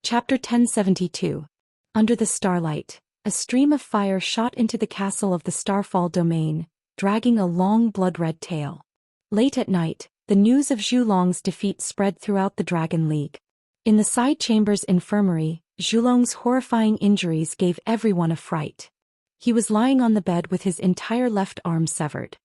Chapter 1072. Under the starlight, a stream of fire shot into the castle of the Starfall domain, dragging a long blood-red tail. Late at night, the news of Zhulong's defeat spread throughout the Dragon League. In the side chamber's infirmary, Zhulong's horrifying injuries gave everyone a fright. He was lying on the bed with his entire left arm severed.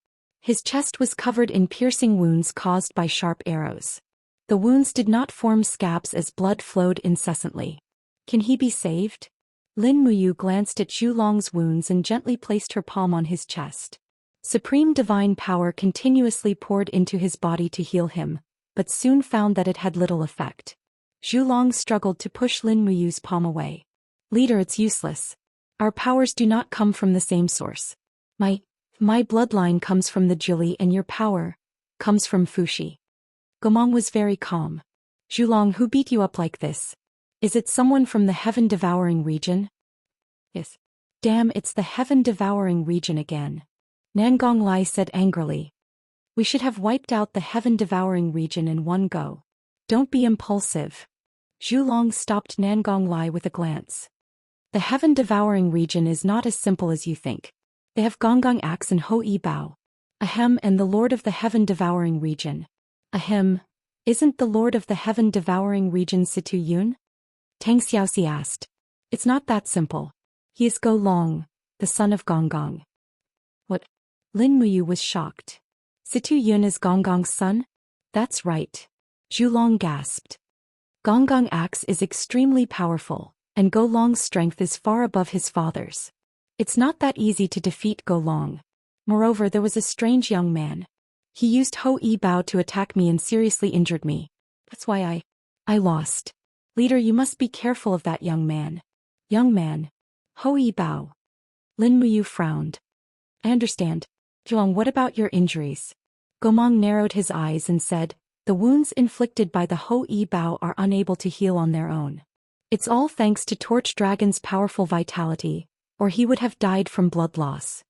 His chest was covered in piercing wounds caused by sharp arrows. The wounds did not form scabs as blood flowed incessantly. Can he be saved? Lin Muyu glanced at Zhulong's wounds and gently placed her palm on his chest. Supreme divine power continuously poured into his body to heal him, but soon found that it had little effect. Zhulong struggled to push Lin Muyu's palm away. "Leader, it's useless. Our powers do not come from the same source. My bloodline comes from the Juli and your power comes from Fuxi." Gomong was very calm. "Zhulong, who beat you up like this? Is it someone from the heaven-devouring region?" "Yes." "Damn, it's the heaven-devouring region again," Nangong Lai said angrily. "We should have wiped out the heaven-devouring region in one go. Don't be impulsive." Zhulong stopped Nangong Lai with a glance. "The heaven-devouring region is not as simple as you think. They have Gonggong Axe and Ho Yi Bao. Ahem, and the lord of the heaven-devouring region. Ahem, isn't the lord of the heaven-devouring region Situ Yun?" Tang Xiaoxi asked. "It's not that simple. He is Go Long, the son of Gonggong." "What?" Lin Muyu was shocked. "Situ Yun is Gonggong's son?" "That's right." Zhulong gasped. Gonggong Axe is extremely powerful, and Go Long's strength is far above his father's. It's not that easy to defeat Go Long. Moreover, there was a strange young man. He used Ho Yi Bao to attack me and seriously injured me. That's why I lost. Leader, you must be careful of that young man." "Young man? Ho Yi Bao?" Lin Muyu frowned. "I understand. Zhulong, what about your injuries?" Gomong narrowed his eyes and said, "The wounds inflicted by the Ho Yi Bao are unable to heal on their own. It's all thanks to Torch Dragon's powerful vitality, or he would have died from blood loss."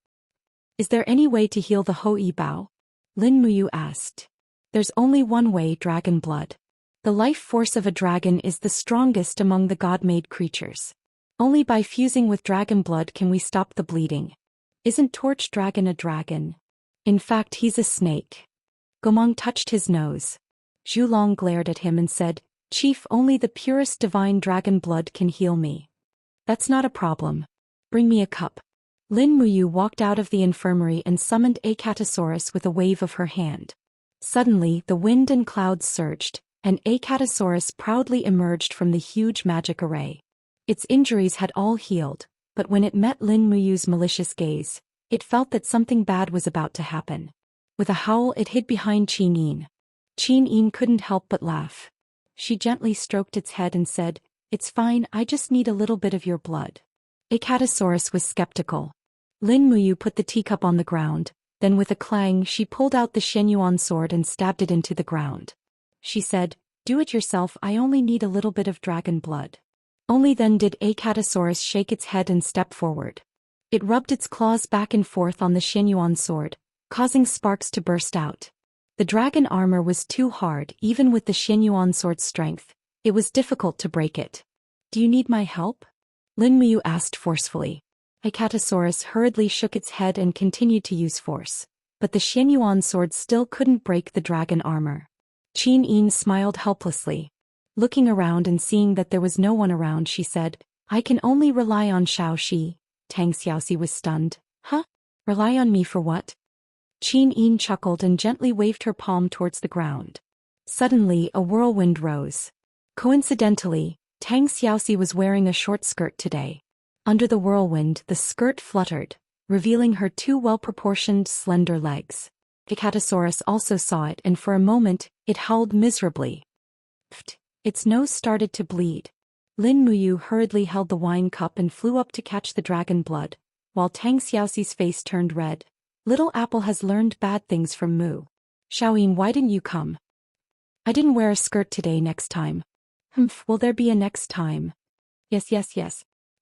"Is there any way to heal the Ho Yi Bao?" Lin Muyu asked. "There's only one way, dragon blood. The life force of a dragon is the strongest among the god-made creatures. Only by fusing with dragon blood can we stop the bleeding. Isn't Torch Dragon a dragon? In fact, he's a snake." Gomong touched his nose. Zhulong glared at him and said, "Chief, only the purest divine dragon blood can heal me." "That's not a problem. Bring me a cup." Lin Muyu walked out of the infirmary and summoned Acatosaurus with a wave of her hand. Suddenly, the wind and clouds surged, and Acatosaurus proudly emerged from the huge magic array. Its injuries had all healed, but when it met Lin Muyu's malicious gaze, it felt that something bad was about to happen. With a howl, it hid behind Qin Yin. Qin Yin couldn't help but laugh. She gently stroked its head and said, "It's fine, I just need a little bit of your blood." Acatosaurus was skeptical. Lin Muyu put the teacup on the ground, then with a clang she pulled out the Xianyuan sword and stabbed it into the ground. She said, "Do it yourself, I only need a little bit of dragon blood." Only then did Acatosaurus shake its head and step forward. It rubbed its claws back and forth on the Xianyuan sword, causing sparks to burst out. The dragon armor was too hard. Even with the Xianyuan sword's strength, it was difficult to break it. "Do you need my help?" Lin Muyu asked forcefully. Acatosaurus hurriedly shook its head and continued to use force, but the Xianyuan sword still couldn't break the dragon armor. Qin Yin smiled helplessly. Looking around and seeing that there was no one around, she said, "I can only rely on Xiaoxi." Tang Xiaoxi was stunned. "Huh? Rely on me for what?" Qin Yin chuckled and gently waved her palm towards the ground. Suddenly, a whirlwind rose. Coincidentally, Tang Xiaoxi was wearing a short skirt today. Under the whirlwind, the skirt fluttered, revealing her two well-proportioned, slender legs. Acatosaurus also saw it, and for a moment, it howled miserably. Pfft! Its nose started to bleed. Lin Muyu hurriedly held the wine cup and flew up to catch the dragon blood, while Tang Xiaoxi's face turned red. "Little Apple has learned bad things from Mu. Xiaoyin, why didn't you come?" "I didn't wear a skirt today. Next time." "Humph, will there be a next time?" Yes.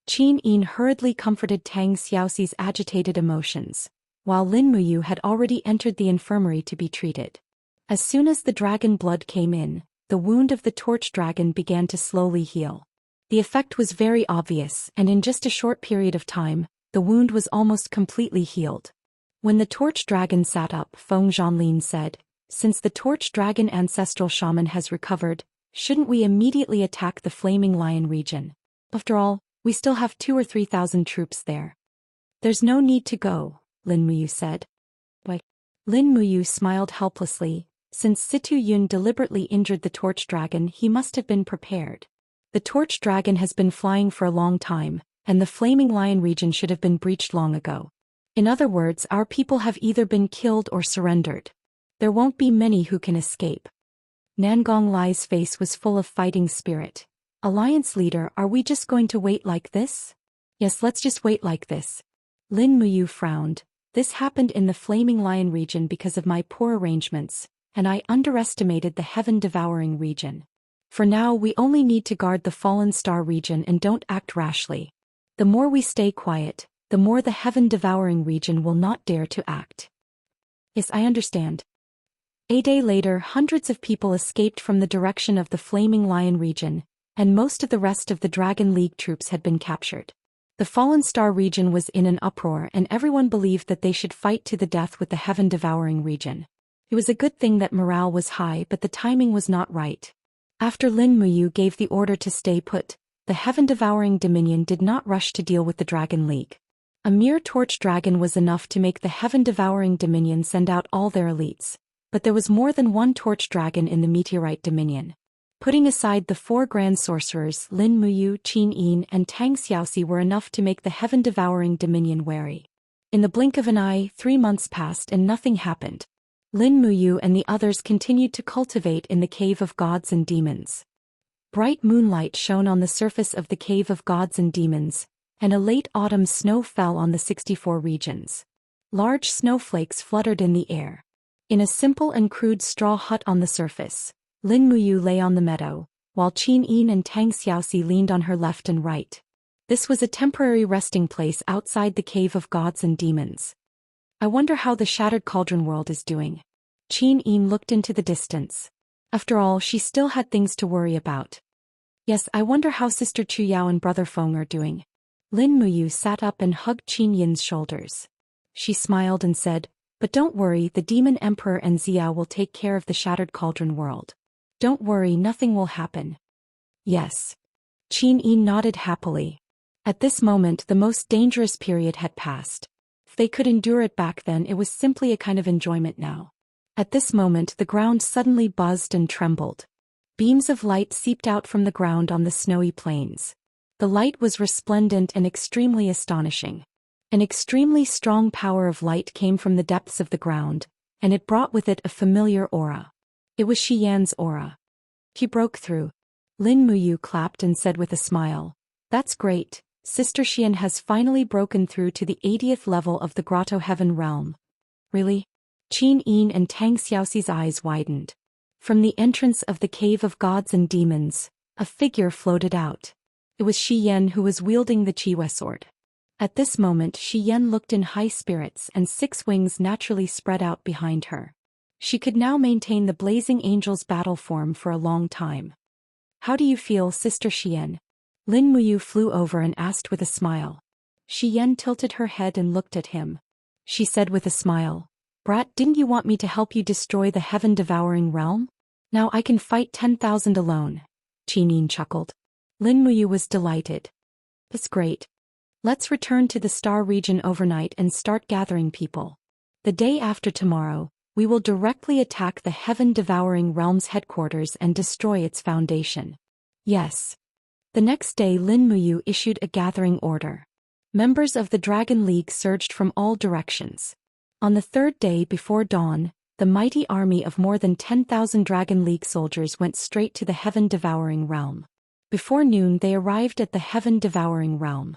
Qin Yin hurriedly comforted Tang Xiaoxi's agitated emotions, while Lin Muyu had already entered the infirmary to be treated. As soon as the dragon blood came in, the wound of the torch dragon began to slowly heal. The effect was very obvious, and in just a short period of time, the wound was almost completely healed. When the Torch Dragon sat up, Feng Zhanlin said, "Since the Torch Dragon ancestral shaman has recovered, shouldn't we immediately attack the Flaming Lion region? After all, we still have 2,000 or 3,000 troops there." "There's no need to go," Lin Muyu said. "Why?" Lin Muyu smiled helplessly. Since Situ Yun deliberately injured the Torch Dragon, he must have been prepared. The Torch Dragon has been flying for a long time, and the Flaming Lion region should have been breached long ago. In other words, our people have either been killed or surrendered. There won't be many who can escape. Nangong Lai's face was full of fighting spirit. "Alliance leader, are we just going to wait like this?" "Yes, let's just wait like this." Lin Muyu frowned. "This happened in the Flaming Lion region because of my poor arrangements, and I underestimated the Heaven-Devouring region. For now, we only need to guard the Fallen Star region and don't act rashly. The more we stay quiet, the more the Heaven-Devouring region will not dare to act." "Yes, I understand." A day later, hundreds of people escaped from the direction of the Flaming Lion region, and most of the rest of the Dragon League troops had been captured. The Fallen Star region was in an uproar, and everyone believed that they should fight to the death with the Heaven-Devouring region. It was a good thing that morale was high, but the timing was not right. After Lin Muyu gave the order to stay put, the Heaven-Devouring Dominion did not rush to deal with the Dragon League. A mere Torch Dragon was enough to make the Heaven-Devouring Dominion send out all their elites. But there was more than one Torch Dragon in the Meteorite Dominion. Putting aside the 4 Grand Sorcerers, Lin Muyu, Qin Yin, and Tang Xiaoxi were enough to make the Heaven-Devouring Dominion wary. In the blink of an eye, 3 months passed and nothing happened. Lin Muyu and the others continued to cultivate in the Cave of Gods and Demons. Bright moonlight shone on the surface of the Cave of Gods and Demons, and a late autumn snow fell on the 64 regions. Large snowflakes fluttered in the air. In a simple and crude straw hut on the surface, Lin Muyu lay on the meadow, while Qin Yin and Tang Xiaoxi leaned on her left and right. This was a temporary resting place outside the Cave of Gods and Demons. "I wonder how the Shattered Cauldron world is doing." Qin Yin looked into the distance. After all, she still had things to worry about. "Yes, I wonder how Sister Chu Yao and Brother Feng are doing." Lin Muyu sat up and hugged Qin Yin's shoulders. She smiled and said, "But don't worry, the Demon Emperor and Xia will take care of the Shattered Cauldron world. Don't worry, nothing will happen." "Yes." Qin Yin nodded happily. At this moment, the most dangerous period had passed. If they could endure it back then, it was simply a kind of enjoyment now. At this moment, the ground suddenly buzzed and trembled. Beams of light seeped out from the ground on the snowy plains. The light was resplendent and extremely astonishing. An extremely strong power of light came from the depths of the ground, and it brought with it a familiar aura. It was Xian's aura. He broke through. Lin Muyu clapped and said with a smile, "That's great, Sister Xian has finally broken through to the 80th level of the Grotto Heaven realm." "Really?" Qin Yin and Tang Xiaoxi's eyes widened. From the entrance of the Cave of Gods and Demons, a figure floated out. It was Xian who was wielding the Chiwe sword. At this moment Xian looked in high spirits and 6 wings naturally spread out behind her. She could now maintain the Blazing Angel's battle form for a long time. "How do you feel, Sister Xian?" Lin Muyu flew over and asked with a smile. Xian tilted her head and looked at him. She said with a smile, "Brat, didn't you want me to help you destroy the Heaven-Devouring realm? Now I can fight 10,000 alone." Qin Yin chuckled. Lin Muyu was delighted. "That's great. Let's return to the Star region overnight and start gathering people. The day after tomorrow, we will directly attack the Heaven-Devouring Realm's headquarters and destroy its foundation." "Yes." The next day Lin Muyu issued a gathering order. Members of the Dragon League surged from all directions. On the 3rd day before dawn, the mighty army of more than 10,000 Dragon League soldiers went straight to the Heaven-Devouring Realm. Before noon they arrived at the Heaven-Devouring Realm.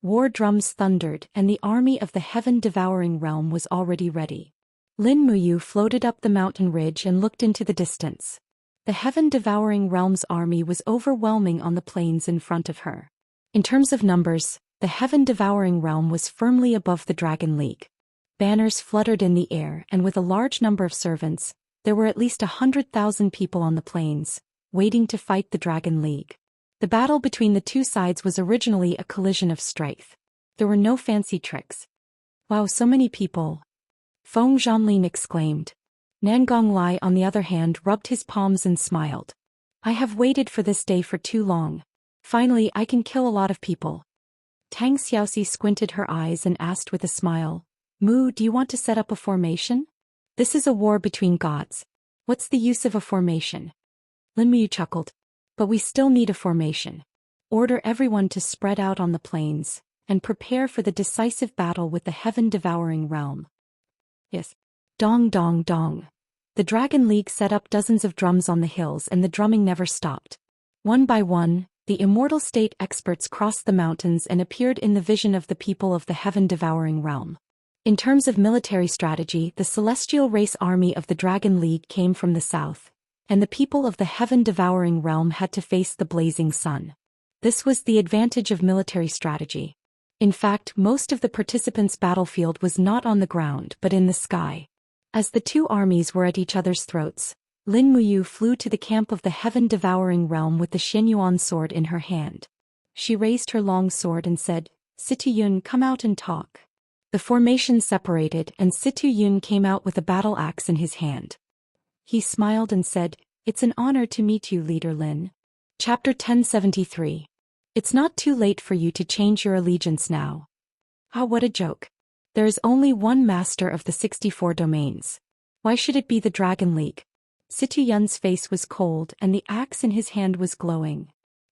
War drums thundered, and the army of the Heaven-Devouring Realm was already ready. Lin Muyu floated up the mountain ridge and looked into the distance. The Heaven-Devouring Realm's army was overwhelming on the plains in front of her. In terms of numbers, the Heaven-Devouring Realm was firmly above the Dragon League. Banners fluttered in the air, and with a large number of servants, there were at least 100,000 people on the plains, waiting to fight the Dragon League. The battle between the two sides was originally a collision of strength. There were no fancy tricks. Wow, so many people. Feng Zhanlin exclaimed. Nangong Lai, on the other hand, rubbed his palms and smiled. I have waited for this day for too long. Finally, I can kill a lot of people. Tang Xiaoxi squinted her eyes and asked with a smile, Mu, do you want to set up a formation? This is a war between gods. What's the use of a formation? Lin Mu chuckled. But we still need a formation. Order everyone to spread out on the plains, and prepare for the decisive battle with the heaven-devouring realm. Yes. Dong dong dong. The Dragon League set up dozens of drums on the hills and the drumming never stopped. One by one, the immortal state experts crossed the mountains and appeared in the vision of the people of the heaven-devouring realm. In terms of military strategy, the celestial race army of the Dragon League came from the south, and the people of the heaven-devouring realm had to face the blazing sun. This was the advantage of military strategy. In fact, most of the participants' battlefield was not on the ground but in the sky. As the two armies were at each other's throats, Lin Muyu flew to the camp of the heaven-devouring realm with the Xianyuan sword in her hand. She raised her long sword and said, Situ Yun, come out and talk. The formation separated and Situ Yun came out with a battle axe in his hand. He smiled and said, It's an honor to meet you, Leader Lin. Chapter 1073. It's not too late for you to change your allegiance now. Ah, what a joke. There is only one master of the 64 domains. Why should it be the Dragon League? Situ Yun's face was cold and the axe in his hand was glowing.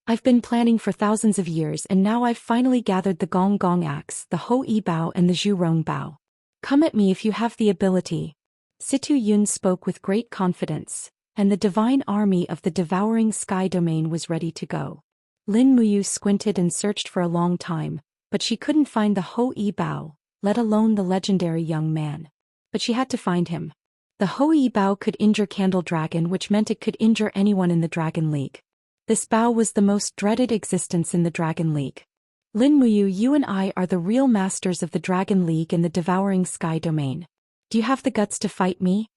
I've been planning for thousands of years and now I've finally gathered the Gong Gong axe, the Ho Yi Bao and the Zhu Rong Bao. Come at me if you have the ability. Situ Yun spoke with great confidence, and the divine army of the devouring sky domain was ready to go. Lin Muyu squinted and searched for a long time, but she couldn't find the Ho Yi Bao, let alone the legendary young man. But she had to find him. The Ho Yi Bao could injure Candle Dragon, which meant it could injure anyone in the Dragon League. This Bao was the most dreaded existence in the Dragon League. Lin Muyu, you and I are the real masters of the Dragon League and the devouring sky domain. Do you have the guts to fight me?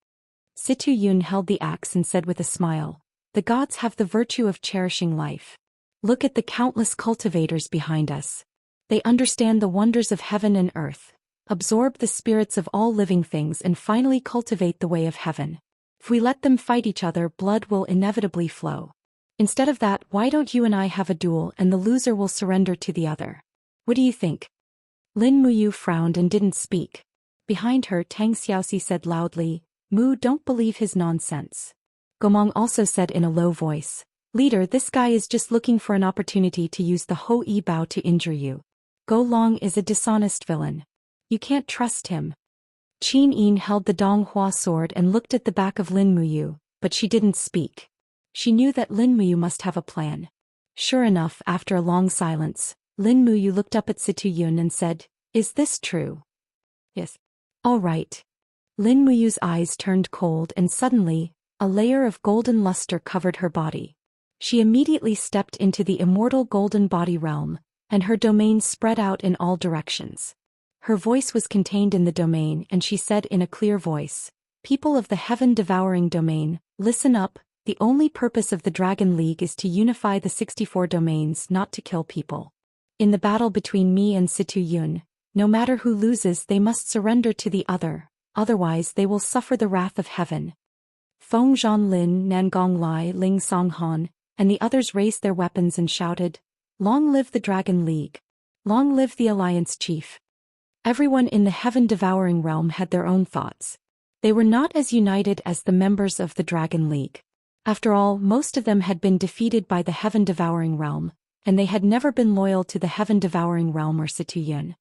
Situ Yun held the axe and said with a smile, The gods have the virtue of cherishing life. Look at the countless cultivators behind us. They understand the wonders of heaven and earth, absorb the spirits of all living things and finally cultivate the way of heaven. If we let them fight each other, blood will inevitably flow. Instead of that, why don't you and I have a duel and the loser will surrender to the other? What do you think? Lin Muyu frowned and didn't speak. Behind her, Tang Xiaoxi said loudly, Mu, don't believe his nonsense. Gomong also said in a low voice, Leader, this guy is just looking for an opportunity to use the Ho Yi Bao to injure you. Go Long is a dishonest villain. You can't trust him. Qin Yin held the Dong Hua sword and looked at the back of Lin Muyu, but she didn't speak. She knew that Lin Muyu must have a plan. Sure enough, after a long silence, Lin Muyu looked up at Situ Yun and said, Is this true? Yes. All right. Lin Muyu's eyes turned cold and suddenly, a layer of golden luster covered her body. She immediately stepped into the immortal golden body realm, and her domain spread out in all directions. Her voice was contained in the domain and she said in a clear voice, People of the heaven-devouring domain, listen up. The only purpose of the Dragon League is to unify the 64 domains, not to kill people. In the battle between me and Situ Yun, no matter who loses, they must surrender to the other, otherwise they will suffer the wrath of heaven. Feng Zhanlin, Nangong Lai, Ling Songhan, and the others raised their weapons and shouted, Long live the Dragon League! Long live the Alliance Chief! Everyone in the heaven-devouring realm had their own thoughts. They were not as united as the members of the Dragon League. After all, most of them had been defeated by the heaven-devouring realm, and they had never been loyal to the heaven-devouring realm or Situ Yun.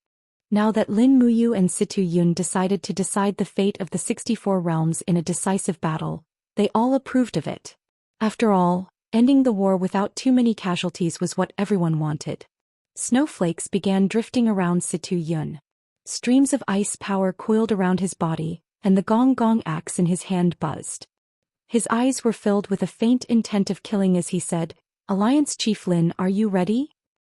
Now that Lin Muyu and Situ Yun decided to decide the fate of the 64 realms in a decisive battle, they all approved of it. After all, ending the war without too many casualties was what everyone wanted. Snowflakes began drifting around Situ Yun. Streams of ice power coiled around his body, and the Gong Gong axe in his hand buzzed. His eyes were filled with a faint intent of killing as he said, Alliance Chief Lin, are you ready?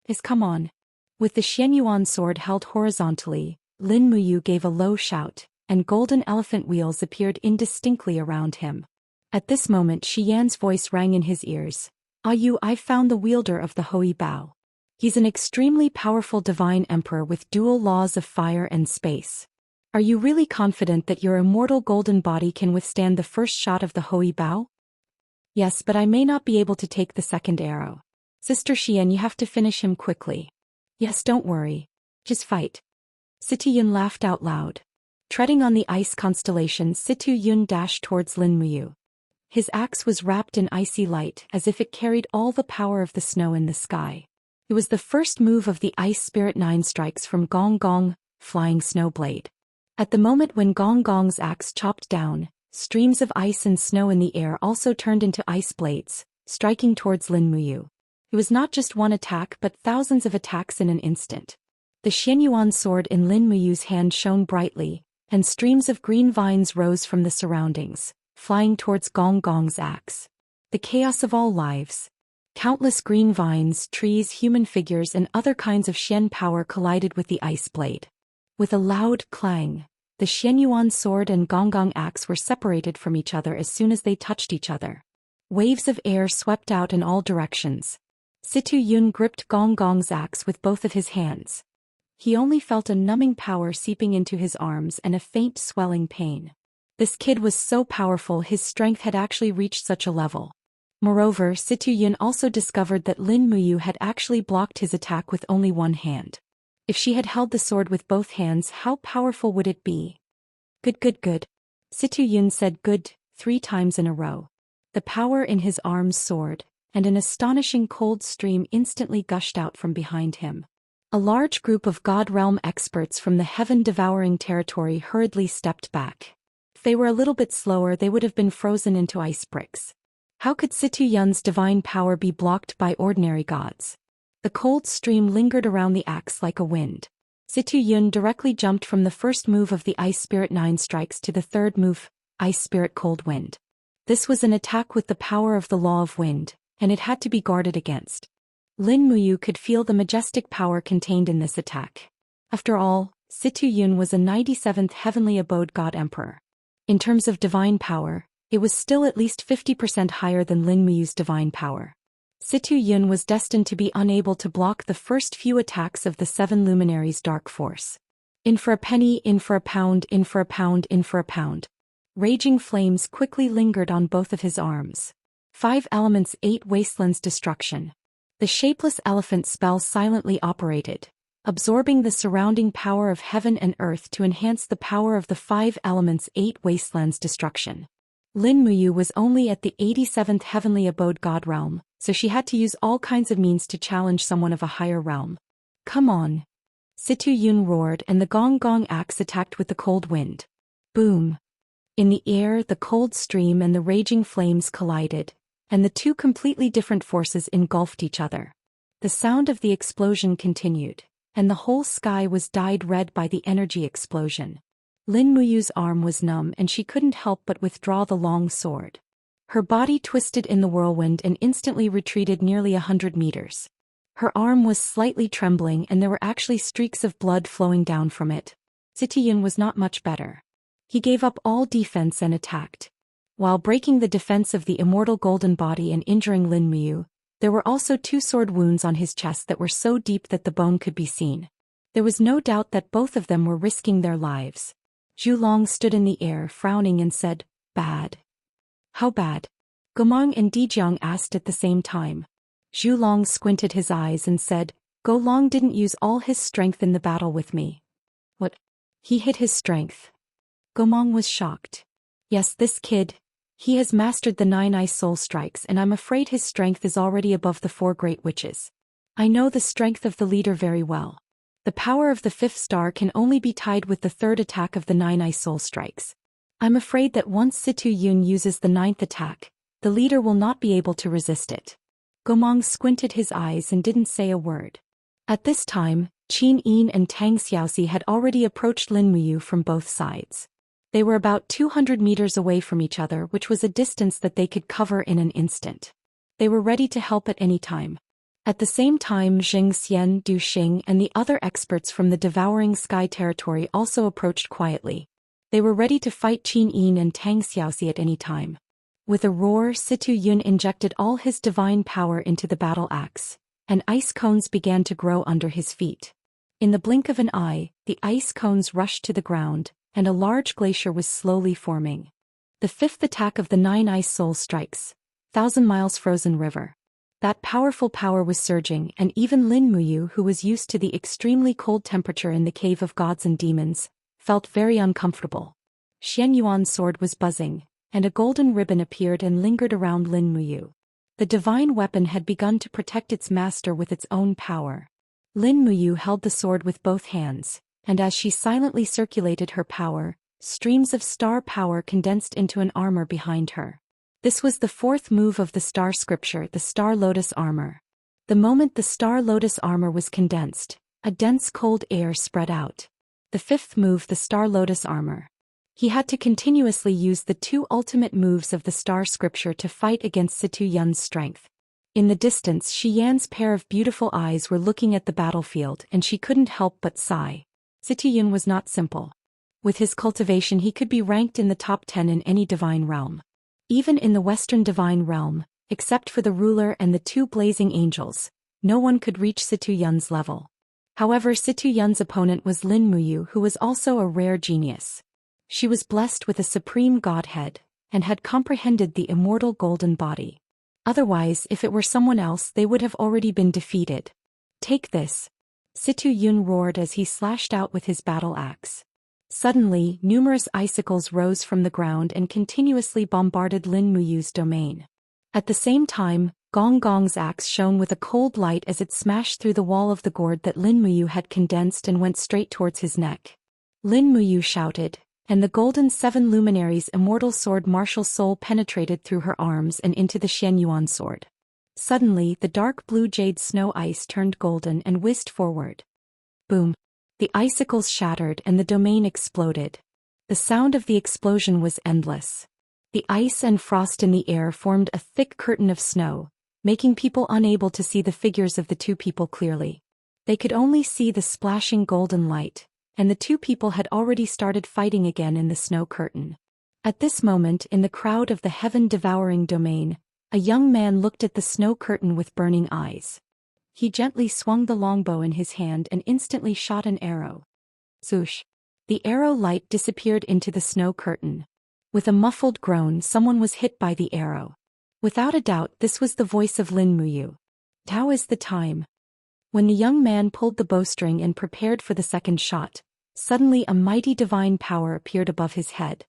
Yes, come on. With the Xianyuan sword held horizontally, Lin Muyu gave a low shout, and golden elephant wheels appeared indistinctly around him. At this moment Xian's voice rang in his ears, I've found the wielder of the Hui Bao. He's an extremely powerful divine emperor with dual laws of fire and space. Are you really confident that your immortal golden body can withstand the first shot of the Hui Bao? Yes, but I may not be able to take the second arrow. Sister Xian, you have to finish him quickly. Yes, don't worry. Just fight. Situ Yun laughed out loud. Treading on the ice constellation, Situ Yun dashed towards Lin Muyu. His axe was wrapped in icy light as if it carried all the power of the snow in the sky. It was the first move of the Ice Spirit 9 strikes from Gong Gong, Flying Snow Blade. At the moment when Gong Gong's axe chopped down, streams of ice and snow in the air also turned into ice blades, striking towards Lin Muyu. It was not just one attack but thousands of attacks in an instant. The Xianyuan sword in Lin Muyu's hand shone brightly, and streams of green vines rose from the surroundings, flying towards Gong Gong's axe. The chaos of all lives. Countless green vines, trees, human figures and other kinds of Xian power collided with the ice blade. With a loud clang, the Xianyuan sword and Gong Gong axe were separated from each other as soon as they touched each other. Waves of air swept out in all directions. Situ Yun gripped Gong Gong's axe with both of his hands. He only felt a numbing power seeping into his arms and a faint swelling pain. This kid was so powerful, his strength had actually reached such a level. Moreover, Situ Yun also discovered that Lin Muyu had actually blocked his attack with only one hand. If she had held the sword with both hands, how powerful would it be? Good. Situ Yun said good 3 times in a row. The power in his arms soared, and an astonishing cold stream instantly gushed out from behind him. A large group of God Realm experts from the heaven-devouring territory hurriedly stepped back. If they were a little bit slower, they would have been frozen into ice bricks. How could Situ Yun's divine power be blocked by ordinary gods? The cold stream lingered around the axe like a wind. Situ Yun directly jumped from the first move of the Ice Spirit 9 strikes to the third move, Ice Spirit Cold Wind. This was an attack with the power of the law of wind, and it had to be guarded against. Lin Muyu could feel the majestic power contained in this attack. After all, Situ Yun was a 97th heavenly abode god emperor. In terms of divine power, it was still at least 50% higher than Lin Muyu's divine power. Situ Yun was destined to be unable to block the first few attacks of the 7 luminaries' dark force. In for a penny, in for a pound, in for a pound, in for a pound. Raging flames quickly lingered on both of his arms. 5 elements, 8 wastelands destruction. The shapeless elephant spell silently operated, absorbing the surrounding power of heaven and earth to enhance the power of the 5 elements, 8 wastelands destruction. Lin Muyu was only at the 87th heavenly abode god realm, so she had to use all kinds of means to challenge someone of a higher realm. Come on. Situ Yun roared and the Gong Gong axe attacked with the cold wind. Boom. In the air, the cold stream and the raging flames collided, and the 2 completely different forces engulfed each other. The sound of the explosion continued, and the whole sky was dyed red by the energy explosion. Lin Muyu's arm was numb and she couldn't help but withdraw the long sword. Her body twisted in the whirlwind and instantly retreated nearly 100 meters. Her arm was slightly trembling and there were actually streaks of blood flowing down from it. Situ Yun was not much better. He gave up all defense and attacked. While breaking the defense of the immortal golden body and injuring Lin Muyu, there were also 2 sword wounds on his chest that were so deep that the bone could be seen. There was no doubt that both of them were risking their lives. Zhu Long stood in the air frowning and said, "Bad." "How bad?" Gomang and Dijiang asked at the same time. Zhu Long squinted his eyes and said, "Go Long didn't use all his strength in the battle with me." "What? He hid his strength?" Gomang was shocked. "Yes, this kid. He has mastered the 9 ice soul strikes and I'm afraid his strength is already above the 4 great witches. I know the strength of the leader very well. The power of the 5th star can only be tied with the 3rd attack of the 9 ice soul strikes. I'm afraid that once Situ Yun uses the 9th attack, the leader will not be able to resist it." Gomang squinted his eyes and didn't say a word. At this time, Qin Yin and Tang Xiaoxi had already approached Lin Muyu from both sides. They were about 200 meters away from each other, which was a distance that they could cover in an instant. They were ready to help at any time. At the same time, Xianxia, Du Xing and the other experts from the Devouring Sky territory also approached quietly. They were ready to fight Qin Yin and Tang Xiaoxi at any time. With a roar, Situ Yun injected all his divine power into the battle axe, and ice cones began to grow under his feet. In the blink of an eye, the ice cones rushed to the ground, and a large glacier was slowly forming. The fifth attack of the 9 ice soul strikes, 1,000 miles frozen river. That powerful power was surging, and even Lin Muyu, who was used to the extremely cold temperature in the cave of gods and demons, felt very uncomfortable. Xian Yuan's sword was buzzing, and a golden ribbon appeared and lingered around Lin Muyu. The divine weapon had begun to protect its master with its own power. Lin Muyu held the sword with both hands, and as she silently circulated her power, streams of star power condensed into an armor behind her. This was the fourth move of the star scripture, the Star Lotus armor. The moment the Star Lotus armor was condensed, a dense cold air spread out. The fifth move, the Star Lotus armor. He had to continuously use the 2 ultimate moves of the star scripture to fight against Situ Yun's strength. In the distance, Xian's pair of beautiful eyes were looking at the battlefield, and she couldn't help but sigh. Situ Yun was not simple. With his cultivation, he could be ranked in the top 10 in any divine realm. Even in the Western divine realm, except for the ruler and the 2 blazing angels, no one could reach Situ Yun's level. However, Situ Yun's opponent was Lin Muyu, who was also a rare genius. She was blessed with a supreme godhead, and had comprehended the immortal golden body. Otherwise, if it were someone else, they would have already been defeated. Take this! Situ Yun roared as he slashed out with his battle axe. Suddenly, numerous icicles rose from the ground and continuously bombarded Lin Muyu's domain. At the same time, Gong Gong's axe shone with a cold light as it smashed through the wall of the gourd that Lin Muyu had condensed and went straight towards his neck. Lin Muyu shouted, and the golden 7 luminaries' immortal sword martial soul penetrated through her arms and into the Xian Yuan sword. Suddenly, the dark blue jade snow ice turned golden and whizzed forward. Boom! The icicles shattered and the domain exploded. The sound of the explosion was endless. The ice and frost in the air formed a thick curtain of snow, making people unable to see the figures of the 2 people clearly. They could only see the splashing golden light, and the 2 people had already started fighting again in the snow curtain. At this moment, in the crowd of the heaven-devouring domain, a young man looked at the snow curtain with burning eyes. He gently swung the longbow in his hand and instantly shot an arrow. Swoosh! The arrow light disappeared into the snow curtain. With a muffled groan, someone was hit by the arrow. Without a doubt, this was the voice of Lin Muyu. Now is the time. When the young man pulled the bowstring and prepared for the second shot, suddenly a mighty divine power appeared above his head.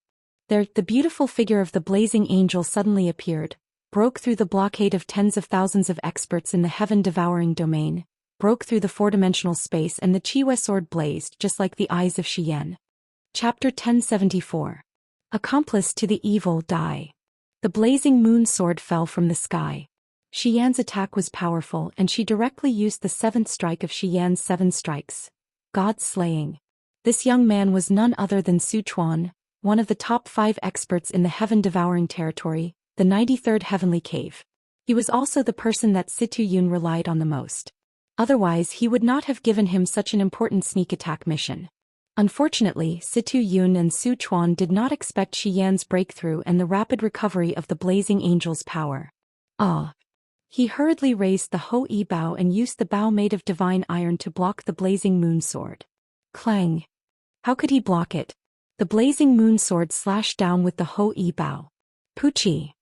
There, the beautiful figure of the blazing angel suddenly appeared, broke through the blockade of tens of thousands of experts in the heaven-devouring domain, broke through the 4-dimensional space, and the Chiwe sword blazed just like the eyes of Xian. Chapter 1074. Accomplice to the evil die. The blazing moon sword fell from the sky. Xian's attack was powerful, and she directly used the 7th strike of Xian's 7 strikes. God-slaying. This young man was none other than Su Chuan, one of the top 5 experts in the heaven-devouring territory, the 93rd heavenly cave. He was also the person that Situ Yun relied on the most. Otherwise, he would not have given him such an important sneak attack mission. Unfortunately, Situ Yun and Su Chuan did not expect Xian's breakthrough and the rapid recovery of the blazing angel's power. He hurriedly raised the Ho-E bow and used the bow made of divine iron to block the blazing moon sword. Clang! How could he block it? The blazing moon sword slashed down with the Ho-E bow. Poochie!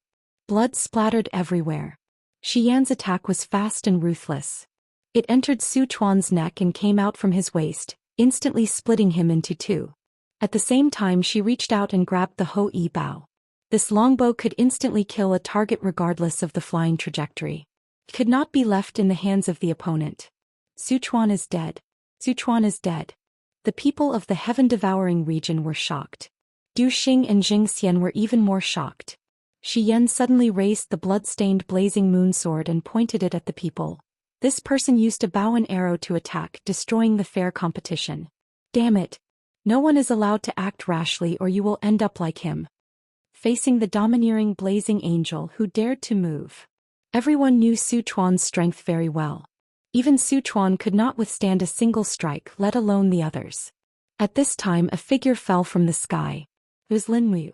Blood splattered everywhere. Xian's attack was fast and ruthless. It entered Su Chuan's neck and came out from his waist, instantly splitting him into 2. At the same time, she reached out and grabbed the Ho-E bow. This longbow could instantly kill a target regardless of the flying trajectory. It could not be left in the hands of the opponent. Su Chuan is dead. Su Chuan is dead. The people of the heaven-devouring region were shocked. Du Xing and Xian were even more shocked. Xian suddenly raised the blood-stained blazing moon sword and pointed it at the people. This person used a bow and arrow to attack, destroying the fair competition. Damn it! No one is allowed to act rashly or you will end up like him. Facing the domineering blazing angel who dared to move. Everyone knew Su Chuan's strength very well. Even Su Chuan could not withstand a single strike, let alone the others. At this time, a figure fell from the sky. It was Lin Muyu.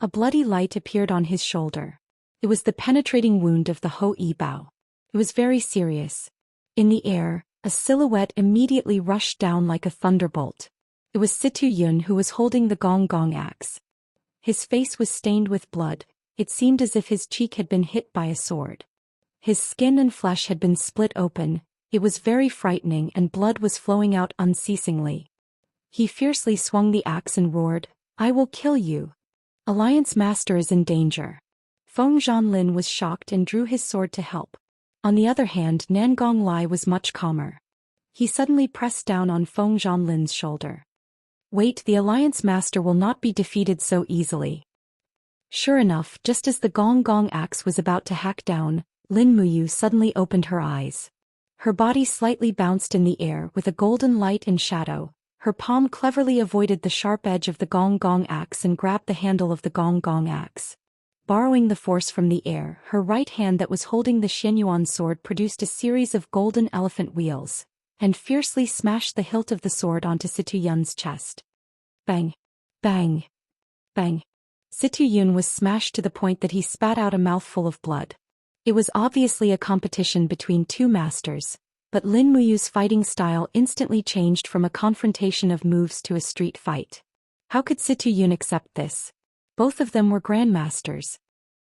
A bloody light appeared on his shoulder. It was the penetrating wound of the Hou Yi Bao. It was very serious. In the air, a silhouette immediately rushed down like a thunderbolt. It was Situ Yun who was holding the gong gong axe. His face was stained with blood. It seemed as if his cheek had been hit by a sword. His skin and flesh had been split open. It was very frightening and blood was flowing out unceasingly. He fiercely swung the axe and roared, "I will kill you. Alliance Master is in danger." Feng Zhanlin was shocked and drew his sword to help. On the other hand, Nangong Lai was much calmer. He suddenly pressed down on Feng Zhanlin's shoulder. "Wait, the Alliance Master will not be defeated so easily." Sure enough, just as the gong gong axe was about to hack down, Lin Muyu suddenly opened her eyes. Her body slightly bounced in the air with a golden light and shadow. Her palm cleverly avoided the sharp edge of the gong gong axe and grabbed the handle of the gong gong axe. Borrowing the force from the air, her right hand that was holding the Xianyuan sword produced a series of golden elephant wheels, and fiercely smashed the hilt of the sword onto Situ Yun's chest. Bang! Bang! Bang! Situ Yun was smashed to the point that he spat out a mouthful of blood. It was obviously a competition between two masters, but Lin Muyu's fighting style instantly changed from a confrontation of moves to a street fight. How could Situ Yun accept this? Both of them were grandmasters.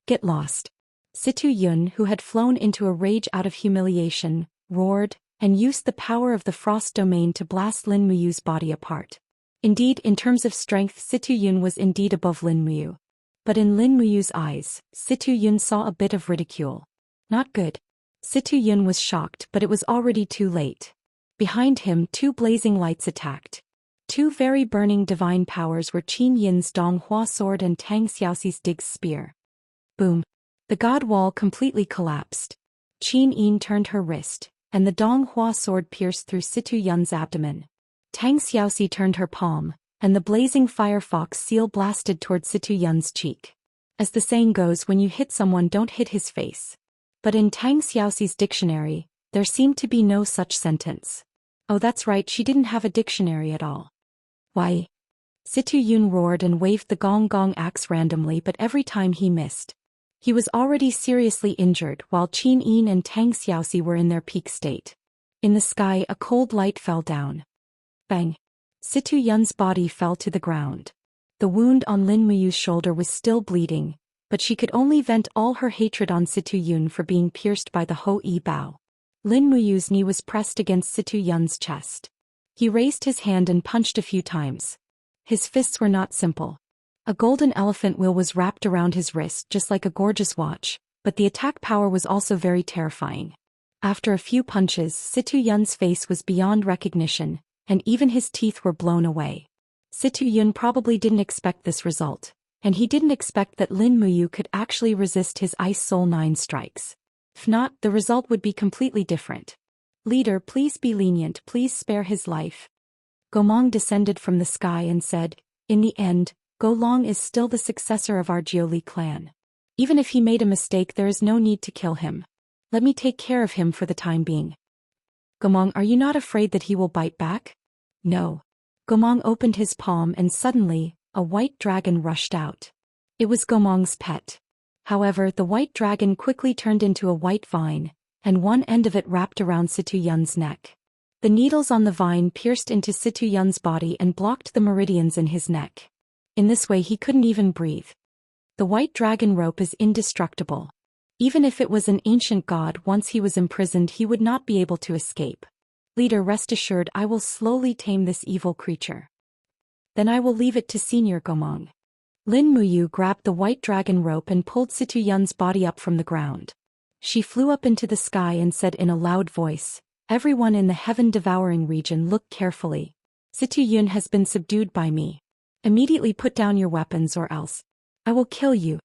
Get lost. Situ Yun, who had flown into a rage out of humiliation, roared, and used the power of the frost domain to blast Lin Muyu's body apart. Indeed, in terms of strength, Situ Yun was indeed above Lin Muyu. But in Lin Muyu's eyes, Situ Yun saw a bit of ridicule. Not good. Situ Yun was shocked, but it was already too late. Behind him, two blazing lights attacked. Two very burning divine powers were Qin Yin's Dong Hua sword and Tang Xiaoxi's Dig's spear. Boom. The god wall completely collapsed. Qin Yin turned her wrist, and the Dong Hua sword pierced through Situ Yun's abdomen. Tang Xiaoxi turned her palm, and the blazing firefox seal blasted toward Situ Yun's cheek. As the saying goes, when you hit someone, don't hit his face. But in Tang Xiaoxi's dictionary, there seemed to be no such sentence. Oh, that's right, she didn't have a dictionary at all. Why? Situ Yun roared and waved the gong gong axe randomly, but every time he missed. He was already seriously injured, while Qin Yin and Tang Xiaoxi were in their peak state. In the sky, a cold light fell down. Bang! Situ Yun's body fell to the ground. The wound on Lin Muyu's shoulder was still bleeding, but she could only vent all her hatred on Situ Yun for being pierced by the Hou Yi Bao. Lin Muyu's knee was pressed against Situ Yun's chest. He raised his hand and punched a few times. His fists were not simple. A golden elephant wheel was wrapped around his wrist just like a gorgeous watch, but the attack power was also very terrifying. After a few punches, Situ Yun's face was beyond recognition, and even his teeth were blown away. Situ Yun probably didn't expect this result, and he didn't expect that Lin Muyu could actually resist his Ice Soul 9 strikes. If not, the result would be completely different. "Leader, please be lenient, please spare his life." Gomong descended from the sky and said, "In the end, Go Long is still the successor of our Jiuli clan. Even if he made a mistake, there is no need to kill him. Let me take care of him for the time being." "Gomong, are you not afraid that he will bite back?" "No." Gomong opened his palm and suddenly, a white dragon rushed out. It was Gomong's pet. However, the white dragon quickly turned into a white vine, and one end of it wrapped around Situ Yun's neck. The needles on the vine pierced into Situ Yun's body and blocked the meridians in his neck. In this way he couldn't even breathe. The white dragon rope is indestructible. Even if it was an ancient god, once he was imprisoned he would not be able to escape. "Leader, rest assured, I will slowly tame this evil creature. Then I will leave it to Senior Gomong." Lin Muyu grabbed the white dragon rope and pulled Situ Yun's body up from the ground. She flew up into the sky and said in a loud voice, "Everyone in the heaven-devouring region, look carefully. Situ Yun has been subdued by me. Immediately put down your weapons or else I will kill you."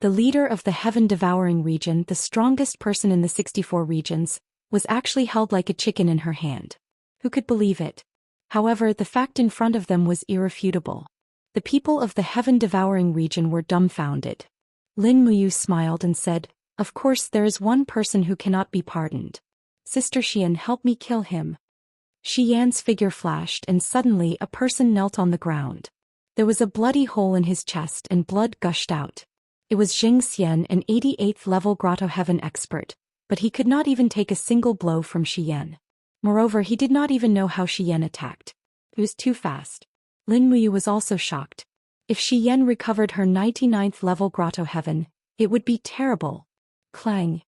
The leader of the heaven-devouring region, the strongest person in the 64 regions, was actually held like a chicken in her hand. Who could believe it? However, the fact in front of them was irrefutable. The people of the heaven-devouring region were dumbfounded. Lin Muyu smiled and said, "Of course there is one person who cannot be pardoned. Sister Xian, help me kill him." Xian's figure flashed and suddenly a person knelt on the ground. There was a bloody hole in his chest and blood gushed out. It was Zhou Xian, an 88th level Grotto Heaven expert, but he could not even take a single blow from Xian. Moreover, he did not even know how Xian attacked. It was too fast. Lin Muyu was also shocked. If Xian recovered her 99th level Grotto Heaven, it would be terrible. Clang.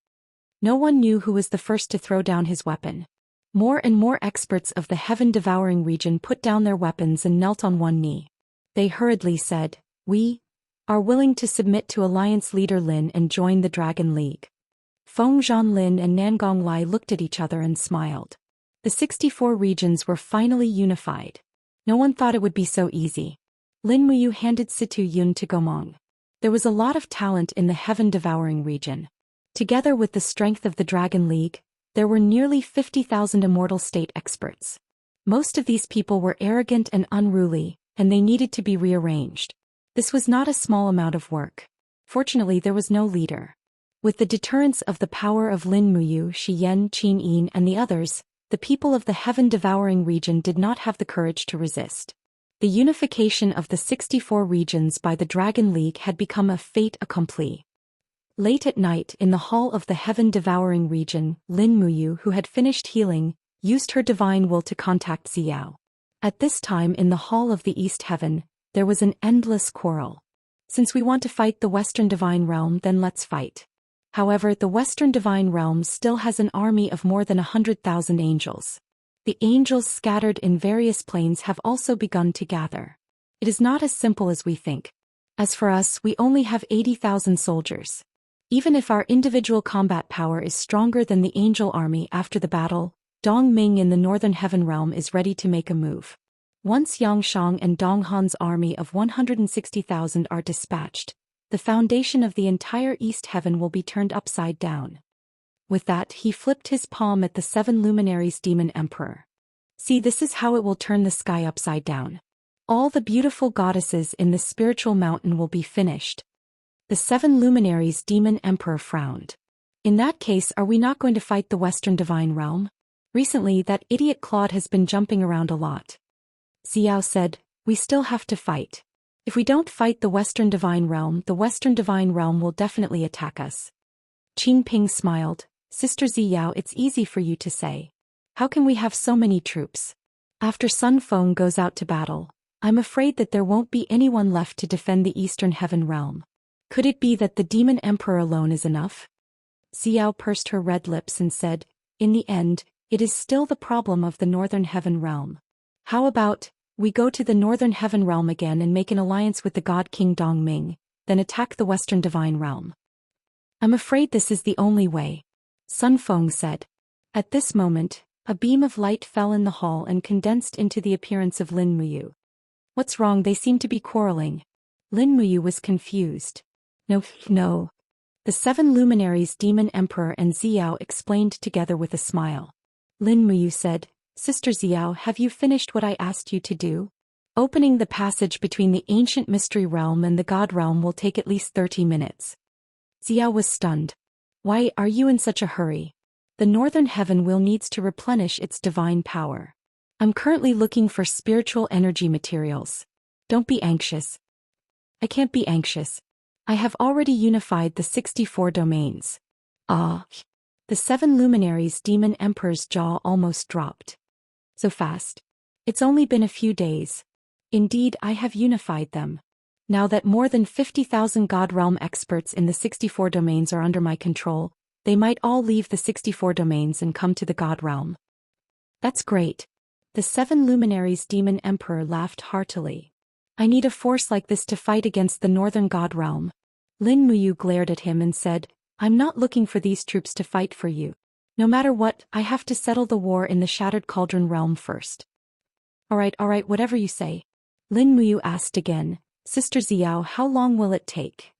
No one knew who was the first to throw down his weapon. More and more experts of the heaven-devouring region put down their weapons and knelt on one knee. They hurriedly said, "We are willing to submit to Alliance Leader Lin and join the Dragon League." Feng Zhanlin and Nangong Lai looked at each other and smiled. The 64 regions were finally unified. No one thought it would be so easy. Lin Muyu handed Situ Yun to Gomong. There was a lot of talent in the heaven-devouring region. Together with the strength of the Dragon League, there were nearly 50,000 immortal state experts. Most of these people were arrogant and unruly, and they needed to be rearranged. This was not a small amount of work. Fortunately, there was no leader. With the deterrence of the power of Lin Muyu, Xian, Qin Yin, and the others, the people of the heaven-devouring region did not have the courage to resist. The unification of the 64 regions by the Dragon League had become a fait accompli. Late at night in the hall of the heaven-devouring region, Lin Muyu, who had finished healing, used her divine will to contact Xiao. At this time in the hall of the East Heaven, there was an endless quarrel. Since we want to fight the Western Divine Realm, then let's fight. However, the Western Divine Realm still has an army of more than 100,000 angels. The angels scattered in various planes have also begun to gather. It is not as simple as we think. As for us, we only have 80,000 soldiers. Even if our individual combat power is stronger than the angel army after the battle, Dong Ming in the Northern Heaven Realm is ready to make a move. Once Yang Shang and Dong Han's army of 160,000 are dispatched, the foundation of the entire East Heaven will be turned upside down. With that, he flipped his palm at the 7 luminaries demon emperor. See, this is how it will turn the sky upside down. All the beautiful goddesses in the spiritual mountain will be finished. The 7 luminaries demon emperor frowned. In that case, are we not going to fight the Western Divine Realm? Recently, that idiot Claude has been jumping around a lot. Xiao said, "We still have to fight. If we don't fight the Western Divine Realm, the Western Divine Realm will definitely attack us." Qing Ping smiled, "Sister Xiao, it's easy for you to say. How can we have so many troops? After Sun Feng goes out to battle, I'm afraid that there won't be anyone left to defend the Eastern Heaven Realm. Could it be that the Demon Emperor alone is enough?" Xiao pursed her red lips and said, "In the end, it is still the problem of the Northern Heaven Realm. How about, we go to the Northern Heaven Realm again and make an alliance with the God King Dong Ming, then attack the Western Divine Realm?" "I'm afraid this is the only way," Sun Feng said. At this moment, a beam of light fell in the hall and condensed into the appearance of Lin Muyu. "What's wrong? They seem to be quarreling." Lin Muyu was confused. No. The 7 luminaries Demon Emperor and Xiao explained together with a smile. Lin Muyu said, "Sister Xiao, have you finished what I asked you to do? Opening the passage between the ancient mystery realm and the God realm will take at least 30 minutes. Xiao was stunned. "Why are you in such a hurry? The Northern Heaven will needs to replenish its divine power. I'm currently looking for spiritual energy materials. Don't be anxious." "I can't be anxious. I have already unified the 64 domains." "Ah." The 7 luminaries Demon Emperor's jaw almost dropped. "So fast? It's only been a few days." "Indeed, I have unified them. Now that more than 50,000 God Realm experts in the 64 domains are under my control, they might all leave the 64 domains and come to the God Realm." "That's great." The 7 luminaries Demon Emperor laughed heartily. "I need a force like this to fight against the Northern God Realm." Lin Muyu glared at him and said, "I'm not looking for these troops to fight for you. No matter what, I have to settle the war in the Shattered Cauldron Realm first." All right, whatever you say." Lin Muyu asked again, "Sister Xiao, how long will it take?"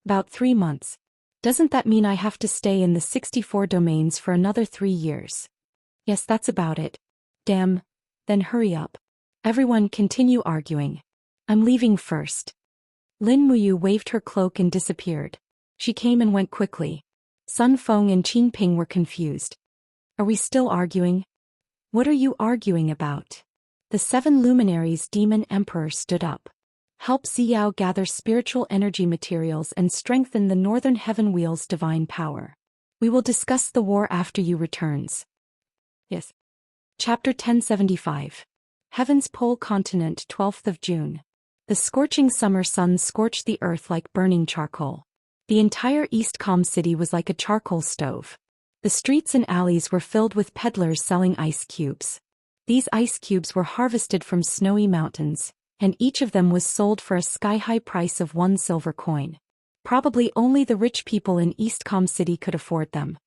"About 3 months. Doesn't that mean I have to stay in the 64 domains for another 3 years?" "Yes, that's about it." "Damn. Then hurry up. Everyone continue arguing. I'm leaving first." Lin Muyu waved her cloak and disappeared. She came and went quickly. Sun Feng and Qing Ping were confused. "Are we still arguing?" "What are you arguing about?" The 7 luminaries Demon Emperor stood up. help Xiao gather spiritual energy materials and strengthen the Northern Heaven Wheel's divine power. We will discuss the war after you returns. Yes. Chapter 1075. Heaven's Pole Continent, 12th of June. The scorching summer sun scorched the earth like burning charcoal. The entire Eastcom city was like a charcoal stove. The streets and alleys were filled with peddlers selling ice cubes. These ice cubes were harvested from snowy mountains, and each of them was sold for a sky-high price of 1 silver coin. Probably only the rich people in Eastcom City could afford them.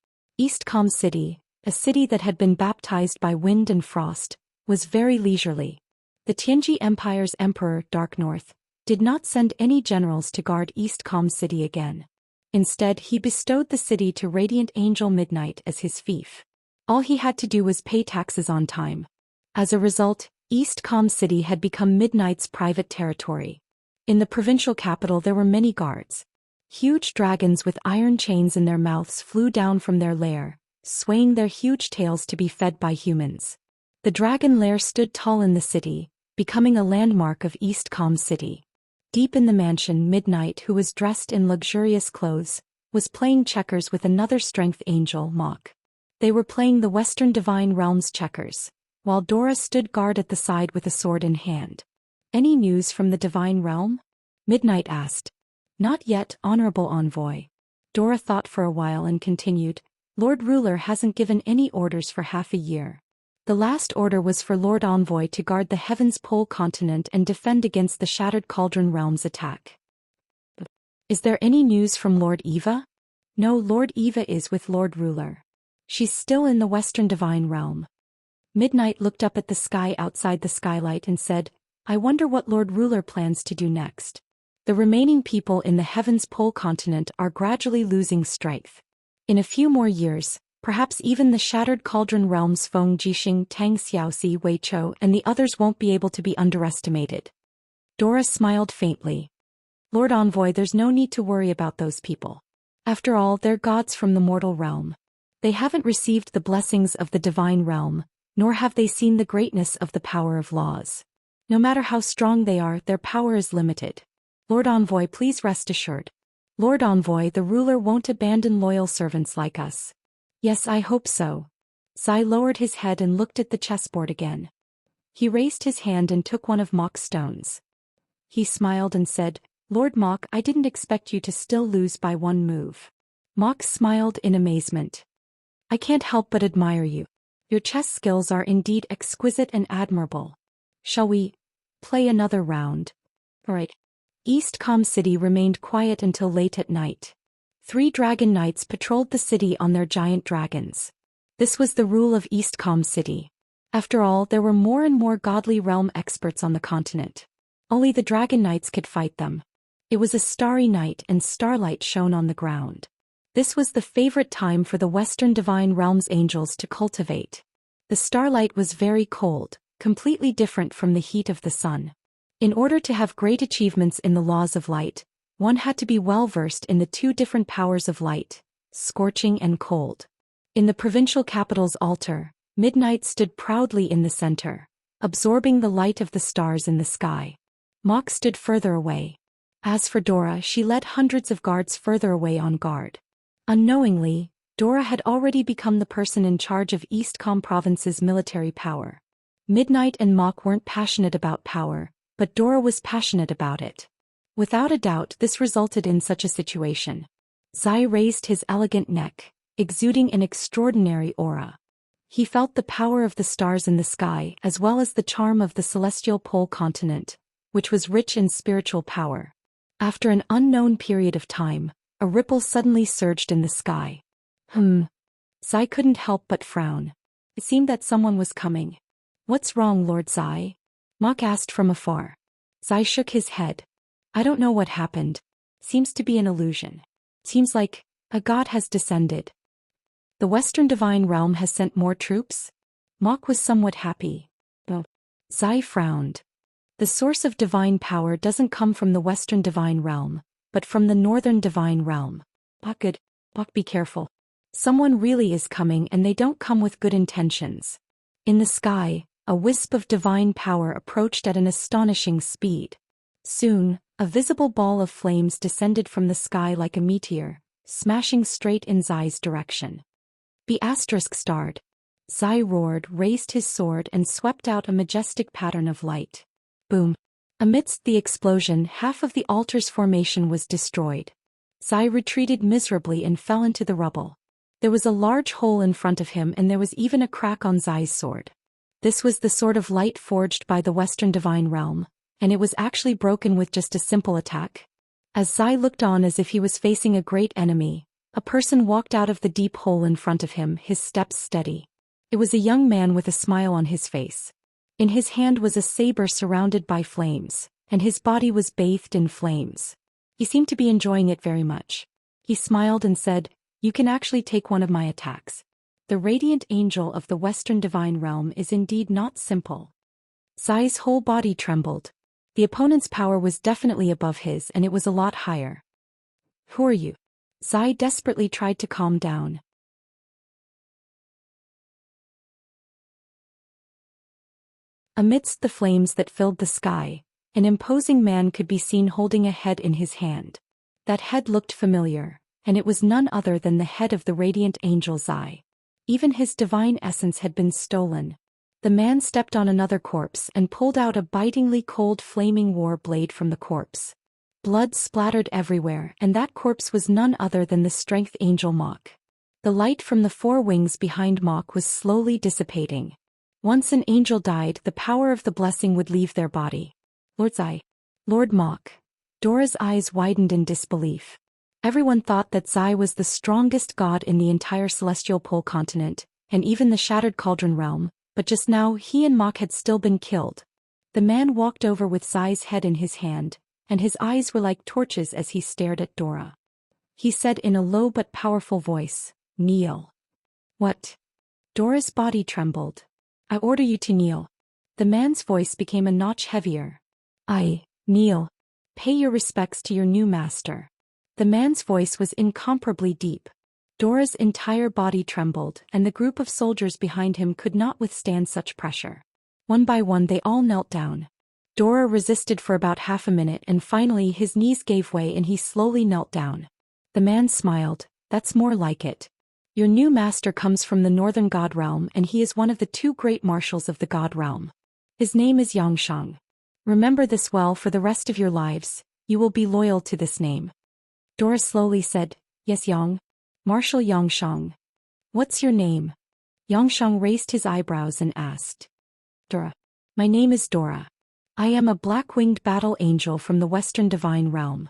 Eastcom City, a city that had been baptized by wind and frost, was very leisurely. The Tianji Empire's emperor, Dark North, did not send any generals to guard Eastcom City again. Instead, he bestowed the city to Radiant Angel Midnight as his fief. All he had to do was pay taxes on time. As a result, Eastcom City had become Midnight's private territory. In the provincial capital there were many guards. Huge dragons with iron chains in their mouths flew down from their lair, swaying their huge tails to be fed by humans. The dragon lair stood tall in the city, becoming a landmark of Eastcom City. Deep in the mansion, Midnight, who was dressed in luxurious clothes, was playing checkers with another strength angel, Mach. They were playing the Western Divine Realms checkers, while Dora stood guard at the side with a sword in hand. "Any news from the Divine Realm?" Midnight asked. "Not yet, Honorable Envoy." Dora thought for a while and continued, "Lord Ruler hasn't given any orders for half a year. The last order was for Lord Envoy to guard the Heaven's Pole Continent and defend against the Shattered Cauldron Realm's attack." "Is there any news from Lord Eva?" "No, Lord Eva is with Lord Ruler. She's still in the Western Divine Realm." Midnight looked up at the sky outside the skylight and said, "I wonder what Lord Ruler plans to do next. The remaining people in the Heaven's Pole Continent are gradually losing strength. In a few more years, perhaps even the Shattered Cauldron Realm's Feng Jixing, Tang Xiaoxi, Wei Chou and the others won't be able to be underestimated." Dora smiled faintly. "Lord Envoy, there's no need to worry about those people. After all, they're gods from the mortal realm. They haven't received the blessings of the divine realm, nor have they seen the greatness of the power of laws. No matter how strong they are, their power is limited. Lord Envoy, please rest assured. Lord Envoy, the ruler won't abandon loyal servants like us." "Yes, I hope so." Zai lowered his head and looked at the chessboard again. He raised his hand and took one of Mach's stones. He smiled and said, "Lord Mach, I didn't expect you to still lose by one move." Mach smiled in amazement. "I can't help but admire you. Your chess skills are indeed exquisite and admirable. Shall we play another round?" "All right." Eastcom City remained quiet until late at night. 3 dragon knights patrolled the city on their giant dragons. This was the rule of Eastcom City. After all, there were more and more godly realm experts on the continent. Only the dragon knights could fight them. It was a starry night and starlight shone on the ground. This was the favorite time for the Western Divine Realms angels to cultivate. The starlight was very cold, completely different from the heat of the sun. In order to have great achievements in the laws of light, one had to be well versed in the 2 different powers of light, scorching and cold. In the provincial capital's altar, Midnight stood proudly in the center, absorbing the light of the stars in the sky. Mach stood further away. As for Dora, she led hundreds of guards further away on guard. Unknowingly, Dora had already become the person in charge of Eastcom Province's military power. Midnight and Mach weren't passionate about power, but Dora was passionate about it. Without a doubt, this resulted in such a situation. Zai raised his elegant neck, exuding an extraordinary aura. He felt the power of the stars in the sky as well as the charm of the celestial pole continent, which was rich in spiritual power. After an unknown period of time, a ripple suddenly surged in the sky. Zai couldn't help but frown. It seemed that someone was coming. "What's wrong, Lord Zai?" Mach asked from afar. Zai shook his head. "I don't know what happened. Seems to be an illusion. Seems like a god has descended." "The Western Divine Realm has sent more troops?" Mach was somewhat happy. Though Zai frowned. "The source of divine power doesn't come from the Western Divine Realm, but from the Northern Divine Realm." "Mach, good. Mach, be careful. Someone really is coming and they don't come with good intentions." In the sky, a wisp of divine power approached at an astonishing speed. Soon, a visible ball of flames descended from the sky like a meteor, smashing straight in Zai's direction. Be asterisk starred. Zai roared, raised his sword and swept out a majestic pattern of light. Boom. Amidst the explosion, half of the altar's formation was destroyed. Zai retreated miserably and fell into the rubble. There was a large hole in front of him and there was even a crack on Zai's sword. This was the sword of light forged by the Western Divine Realm, and it was actually broken with just a simple attack. As Zai looked on as if he was facing a great enemy, a person walked out of the deep hole in front of him, his steps steady. It was a young man with a smile on his face. In his hand was a saber surrounded by flames, and his body was bathed in flames. He seemed to be enjoying it very much. He smiled and said, "You can actually take one of my attacks. The radiant angel of the Western Divine Realm is indeed not simple." Zai's whole body trembled. The opponent's power was definitely above his and it was a lot higher. "Who are you?" Zai desperately tried to calm down. Amidst the flames that filled the sky, an imposing man could be seen holding a head in his hand. That head looked familiar, and it was none other than the head of the radiant angel Zai. Even his divine essence had been stolen. The man stepped on another corpse and pulled out a bitingly cold flaming war blade from the corpse. Blood splattered everywhere, and that corpse was none other than the strength angel Mach. The light from the four wings behind Mach was slowly dissipating. Once an angel died, the power of the blessing would leave their body. Lord Zai. Lord Mach. Dora's eyes widened in disbelief. Everyone thought that Zai was the strongest god in the entire celestial pole continent, and even the shattered cauldron realm, but just now he and Mach had still been killed. The man walked over with Zai's head in his hand, and his eyes were like torches as he stared at Dora. He said in a low but powerful voice, "Kneel." "What?" Dora's body trembled. "I order you to kneel." The man's voice became a notch heavier. "I kneel. Pay your respects to your new master." The man's voice was incomparably deep. Dora's entire body trembled, and the group of soldiers behind him could not withstand such pressure. One by one they all knelt down. Dora resisted for about half a minute and finally his knees gave way and he slowly knelt down. The man smiled. "That's more like it. Your new master comes from the northern god realm and he is one of the two great marshals of the god realm. His name is Xianxia. Remember this well for the rest of your lives, you will be loyal to this name." Dora slowly said, "Yes, Yang. Marshal Xianxia. What's your name?" Xianxia raised his eyebrows and asked. "Dora. My name is Dora. I am a black-winged battle angel from the Western Divine Realm.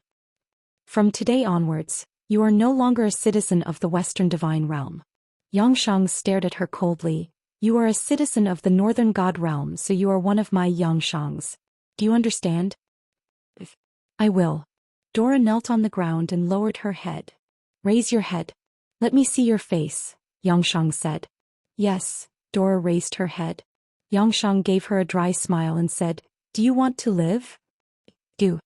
From today onwards, you are no longer a citizen of the Western Divine Realm." Xianxia stared at her coldly. "You are a citizen of the Northern God Realm, so you are one of my Xianxias. Do you understand?" "I will." Dora knelt on the ground and lowered her head. "Raise your head. Let me see your face," Xianxia said. "Yes." Dora raised her head. Xianxia gave her a dry smile and said, "Do you want to live?" "Do."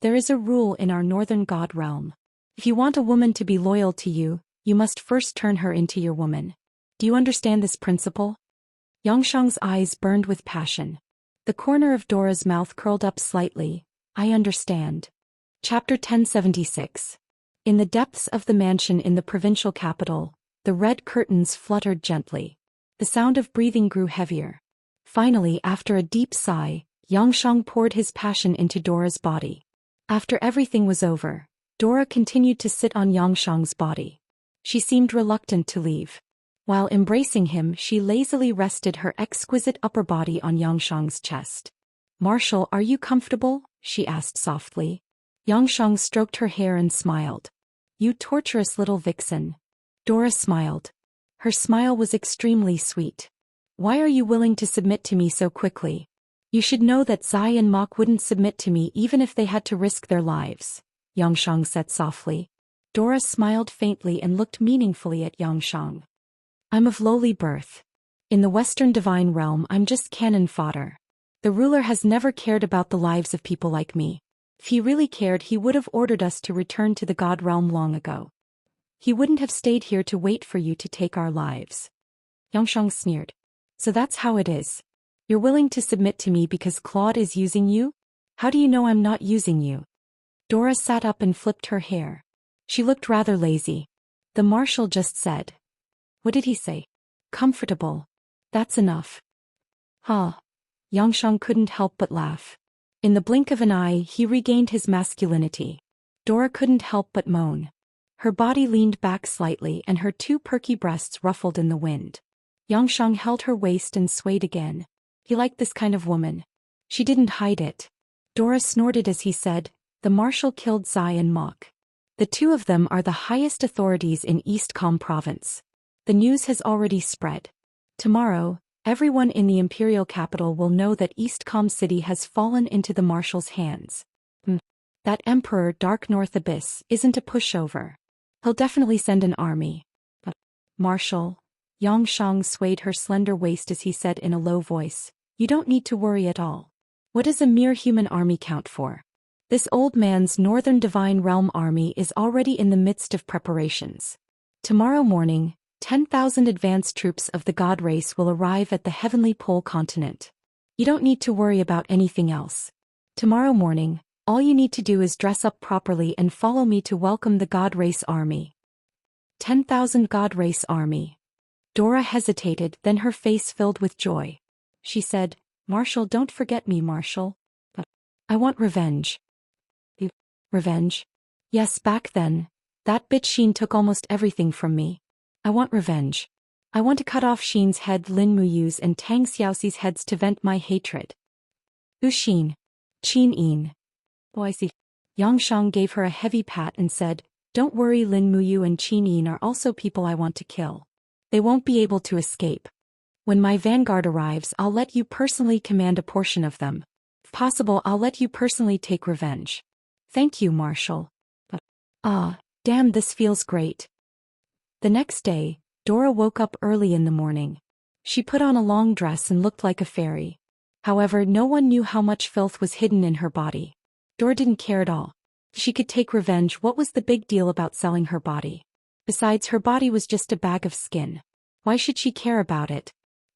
"There is a rule in our Northern God Realm. If you want a woman to be loyal to you, you must first turn her into your woman. Do you understand this principle?" Xianxia's eyes burned with passion. The corner of Dora's mouth curled up slightly. "I understand." Chapter 1076. In the depths of the mansion in the provincial capital, the red curtains fluttered gently. The sound of breathing grew heavier. Finally, after a deep sigh, Xianxia poured his passion into Dora's body. After everything was over, Dora continued to sit on Xianxia's body. She seemed reluctant to leave. While embracing him, she lazily rested her exquisite upper body on Xianxia's chest. "Marshal, are you comfortable?" she asked softly. Xianxia stroked her hair and smiled. "You torturous little vixen." Dora smiled. Her smile was extremely sweet. "Why are you willing to submit to me so quickly? You should know that Zai and Mach wouldn't submit to me even if they had to risk their lives," Xianxia said softly. Dora smiled faintly and looked meaningfully at Xianxia. "I'm of lowly birth. In the Western Divine Realm I'm just cannon fodder. The ruler has never cared about the lives of people like me. If he really cared he would have ordered us to return to the God Realm long ago. He wouldn't have stayed here to wait for you to take our lives." Xianxia sneered. "So that's how it is. You're willing to submit to me because Claude is using you? How do you know I'm not using you? Dora sat up and flipped her hair. She looked rather lazy. The marshal just said. What did he say? Comfortable. That's enough. Huh. Xianxia couldn't help but laugh. In the blink of an eye, he regained his masculinity. Dora couldn't help but moan. Her body leaned back slightly and her two perky breasts ruffled in the wind. Xianxia held her waist and swayed again. He liked this kind of woman. She didn't hide it. Dora snorted as he said, the marshal killed Zai and Mok. The two of them are the highest authorities in East Com province. The news has already spread. Tomorrow, everyone in the imperial capital will know that East Com City has fallen into the marshal's hands. That Emperor Dark North Abyss isn't a pushover. He'll definitely send an army. Marshal, Xianxia swayed her slender waist as he said in a low voice, you don't need to worry at all. What does a mere human army count for? This old man's Northern Divine Realm army is already in the midst of preparations. Tomorrow morning, 10,000 advanced troops of the god race will arrive at the Heavenly Pole continent. You don't need to worry about anything else. Tomorrow morning, all you need to do is dress up properly and follow me to welcome the god race army. 10,000 god race army. Dora hesitated, then her face filled with joy. She said, Marshal, don't forget me, Marshal. I want revenge. Revenge? Yes, back then. That bitch Xin took almost everything from me. I want revenge. I want to cut off Xin's head, Lin Muyu's and Tang Xiaoxi's heads to vent my hatred. Who's Xin? Qin Yin. Oh, I see. Xianxia gave her a heavy pat and said, don't worry, Lin Muyu and Qin Yin are also people I want to kill. They won't be able to escape. When my vanguard arrives, I'll let you personally command a portion of them. If possible, I'll let you personally take revenge. Thank you, Marshal. Damn, this feels great. The next day, Dora woke up early in the morning. She put on a long dress and looked like a fairy. However, no one knew how much filth was hidden in her body. Dora didn't care at all. If she could take revenge, what was the big deal about selling her body? Besides, her body was just a bag of skin. Why should she care about it?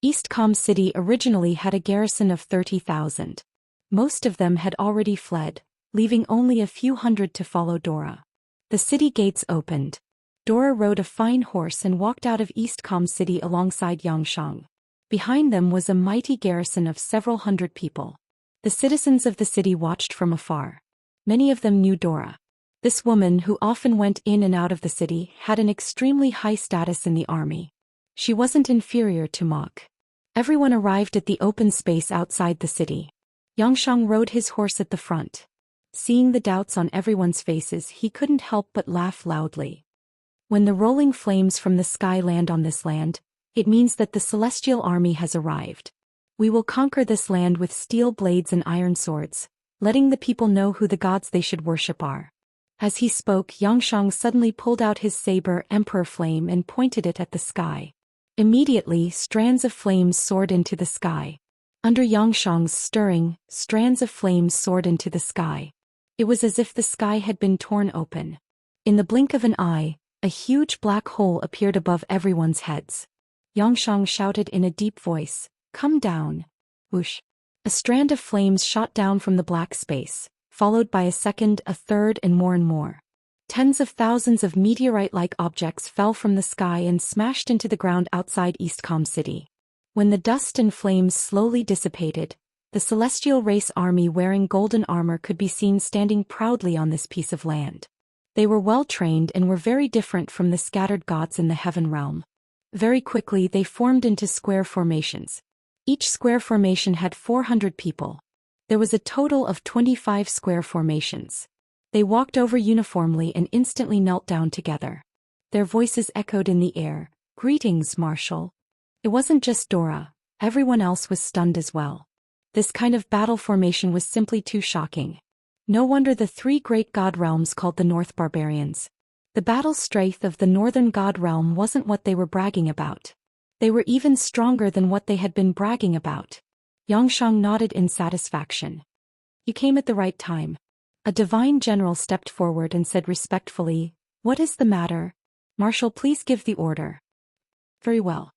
East Com City originally had a garrison of 30,000. Most of them had already fled, leaving only a few hundred to follow Dora. The city gates opened. Dora rode a fine horse and walked out of East Com City alongside Xianxia. Behind them was a mighty garrison of several hundred people. The citizens of the city watched from afar. Many of them knew Dora. This woman, who often went in and out of the city, had an extremely high status in the army. She wasn't inferior to Mok. Everyone arrived at the open space outside the city. Xianxia rode his horse at the front. Seeing the doubts on everyone's faces, he couldn't help but laugh loudly. When the rolling flames from the sky land on this land, it means that the celestial army has arrived. We will conquer this land with steel blades and iron swords, letting the people know who the gods they should worship are. As he spoke, Xianxia suddenly pulled out his saber Emperor Flame and pointed it at the sky. Immediately, strands of flames soared into the sky. Under Xianxia's stirring, strands of flames soared into the sky. It was as if the sky had been torn open. In the blink of an eye, a huge black hole appeared above everyone's heads. Xianxia shouted in a deep voice, "Come down." Whoosh. A strand of flames shot down from the black space, followed by a second, a third, and more. Tens of thousands of meteorite-like objects fell from the sky and smashed into the ground outside East Com City. When the dust and flames slowly dissipated, the celestial race army wearing golden armor could be seen standing proudly on this piece of land. They were well-trained and were very different from the scattered gods in the heaven realm. Very quickly they formed into square formations. Each square formation had 400 people. There was a total of 25 square formations. They walked over uniformly and instantly knelt down together. Their voices echoed in the air, "Greetings, Marshal." It wasn't just Dora, everyone else was stunned as well. This kind of battle formation was simply too shocking. No wonder the three great god realms called the North barbarians. The battle strength of the Northern god realm wasn't what they were bragging about. They were even stronger than what they had been bragging about. Xianxia nodded in satisfaction. "You came at the right time." A divine general stepped forward and said respectfully, "What is the matter? Marshal, please give the order." "Very well."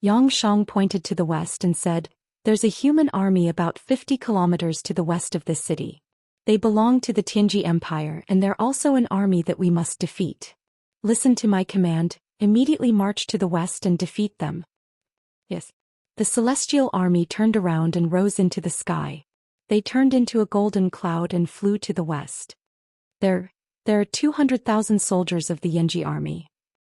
Xianxia pointed to the west and said, There's a human army about 50 kilometers to the west of this city. They belong to the Tianji Empire and they're also an army that we must defeat. Listen to my command, immediately march to the west and defeat them. Yes. The celestial army turned around and rose into the sky. They turned into a golden cloud and flew to the west. There are 200,000 soldiers of the Yanji army.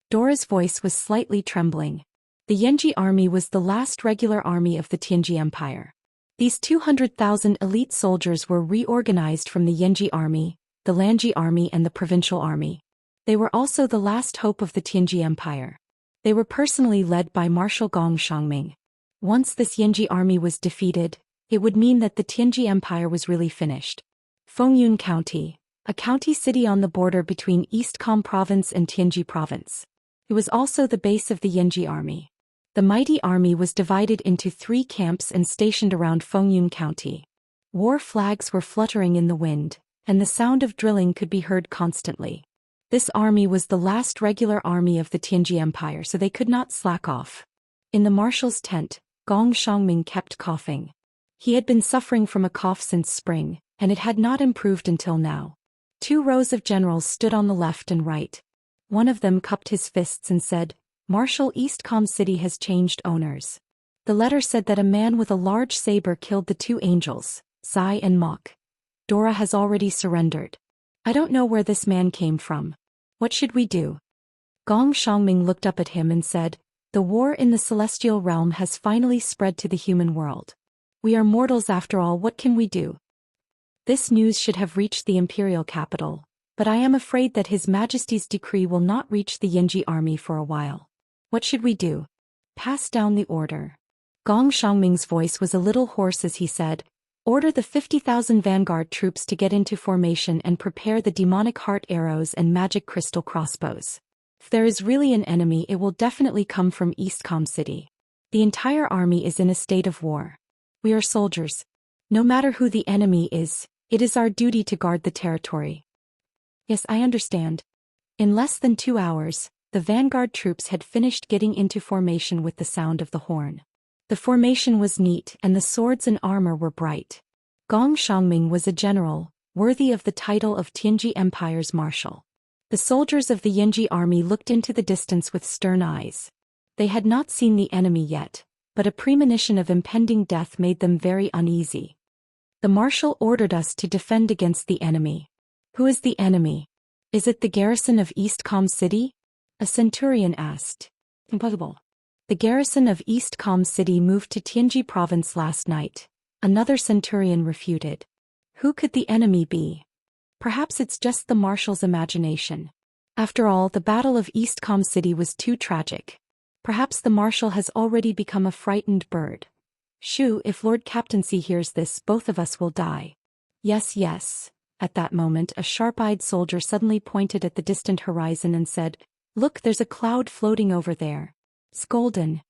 Dora's voice was slightly trembling. The Yanji army was the last regular army of the Tianji Empire. These 200,000 elite soldiers were reorganized from the Yanji army, the Lanji army and the provincial army. They were also the last hope of the Tianji Empire. They were personally led by Marshal Gong Xiangming. Once this Yanji army was defeated, it would mean that the Tianji Empire was really finished. Fengyun County, a county city on the border between East Com Province and Tianji Province. It was also the base of the Yanji army. The mighty army was divided into 3 camps and stationed around Fengyun County. War flags were fluttering in the wind, and the sound of drilling could be heard constantly. This army was the last regular army of the Tianji Empire, so they could not slack off. In the marshal's tent, Gong Xiangming kept coughing. He had been suffering from a cough since spring, and it had not improved until now. 2 rows of generals stood on the left and right. One of them cupped his fists and said, "Marshal, East Com City has changed owners." The letter said that a man with a large saber killed the 2 angels, Sai and Mok. Dora has already surrendered. I don't know where this man came from. What should we do? Gong Xiangming looked up at him and said, "The war in the celestial realm has finally spread to the human world. We are mortals after all, what can we do?" This news should have reached the imperial capital, but I am afraid that His Majesty's decree will not reach the Yanji army for a while. What should we do? Pass down the order. Gong Xiangming's voice was a little hoarse as he said, "Order the 50,000 vanguard troops to get into formation and prepare the demonic heart arrows and magic crystal crossbows. If there is really an enemy, it will definitely come from East Com City. The entire army is in a state of war. We are soldiers. No matter who the enemy is, it is our duty to guard the territory." Yes, I understand. In less than 2 hours, the vanguard troops had finished getting into formation with the sound of the horn. The formation was neat and the swords and armor were bright. Gong Xiangming was a general, worthy of the title of Tianji Empire's marshal. The soldiers of the Yanji army looked into the distance with stern eyes. They had not seen the enemy yet, but a premonition of impending death made them very uneasy. "The marshal ordered us to defend against the enemy." "Who is the enemy? Is it the garrison of East Com City?" a centurion asked. "Impossible. The garrison of East Com City moved to Tianji Province last night," another centurion refuted. "Who could the enemy be? Perhaps it's just the marshal's imagination. After all, the Battle of East Com City was too tragic. Perhaps the marshal has already become a frightened bird. Shoo, if Lord Captaincy hears this, both of us will die." "Yes, yes." At that moment, a sharp-eyed soldier suddenly pointed at the distant horizon and said, "Look, there's a cloud floating over there. It's golden."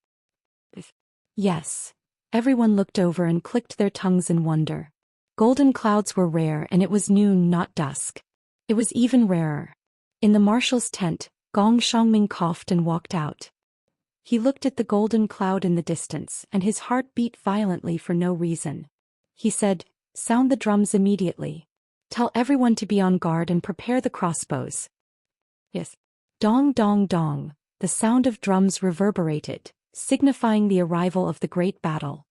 Yes. Everyone looked over and clicked their tongues in wonder. Golden clouds were rare and it was noon, not dusk. It was even rarer. In the marshal's tent, Gong Xiangming coughed and walked out. He looked at the golden cloud in the distance and his heart beat violently for no reason. He said, "Sound the drums immediately. Tell everyone to be on guard and prepare the crossbows." Yes. Dong dong dong, the sound of drums reverberated, signifying the arrival of the great battle.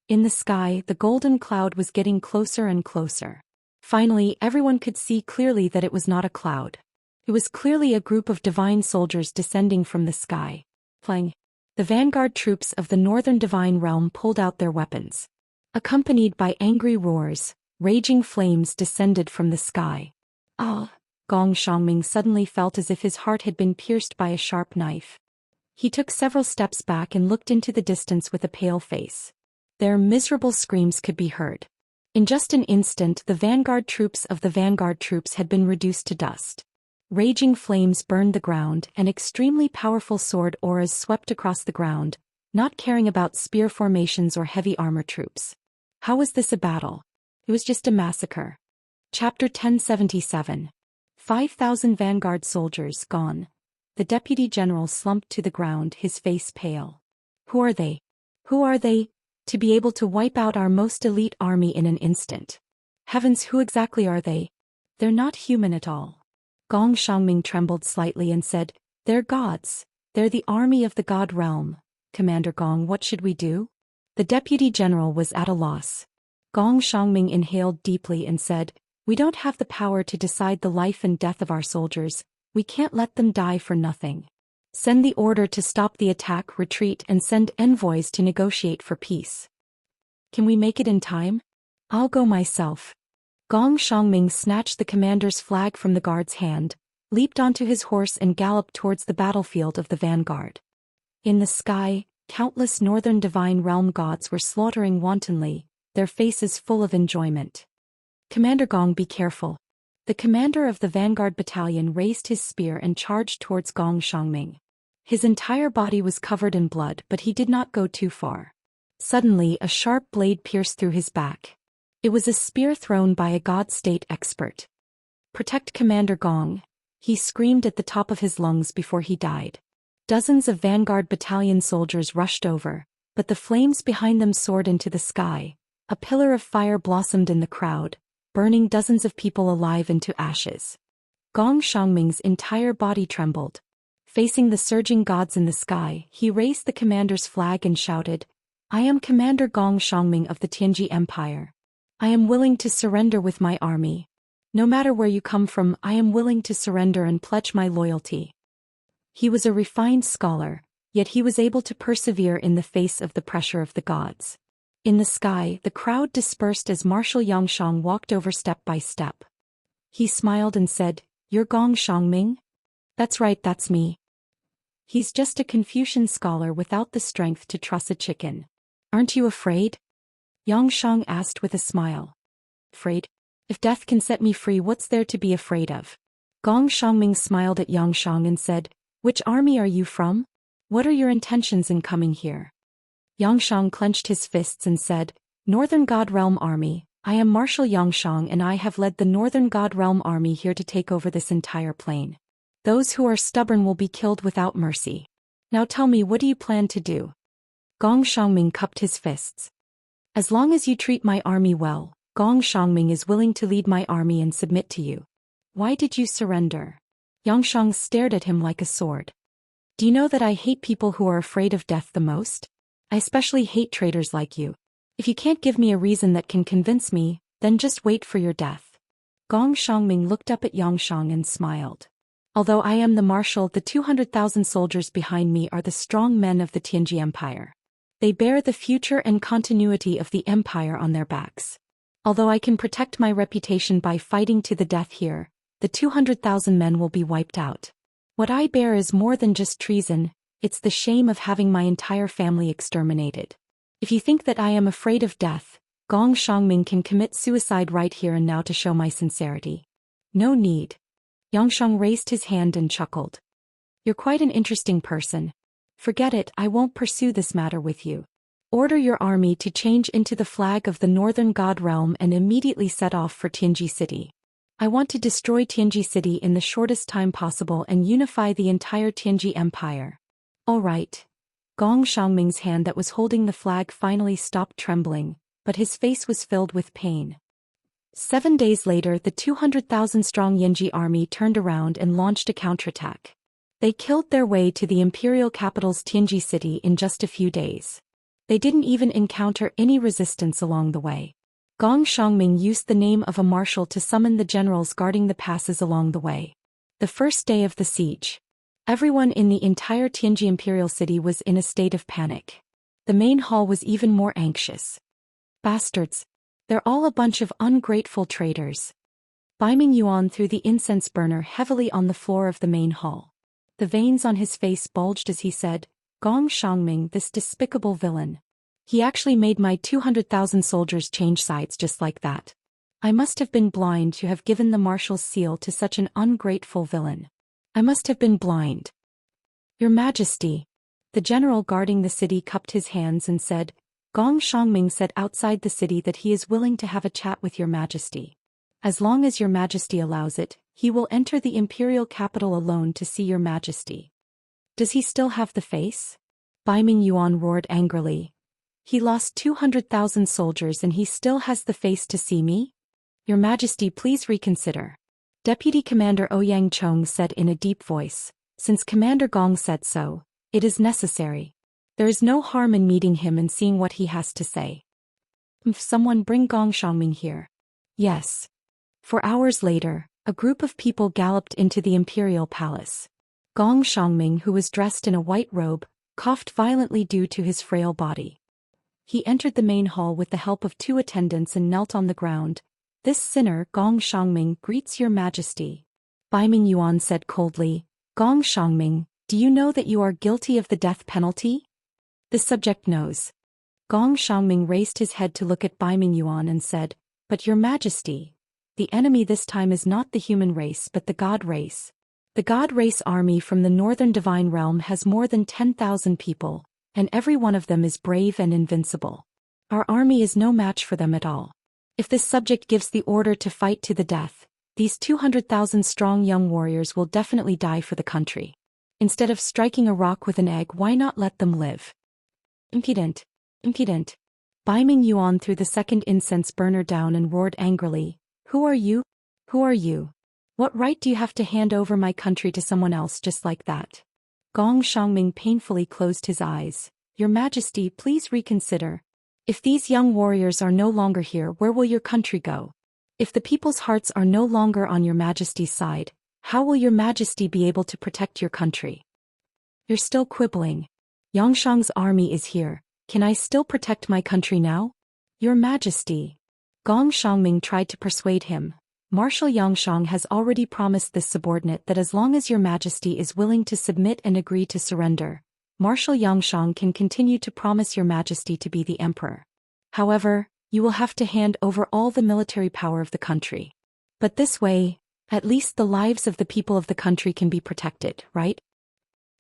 In the sky, the golden cloud was getting closer and closer. Finally, everyone could see clearly that it was not a cloud. It was clearly a group of divine soldiers descending from the sky. Playing. The vanguard troops of the northern divine realm pulled out their weapons. Accompanied by angry roars, raging flames descended from the sky. "Ah!" Gong Xiangming suddenly felt as if his heart had been pierced by a sharp knife. He took several steps back and looked into the distance with a pale face. Their miserable screams could be heard. In just an instant, the vanguard troops of the vanguard troops had been reduced to dust. Raging flames burned the ground and extremely powerful sword auras swept across the ground, not caring about spear formations or heavy armor troops. How was this a battle? It was just a massacre. Chapter 1077. 5,000 vanguard soldiers gone. The deputy general slumped to the ground, his face pale. "Who are they? Who are they?" To be able to wipe out our most elite army in an instant. Heavens, who exactly are they? They're not human at all. Gong Xiangming trembled slightly and said, they're gods. They're the army of the god realm. Commander Gong, what should we do? The deputy general was at a loss. Gong Xiangming inhaled deeply and said, we don't have the power to decide the life and death of our soldiers. We can't let them die for nothing. Send the order to stop the attack, retreat, and send envoys to negotiate for peace. Can we make it in time? I'll go myself. Gong Xiangming snatched the commander's flag from the guard's hand, leaped onto his horse and galloped towards the battlefield of the vanguard. In the sky, countless northern divine realm gods were slaughtering wantonly, their faces full of enjoyment. Commander Gong, be careful. The commander of the vanguard battalion raised his spear and charged towards Gong Xiangming. His entire body was covered in blood, but he did not go too far. Suddenly, a sharp blade pierced through his back. It was a spear thrown by a god state expert. Protect Commander Gong, he screamed at the top of his lungs before he died. Dozens of vanguard battalion soldiers rushed over, but the flames behind them soared into the sky. A pillar of fire blossomed in the crowd, burning dozens of people alive into ashes. Gong Xiangming's entire body trembled. Facing the surging gods in the sky, he raised the commander's flag and shouted, I am Commander Gong Xiangming of the Tianji Empire. I am willing to surrender with my army. No matter where you come from, I am willing to surrender and pledge my loyalty. He was a refined scholar, yet he was able to persevere in the face of the pressure of the gods. In the sky, the crowd dispersed as Marshal Yangshang walked over step by step. He smiled and said, You're Gong Xiangming? That's right, that's me. He's just a Confucian scholar without the strength to truss a chicken. Aren't you afraid? Yangshang asked with a smile. Afraid? If death can set me free, what's there to be afraid of? Gong Xiangming smiled at Yangshang and said, Which army are you from? What are your intentions in coming here? Yangshang clenched his fists and said, Northern God Realm Army, I am Marshal Yangshang and I have led the Northern God Realm Army here to take over this entire plain. Those who are stubborn will be killed without mercy. Now tell me, what do you plan to do? Gong Xiangming cupped his fists. As long as you treat my army well, Gong Xiangming is willing to lead my army and submit to you. Why did you surrender? Yangshang stared at him like a sword. Do you know that I hate people who are afraid of death the most? I especially hate traitors like you. If you can't give me a reason that can convince me, then just wait for your death. Gong Xiangming looked up at Yangshang and smiled. Although I am the marshal, the 200,000 soldiers behind me are the strong men of the Tianji Empire. They bear the future and continuity of the empire on their backs. Although I can protect my reputation by fighting to the death here, the 200,000 men will be wiped out. What I bear is more than just treason, it's the shame of having my entire family exterminated. If you think that I am afraid of death, Gong Xiangming can commit suicide right here and now to show my sincerity. No need. Yangshang raised his hand and chuckled. You're quite an interesting person. Forget it, I won't pursue this matter with you. Order your army to change into the flag of the Northern God Realm and immediately set off for Tianji City. I want to destroy Tianji City in the shortest time possible and unify the entire Tianji Empire. All right. Gong Xiangming's hand that was holding the flag finally stopped trembling, but his face was filled with pain. 7 days later, the 200,000-strong Yanji army turned around and launched a counterattack. They killed their way to the imperial capital's Tianji City in just a few days. They didn't even encounter any resistance along the way. Gong Xiangming used the name of a marshal to summon the generals guarding the passes along the way. The first day of the siege. Everyone in the entire Tianji imperial city was in a state of panic. The main hall was even more anxious. Bastards. They're all a bunch of ungrateful traitors. Baiming Yuan threw the incense burner heavily on the floor of the main hall. The veins on his face bulged as he said, Gong Xiangming, this despicable villain. He actually made my 200,000 soldiers change sides just like that. I must have been blind to have given the marshal's seal to such an ungrateful villain. I must have been blind. Your Majesty. The general guarding the city cupped his hands and said, Gong Xiangming said outside the city that he is willing to have a chat with your Majesty. As long as your Majesty allows it, he will enter the imperial capital alone to see your Majesty. Does he still have the face? Baiming Yuan roared angrily. He lost 200,000 soldiers and he still has the face to see me? Your Majesty, please reconsider. Deputy Commander Ouyang Chong said in a deep voice. Since Commander Gong said so, it is necessary. There is no harm in meeting him and seeing what he has to say. Someone bring Gong Xiangming here. Yes. 4 hours later, a group of people galloped into the imperial palace. Gong Xiangming, who was dressed in a white robe, coughed violently due to his frail body. He entered the main hall with the help of 2 attendants and knelt on the ground. This sinner, Gong Xiangming, greets your Majesty. Baiming Yuan said coldly, Gong Xiangming, do you know that you are guilty of the death penalty? The subject knows. Gong Xiangming raised his head to look at Baiming Yuan and said, But your Majesty, the enemy this time is not the human race but the god race. The god race army from the northern divine realm has more than 10,000 people, and every one of them is brave and invincible. Our army is no match for them at all. If this subject gives the order to fight to the death, these 200,000 strong young warriors will definitely die for the country. Instead of striking a rock with an egg, why not let them live? Impudent. Impudent. Baiming Yuan threw the second incense burner down and roared angrily, Who are you? Who are you? What right do you have to hand over my country to someone else just like that? Gong Xiangming painfully closed his eyes. Your Majesty, please reconsider. If these young warriors are no longer here, where will your country go? If the people's hearts are no longer on your Majesty's side, how will your Majesty be able to protect your country? You're still quibbling. Yangshang's army is here. Can I still protect my country now? Your Majesty. Gong Xiangming tried to persuade him. Marshal Yangshang has already promised this subordinate that as long as your Majesty is willing to submit and agree to surrender, Marshal Yangshang can continue to promise your Majesty to be the emperor. However, you will have to hand over all the military power of the country. But this way, at least the lives of the people of the country can be protected, right?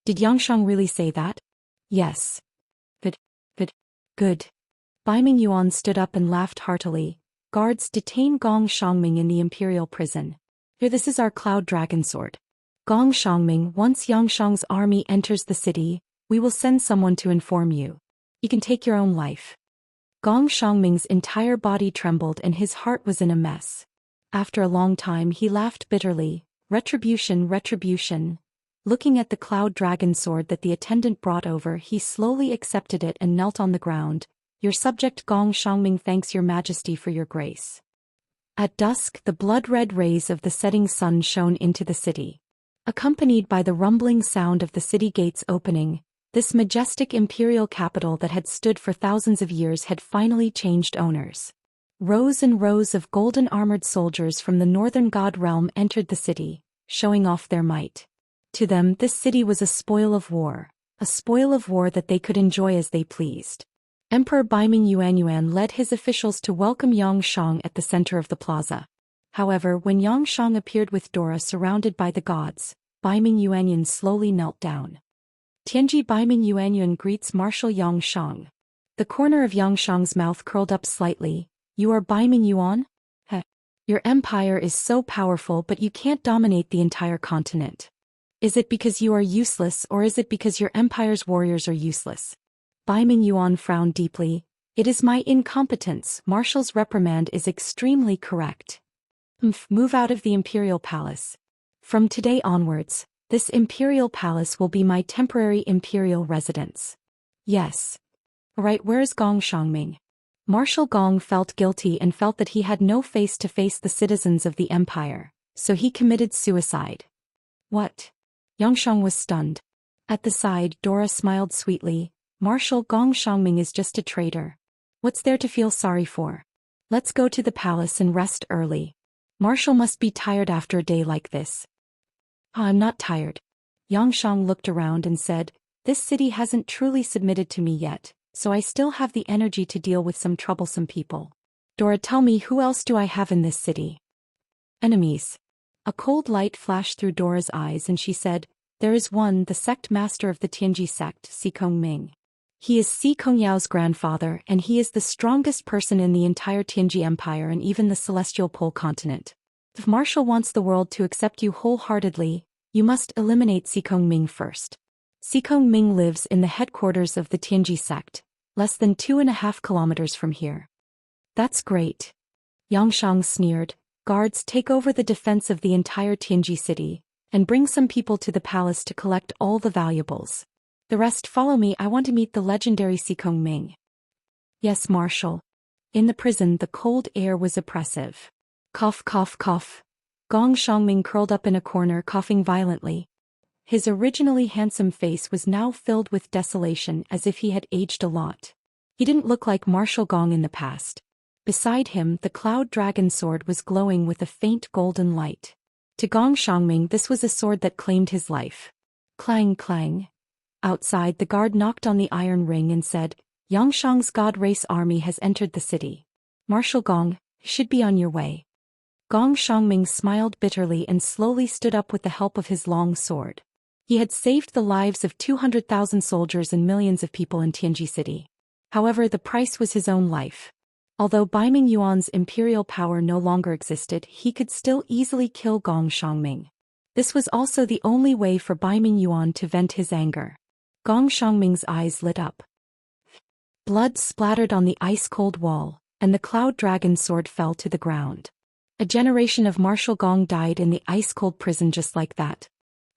Did Yangshang really say that? Yes. Good. Baiming Yuan stood up and laughed heartily. Guards, detain Gong Xiangming in the imperial prison. Here, this is our cloud dragon sword. Gong Xiangming, once Yangshang's army enters the city, we will send someone to inform you. You can take your own life. Gong Xiangming's entire body trembled and his heart was in a mess. After a long time he laughed bitterly. Retribution, retribution. Looking at the cloud dragon sword that the attendant brought over, he slowly accepted it and knelt on the ground. Your subject Gong Xiangming thanks your Majesty for your grace. At dusk, the blood-red rays of the setting sun shone into the city. Accompanied by the rumbling sound of the city gates opening, this majestic imperial capital that had stood for thousands of years had finally changed owners. Rows and rows of golden-armored soldiers from the northern god realm entered the city, showing off their might. To them, this city was a spoil of war that they could enjoy as they pleased. Emperor Baiming Yuanyuan led his officials to welcome Yangshang at the center of the plaza. However, when Yangshang appeared with Dora surrounded by the gods, Baiming Yuanyuan slowly knelt down. Tianji Baiming Yuanyuan greets Marshal Yangshang. The corner of Yangshang's mouth curled up slightly. You are Baiming Yuan? Heh. Your empire is so powerful but you can't dominate the entire continent. Is it because you are useless or is it because your empire's warriors are useless? Baiming Yuan frowned deeply. It is my incompetence. Marshal's reprimand is extremely correct. Move out of the imperial palace. From today onwards, this imperial palace will be my temporary imperial residence. Yes. Right, where is Gong Xiangming? Marshal Gong felt guilty and felt that he had no face to face the citizens of the empire, so he committed suicide. What? Yangshang was stunned. At the side, Dora smiled sweetly. Marshal, Gong Xiangming is just a traitor. What's there to feel sorry for? Let's go to the palace and rest early. Marshal must be tired after a day like this. I'm not tired. Yangshang looked around and said, This city hasn't truly submitted to me yet, so I still have the energy to deal with some troublesome people. Dora, tell me, who else do I have in this city? Enemies. A cold light flashed through Dora's eyes and she said, There is one, the sect master of the Tianji sect, Xikong Ming. He is Si Kongyao's grandfather and he is the strongest person in the entire Tianji Empire and even the celestial pole continent. If Marshal wants the world to accept you wholeheartedly, you must eliminate Xikong Ming first. Xikong Ming lives in the headquarters of the Tianji sect, Less than 2.5 kilometers from here. That's great. Xianxia sneered. Guards, take over the defense of the entire Tianji city, and bring some people to the palace to collect all the valuables. The rest follow me. I want to meet the legendary Xikong Ming. Yes, Marshal. In the prison, the cold air was oppressive. Cough, cough, cough. Gong Xiangming curled up in a corner, coughing violently. His originally handsome face was now filled with desolation, as if he had aged a lot. He didn't look like Marshal Gong in the past. Beside him, the cloud dragon sword was glowing with a faint golden light. To Gong Xiangming, this was a sword that claimed his life. Clang, clang. Outside, the guard knocked on the iron ring and said, Yangshang's God Race army has entered the city. Marshal Gong, should be on your way. Gong Xiangming smiled bitterly and slowly stood up with the help of his long sword. He had saved the lives of 200,000 soldiers and millions of people in Tianji City. However, the price was his own life. Although Baiming Yuan's imperial power no longer existed, he could still easily kill Gong Xiangming. This was also the only way for Baiming Yuan to vent his anger. Gong Xiangming's eyes lit up. Blood splattered on the ice-cold wall, and the cloud dragon sword fell to the ground. A generation of Marshal Gong died in the ice-cold prison just like that.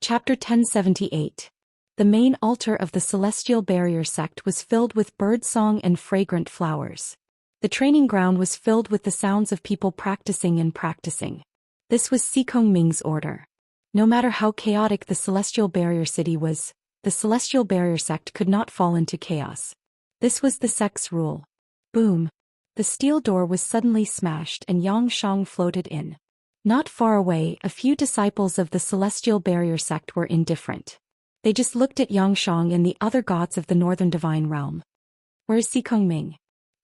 Chapter 1078. The main altar of the Celestial Barrier sect was filled with birdsong and fragrant flowers. The training ground was filled with the sounds of people practicing and practicing. This was Xikong Ming's order. No matter how chaotic the Celestial Barrier city was, the Celestial Barrier sect could not fall into chaos. This was the sect's rule. Boom. The steel door was suddenly smashed and Yangshang floated in. Not far away, a few disciples of the Celestial Barrier sect were indifferent. They just looked at Yangshang and the other gods of the Northern Divine Realm. Where is Xikong Ming?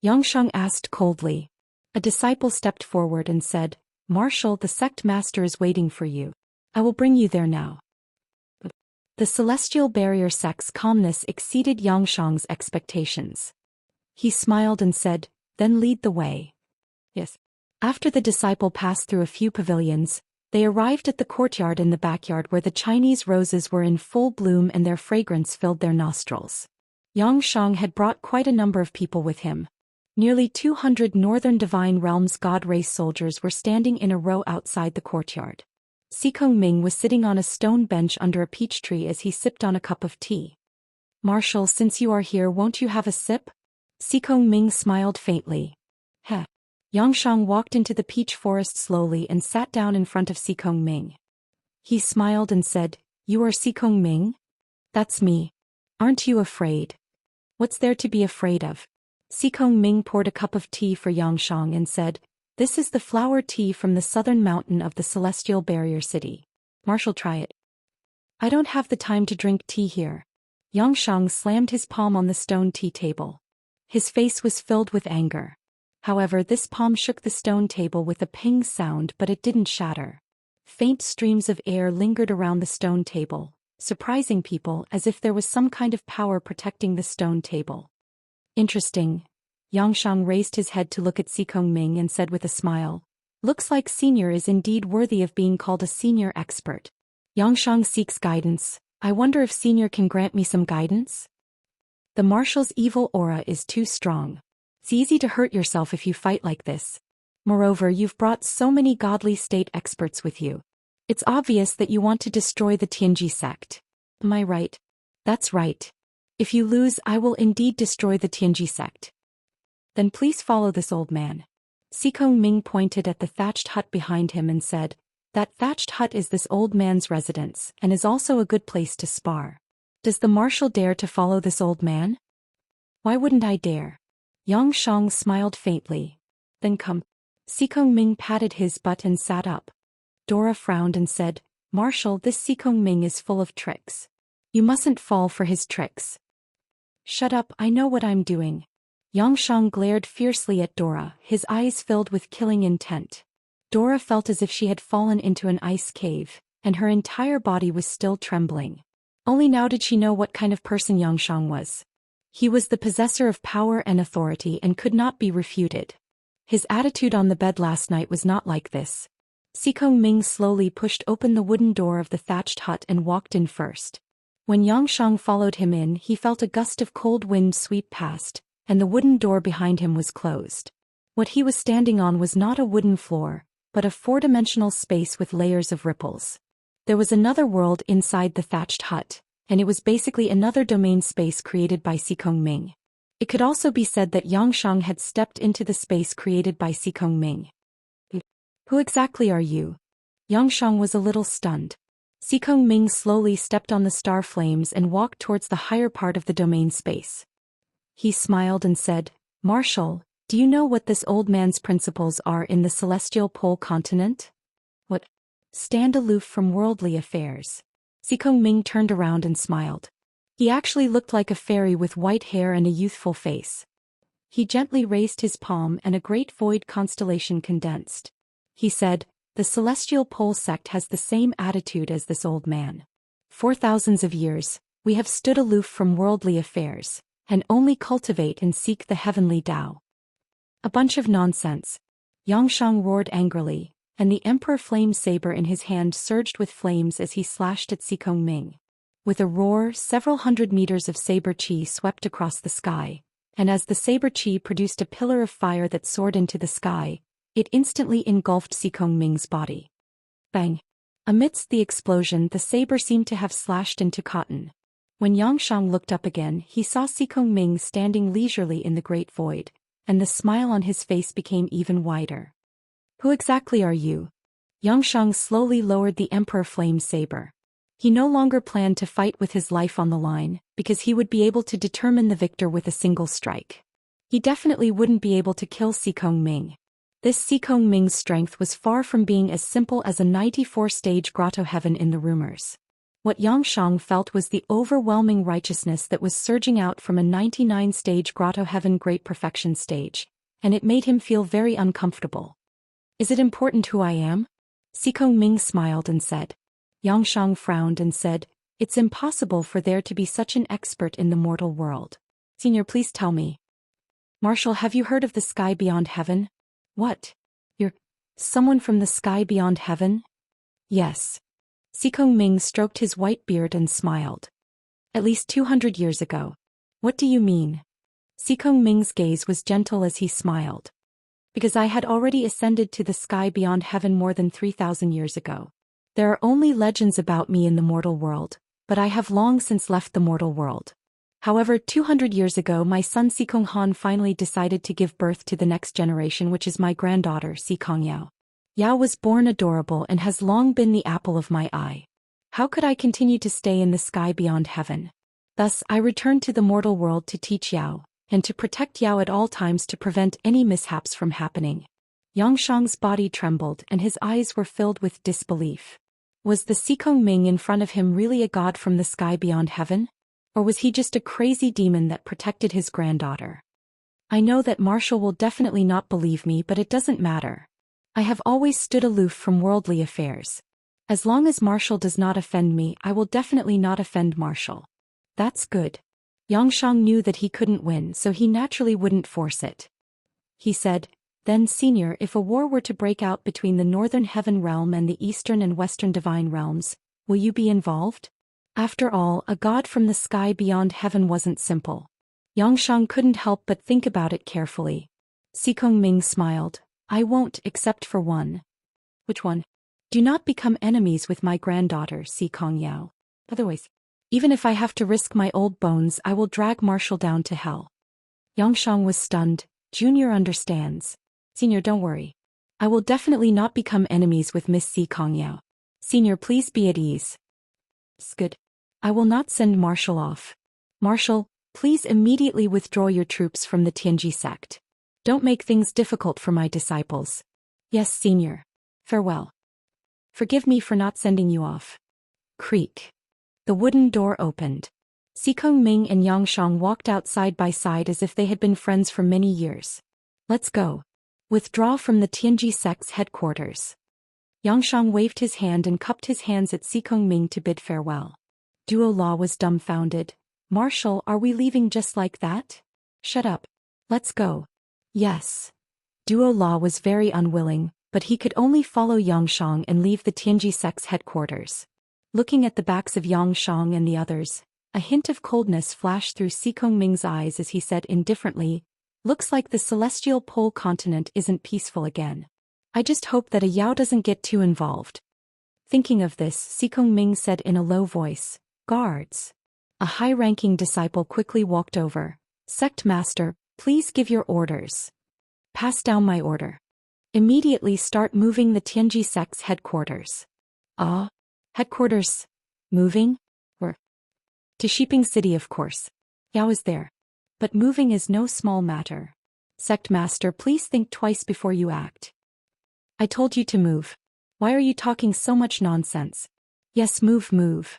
Yangshang asked coldly. A disciple stepped forward and said, Marshal, the sect master is waiting for you. I will bring you there now. The Celestial Barrier sect's calmness exceeded Yangshang's expectations. He smiled and said, then lead the way. Yes. After the disciple passed through a few pavilions, they arrived at the courtyard in the backyard where the Chinese roses were in full bloom and their fragrance filled their nostrils. Yangshang had brought quite a number of people with him. Nearly 200 Northern Divine Realms God Race soldiers were standing in a row outside the courtyard. Xikong Ming was sitting on a stone bench under a peach tree as he sipped on a cup of tea. Marshal, since you are here, won't you have a sip? Xikong Ming smiled faintly. Heh. Yangshang walked into the peach forest slowly and sat down in front of Xikong Ming. He smiled and said, You are Xikong Ming? That's me. Aren't you afraid? What's there to be afraid of? Xikong Ming poured a cup of tea for Yangshang and said, This is the flower tea from the southern mountain of the Celestial Barrier City. Marshal, try it. I don't have the time to drink tea here. Yangshang slammed his palm on the stone tea table. His face was filled with anger. However, this palm shook the stone table with a ping sound, but it didn't shatter. Faint streams of air lingered around the stone table, surprising people as if there was some kind of power protecting the stone table. Interesting. Yangshang raised his head to look at Xikong Ming and said with a smile, Looks like Senior is indeed worthy of being called a senior expert. Yangshang seeks guidance. I wonder if Senior can grant me some guidance? The Marshal's evil aura is too strong. It's easy to hurt yourself if you fight like this. Moreover, you've brought so many godly state experts with you. It's obvious that you want to destroy the Tianji sect. Am I right? That's right. If you lose, I will indeed destroy the Tianji sect. Then please follow this old man. Xikong Ming pointed at the thatched hut behind him and said, That thatched hut is this old man's residence and is also a good place to spar. Does the Marshal dare to follow this old man? Why wouldn't I dare? Yangshang smiled faintly. Then come. Xikong Ming patted his butt and sat up. Dora frowned and said, Marshal, this Xikong Ming is full of tricks. You mustn't fall for his tricks. Shut up, I know what I'm doing. Yangshang glared fiercely at Dora, his eyes filled with killing intent. Dora felt as if she had fallen into an ice cave, and her entire body was still trembling. Only now did she know what kind of person Yangshang was. He was the possessor of power and authority and could not be refuted. His attitude on the bed last night was not like this. Xikong Ming slowly pushed open the wooden door of the thatched hut and walked in first. When Yangshang followed him in, he felt a gust of cold wind sweep past, and the wooden door behind him was closed. What he was standing on was not a wooden floor, but a four-dimensional space with layers of ripples. There was another world inside the thatched hut, and it was basically another domain space created by Xikong Ming. It could also be said that Yangshang had stepped into the space created by Xikong Ming. Who exactly are you? Yangshang was a little stunned. Xikong Ming slowly stepped on the star flames and walked towards the higher part of the domain space. He smiled and said, "Marshal, do you know what this old man's principles are in the celestial pole continent?" "What?" "Stand aloof from worldly affairs." Xikong Ming turned around and smiled. He actually looked like a fairy with white hair and a youthful face. He gently raised his palm and a great void constellation condensed. He said, "The celestial pole sect has the same attitude as this old man. For thousands of years, we have stood aloof from worldly affairs, and only cultivate and seek the heavenly Tao." "A bunch of nonsense." Yangshang roared angrily, and the Emperor Flame Saber in his hand surged with flames as he slashed at Xikong Ming. With a roar, several hundred meters of saber chi swept across the sky, and as the saber chi produced a pillar of fire that soared into the sky, it instantly engulfed Xikong Ming's body. Bang! Amidst the explosion, the saber seemed to have slashed into cotton. When Yangshang looked up again, he saw Xikong Ming standing leisurely in the great void, and the smile on his face became even wider. "Who exactly are you?" Yangshang slowly lowered the Emperor Flame Saber. He no longer planned to fight with his life on the line, because he would be able to determine the victor with a single strike. He definitely wouldn't be able to kill Xikong Ming. This Xikong Ming's strength was far from being as simple as a 94-stage grotto heaven in the rumors. What Yangshang felt was the overwhelming righteousness that was surging out from a 99-stage grotto heaven great perfection stage, and it made him feel very uncomfortable. "Is it important who I am?" Xikong Ming smiled and said. Yangshang frowned and said, "It's impossible for there to be such an expert in the mortal world. Senior, please tell me." "Marshal, have you heard of the sky beyond heaven?" "What? You're someone from the sky beyond heaven?" "Yes." Xikong Ming stroked his white beard and smiled. "At least 200 years ago." "What do you mean?" Xikong Ming's gaze was gentle as he smiled. "Because I had already ascended to the sky beyond heaven more than 3,000 years ago. There are only legends about me in the mortal world, but I have long since left the mortal world. However, 200 years ago my son Xikong Han finally decided to give birth to the next generation, which is my granddaughter Xikong Yao. Yao was born adorable and has long been the apple of my eye. How could I continue to stay in the sky beyond heaven? Thus I returned to the mortal world to teach Yao, and to protect Yao at all times to prevent any mishaps from happening." Yangshang's body trembled and his eyes were filled with disbelief. Was the Xikong Ming in front of him really a god from the sky beyond heaven? Or was he just a crazy demon that protected his granddaughter? "I know that Marshal will definitely not believe me, but it doesn't matter. I have always stood aloof from worldly affairs. As long as Marshal does not offend me, I will definitely not offend Marshal." "That's good." Yangshang knew that he couldn't win, so he naturally wouldn't force it. He said, "Then, Senior, if a war were to break out between the Northern Heaven Realm and the Eastern and Western Divine Realms, will you be involved?" After all, a god from the sky beyond heaven wasn't simple. Yangshang couldn't help but think about it carefully. Xikong Ming smiled. "I won't, except for one." "Which one?" "Do not become enemies with my granddaughter, Xikong Yao. Otherwise, even if I have to risk my old bones, I will drag Marshal down to hell." Yangshang was stunned. "Junior understands." "Senior, don't worry. I will definitely not become enemies with Miss Xikong Yao. Senior, please be at ease." "Good. I will not send Marshal off. Marshal, please immediately withdraw your troops from the Tianji sect. Don't make things difficult for my disciples." "Yes, Senior. Farewell. Forgive me for not sending you off." Creak. The wooden door opened. Xikong Ming and Yangshang walked out side by side as if they had been friends for many years. "Let's go. Withdraw from the Tianji sect's headquarters." Yangshang waved his hand and cupped his hands at Xikong Ming to bid farewell. Duo Law was dumbfounded. "Marshal, are we leaving just like that?" "Shut up. Let's go." "Yes." Duo Law was very unwilling, but he could only follow Yangshang and leave the Tianji sect's headquarters. Looking at the backs of Yangshang and the others, A hint of coldness flashed through Si Kongming's eyes as he said indifferently, "Looks like the celestial pole continent isn't peaceful again. I just hope that a Yao doesn't get too involved." Thinking of this, Si Kongming said in a low voice, "Guards." A high-ranking disciple quickly walked over. "Sect master, please give your orders." "Pass down my order. Immediately start moving the Tianji sect's headquarters." "Ah? Headquarters? Moving? Where?" "To Shiping City, of course. Yao is there. But moving is no small matter. Sect master, please think twice before you act." "I told you to move. Why are you talking so much nonsense?" "Yes, move, move."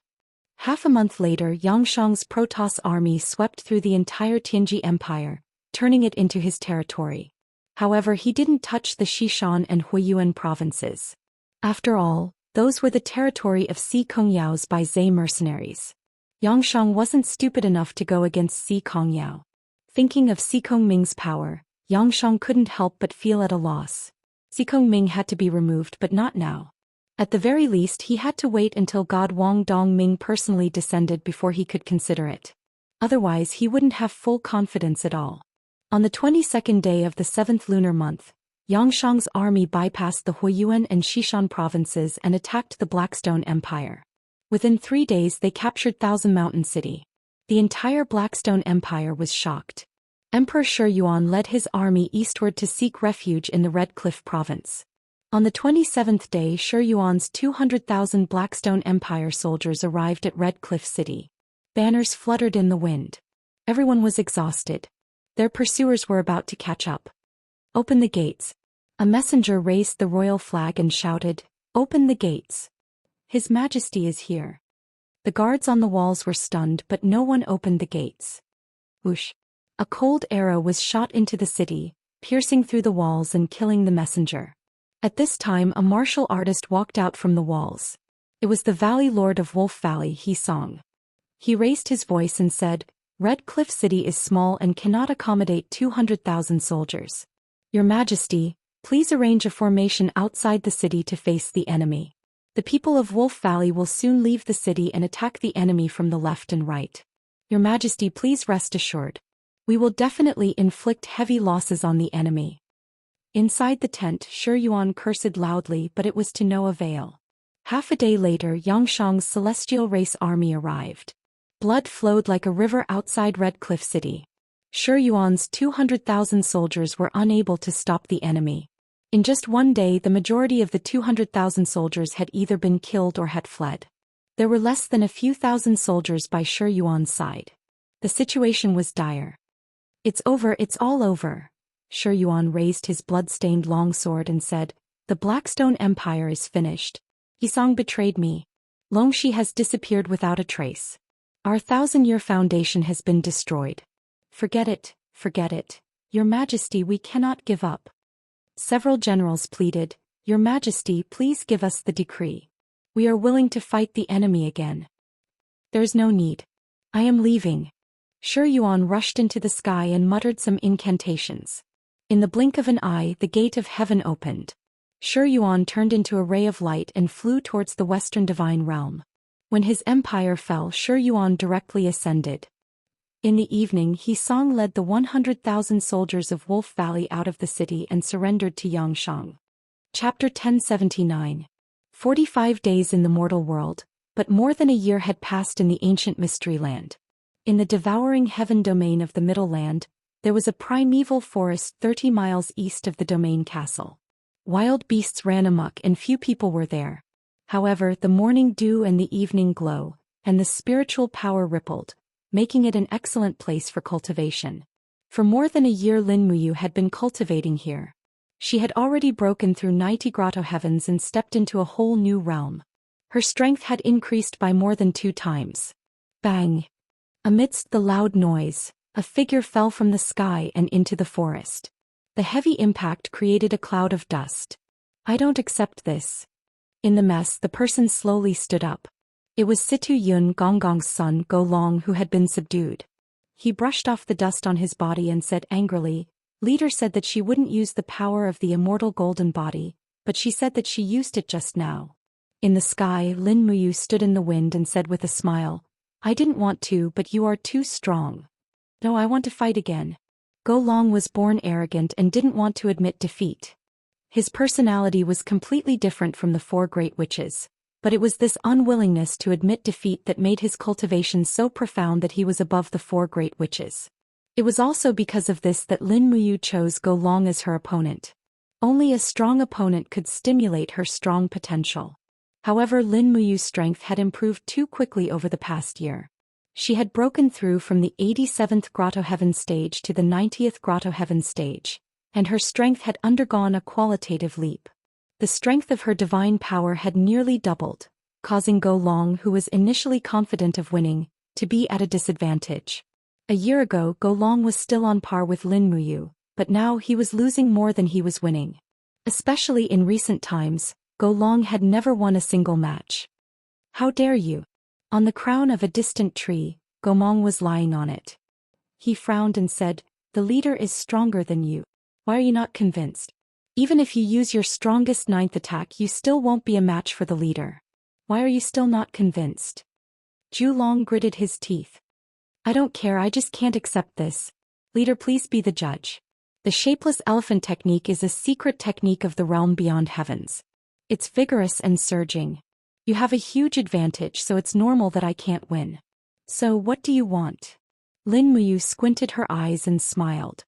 Half a month later, Yangshang's Protoss army swept through the entire Tianji Empire, turning it into his territory. However, he didn't touch the Xishan and Huiyuan provinces. After all, those were the territory of Si Kongyao's by Zhe mercenaries. Yangshang wasn't stupid enough to go against Si Kongyao. Thinking of Si Kongming's power, Yangshang couldn't help but feel at a loss. Si Kongming had to be removed, but not now. At the very least, he had to wait until God Wang Dongming personally descended before he could consider it. Otherwise, he wouldn't have full confidence at all. On the 22nd day of the 7th lunar month, Yangshang's army bypassed the Huiyuan and Xishan provinces and attacked the Blackstone Empire. Within 3 days, they captured Thousand Mountain City. The entire Blackstone Empire was shocked. Emperor Shi Yuan led his army eastward to seek refuge in the Red Cliff province. On the 27th day, Shi Yuan's 200,000 Blackstone Empire soldiers arrived at Red Cliff City. Banners fluttered in the wind. Everyone was exhausted. Their pursuers were about to catch up. "Open the gates." A messenger raised the royal flag and shouted, "Open the gates. His Majesty is here." The guards on the walls were stunned, but no one opened the gates. Whoosh! A cold arrow was shot into the city, piercing through the walls and killing the messenger. At this time, a martial artist walked out from the walls. It was the Valley Lord of Wolf Valley, He-song. He raised his voice and said, "Red Cliff City is small and cannot accommodate 200,000 soldiers. Your Majesty, please arrange a formation outside the city to face the enemy. The people of Wolf Valley will soon leave the city and attack the enemy from the left and right. Your Majesty, please rest assured. We will definitely inflict heavy losses on the enemy." Inside the tent, Shi Yuan cursed loudly, but it was to no avail. Half a day later, Yangshang's celestial race army arrived. Blood flowed like a river outside Red Cliff City. Shi Yuan's 200,000 soldiers were unable to stop the enemy. In just one day, the majority of the 200,000 soldiers had either been killed or had fled. There were less than a few thousand soldiers by Shi Yuan's side. The situation was dire. "It's over, it's all over." Shi Yuan raised his blood-stained longsword and said, "The Blackstone Empire is finished. Yisong betrayed me. Longxi has disappeared without a trace. Our 1,000-year foundation has been destroyed. Forget it, Your Majesty, we cannot give up." Several generals pleaded, "Your Majesty, please give us the decree. We are willing to fight the enemy again." "There's no need. I am leaving." Shi Yuan rushed into the sky and muttered some incantations. In the blink of an eye, the gate of heaven opened. Shi Yuan turned into a ray of light and flew towards the western divine realm. When his empire fell, Shi Yuan directly ascended. In the evening, He-song led the 100,000 soldiers of Wolf Valley out of the city and surrendered to Yangshang. Chapter 1079. 45 days in the mortal world, but more than a year had passed in the ancient mystery land. In the devouring heaven domain of the Middle Land, there was a primeval forest 30 miles east of the domain castle. Wild beasts ran amok and few people were there. However, the morning dew and the evening glow, and the spiritual power rippled, making it an excellent place for cultivation. For more than a year Lin Muyu had been cultivating here. She had already broken through 90 grotto heavens and stepped into a whole new realm. Her strength had increased by more than 2 times. Bang! Amidst the loud noise, a figure fell from the sky and into the forest. The heavy impact created a cloud of dust. "I don't accept this." In the mess, the person slowly stood up. It was Situ Yun Gonggong's son Go Long who had been subdued. He brushed off the dust on his body and said angrily, "Leader said that she wouldn't use the power of the immortal golden body, but she said that she used it just now." In the sky, Lin Muyu stood in the wind and said with a smile, I didn't want to, but you are too strong. No, I want to fight again. Go Long was born arrogant and didn't want to admit defeat. His personality was completely different from the four great witches, but it was this unwillingness to admit defeat that made his cultivation so profound that he was above the four great witches. It was also because of this that Lin Muyu chose Go Long as her opponent. Only a strong opponent could stimulate her strong potential. However, Lin Muyu's strength had improved too quickly over the past year. She had broken through from the 87th Grotto Heaven stage to the 90th Grotto Heaven stage, and her strength had undergone a qualitative leap. The strength of her divine power had nearly doubled, causing Go Long, who was initially confident of winning, to be at a disadvantage. A year ago, Go Long was still on par with Lin Muyu, but now he was losing more than he was winning. Especially in recent times, Go Long had never won a single match. How dare you? On the crown of a distant tree, Go Long was lying on it. He frowned and said, "The leader is stronger than you. Why are you not convinced? Even if you use your strongest ninth attack, you still won't be a match for the leader. Why are you still not convinced?" Zhu Long gritted his teeth. "I don't care, I just can't accept this. Leader, please be the judge. The shapeless elephant technique is a secret technique of the realm beyond heavens. It's vigorous and surging. You have a huge advantage, so it's normal that I can't win. So what do you want?" Lin Muyu squinted her eyes and smiled.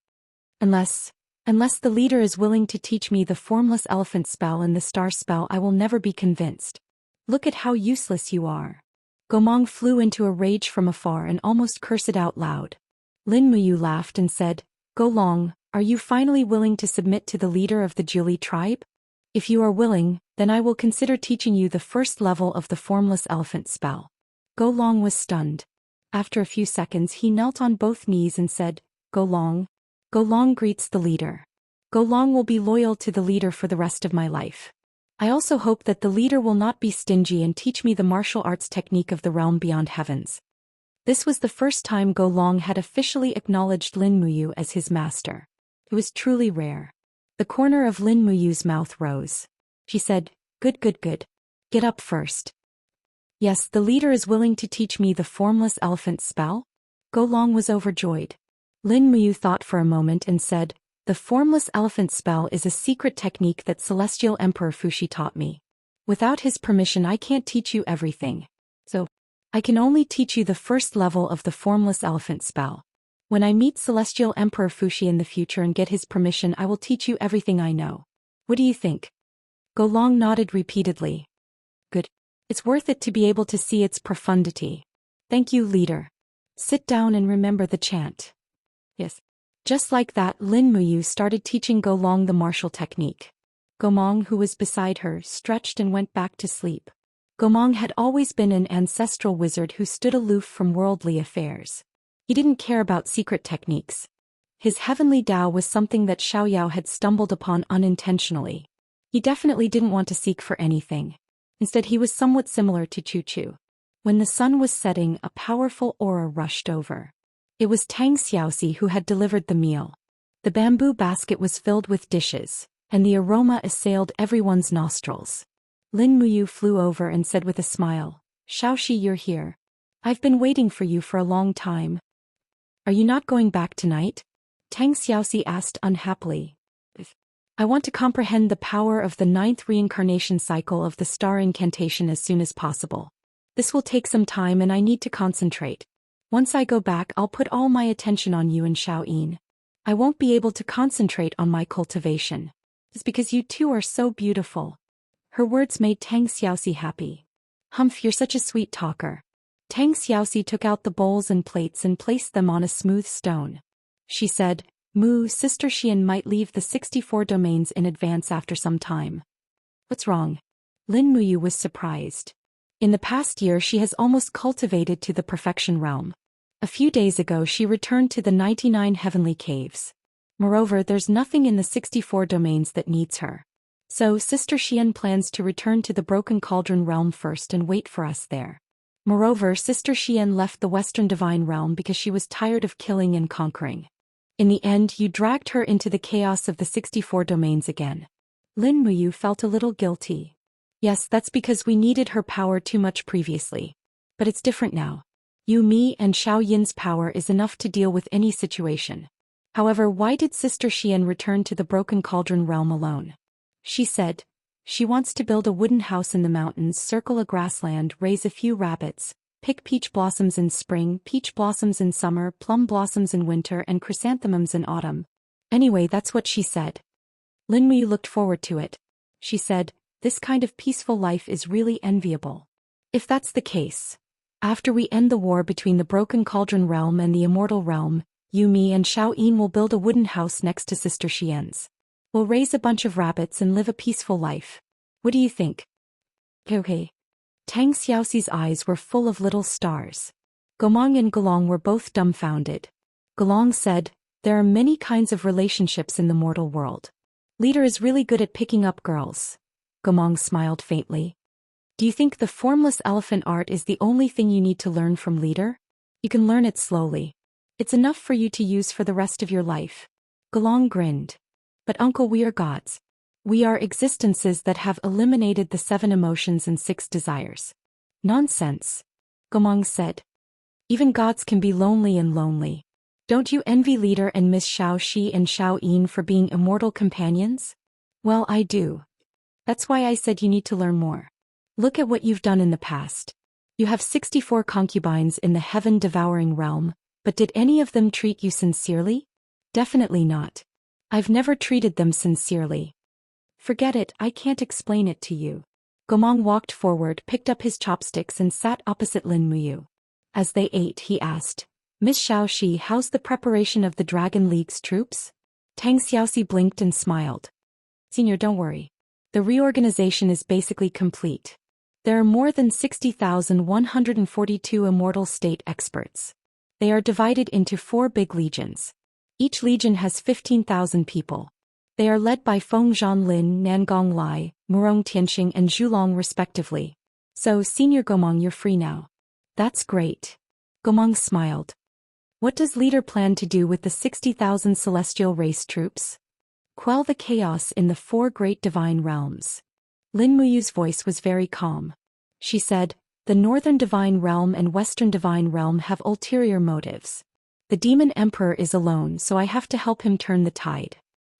Unless the leader is willing to teach me the formless elephant spell and the star spell, I will never be convinced. Look at how useless you are." Gomong flew into a rage from afar and almost cursed out loud. Lin Muyu laughed and said, "Go Long, are you finally willing to submit to the leader of the Julie tribe? If you are willing, then I will consider teaching you the first level of the formless elephant spell." Go Long was stunned. After a few seconds he knelt on both knees and said, Go Long greets the leader. Go Long will be loyal to the leader for the rest of my life. I also hope that the leader will not be stingy and teach me the martial arts technique of the realm beyond heavens." This was the first time Go Long had officially acknowledged Lin Muyu as his master. It was truly rare. The corner of Lin Muyu's mouth rose. She said, Good. Get up first." "Yes, the leader is willing to teach me the formless elephant spell?" Go Long was overjoyed. Lin Muyu thought for a moment and said, "The formless elephant spell is a secret technique that Celestial Emperor Fuxi taught me. Without his permission I can't teach you everything. So, I can only teach you the first level of the formless elephant spell. When I meet Celestial Emperor Fuxi in the future and get his permission, I will teach you everything I know. What do you think?" Go Long nodded repeatedly. "Good. It's worth it to be able to see its profundity. Thank you, leader. Sit down and remember the chant." Yes. Just like that, Lin Muyu started teaching Go Long the martial technique. Gomong, who was beside her, stretched and went back to sleep. Gomong had always been an ancestral wizard who stood aloof from worldly affairs. He didn't care about secret techniques. His heavenly Tao was something that Xiaoyao had stumbled upon unintentionally. He definitely didn't want to seek for anything. Instead, he was somewhat similar to Chu Chu. When the sun was setting, a powerful aura rushed over. It was Tang Xiaoxi who had delivered the meal. The bamboo basket was filled with dishes, and the aroma assailed everyone's nostrils. Lin Muyu flew over and said with a smile, "Xiaoxi, you're here. I've been waiting for you for a long time." "Are you not going back tonight?" Tang Xiaoxi asked unhappily. "I want to comprehend the power of the 9th reincarnation cycle of the star incantation as soon as possible. This will take some time and I need to concentrate. Once I go back, I'll put all my attention on you and Xiaoyin. I won't be able to concentrate on my cultivation. It's because you two are so beautiful." Her words made Tang Xiaoxi happy. "Humph, you're such a sweet talker." Tang Xiaoxi took out the bowls and plates and placed them on a smooth stone. She said, "Mu, Sister Xian might leave the 64 domains in advance after some time." "What's wrong?" Lin Muyu was surprised. In the past year she has almost cultivated to the perfection realm. A few days ago she returned to the 99 heavenly caves. Moreover, there's nothing in the 64 domains that needs her. So Sister Xian plans to return to the Broken Cauldron realm first and wait for us there. Moreover, Sister Xian left the Western Divine realm because she was tired of killing and conquering. In the end, you dragged her into the chaos of the 64 domains again. Lin Muyu felt a little guilty. Yes, that's because we needed her power too much previously. But it's different now. Yu Mi and Xiao Yin's power is enough to deal with any situation. However, why did Sister Xian return to the Broken Cauldron realm alone? She said, she wants to build a wooden house in the mountains, circle a grassland, raise a few rabbits, pick peach blossoms in spring, peach blossoms in summer, plum blossoms in winter, and chrysanthemums in autumn. Anyway, that's what she said. Lin Muyu looked forward to it. She said, this kind of peaceful life is really enviable. If that's the case, after we end the war between the Broken Cauldron realm and the Immortal realm, Yu Mi and Xiao Yin will build a wooden house next to Sister Xian's. We'll raise a bunch of rabbits and live a peaceful life. What do you think? Okay. Tang Xiaoxi's eyes were full of little stars. Gomang and Gelong were both dumbfounded. Gelong said, there are many kinds of relationships in the mortal world. Leader is really good at picking up girls. Gomang smiled faintly. Do you think the formless elephant art is the only thing you need to learn from Leader? You can learn it slowly. It's enough for you to use for the rest of your life. Gelong grinned. But uncle, we are gods. We are existences that have eliminated the 7 emotions and 6 desires. Nonsense. Gomang said. Even gods can be lonely and lonely. Don't you envy Leader and Miss Xiao Shi and Xiao Yin for being immortal companions? Well, I do. That's why I said you need to learn more. Look at what you've done in the past. You have 64 concubines in the heaven-devouring realm, but did any of them treat you sincerely? Definitely not. I've never treated them sincerely. Forget it, I can't explain it to you. Gomang walked forward, picked up his chopsticks and sat opposite Lin Muyu. As they ate, he asked, Miss Xiaoxi, how's the preparation of the Dragon League's troops? Tang Xiaoxi blinked and smiled. Senior, don't worry. The reorganization is basically complete. There are more than 60,142 immortal state experts. They are divided into 4 big legions. Each legion has 15,000 people. They are led by Feng Zhanlin, Nangong Lai, Murong Tianxing and Zhulong respectively. So, Senior Gomang, you're free now. That's great. Gomang smiled. What does Leader plan to do with the 60,000 celestial race troops? Quell the chaos in the 4 great divine realms. Lin Muyu's voice was very calm. She said, the Northern Divine Realm and Western Divine Realm have ulterior motives. The Demon Emperor is alone, so I have to help him turn the tide.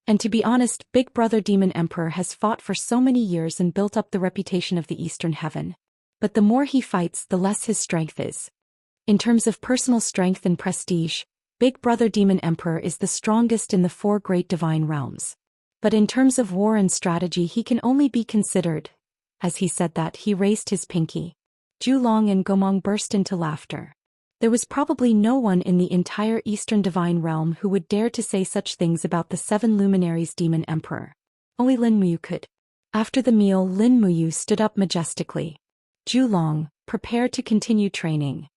And to be honest, Big Brother Demon Emperor has fought for so many years and built up the reputation of the Eastern Heaven. But the more he fights, the less his strength is. In terms of personal strength and prestige, Big Brother Demon Emperor is the strongest in the 4 great divine realms. But in terms of war and strategy, he can only be considered. As he said that, he raised his pinky. Zhulong and Gomang burst into laughter. There was probably no one in the entire Eastern Divine Realm who would dare to say such things about the 7 luminaries Demon Emperor. Only Lin Muyu could. After the meal, Lin Muyu stood up majestically. Zhulong, prepare to continue training.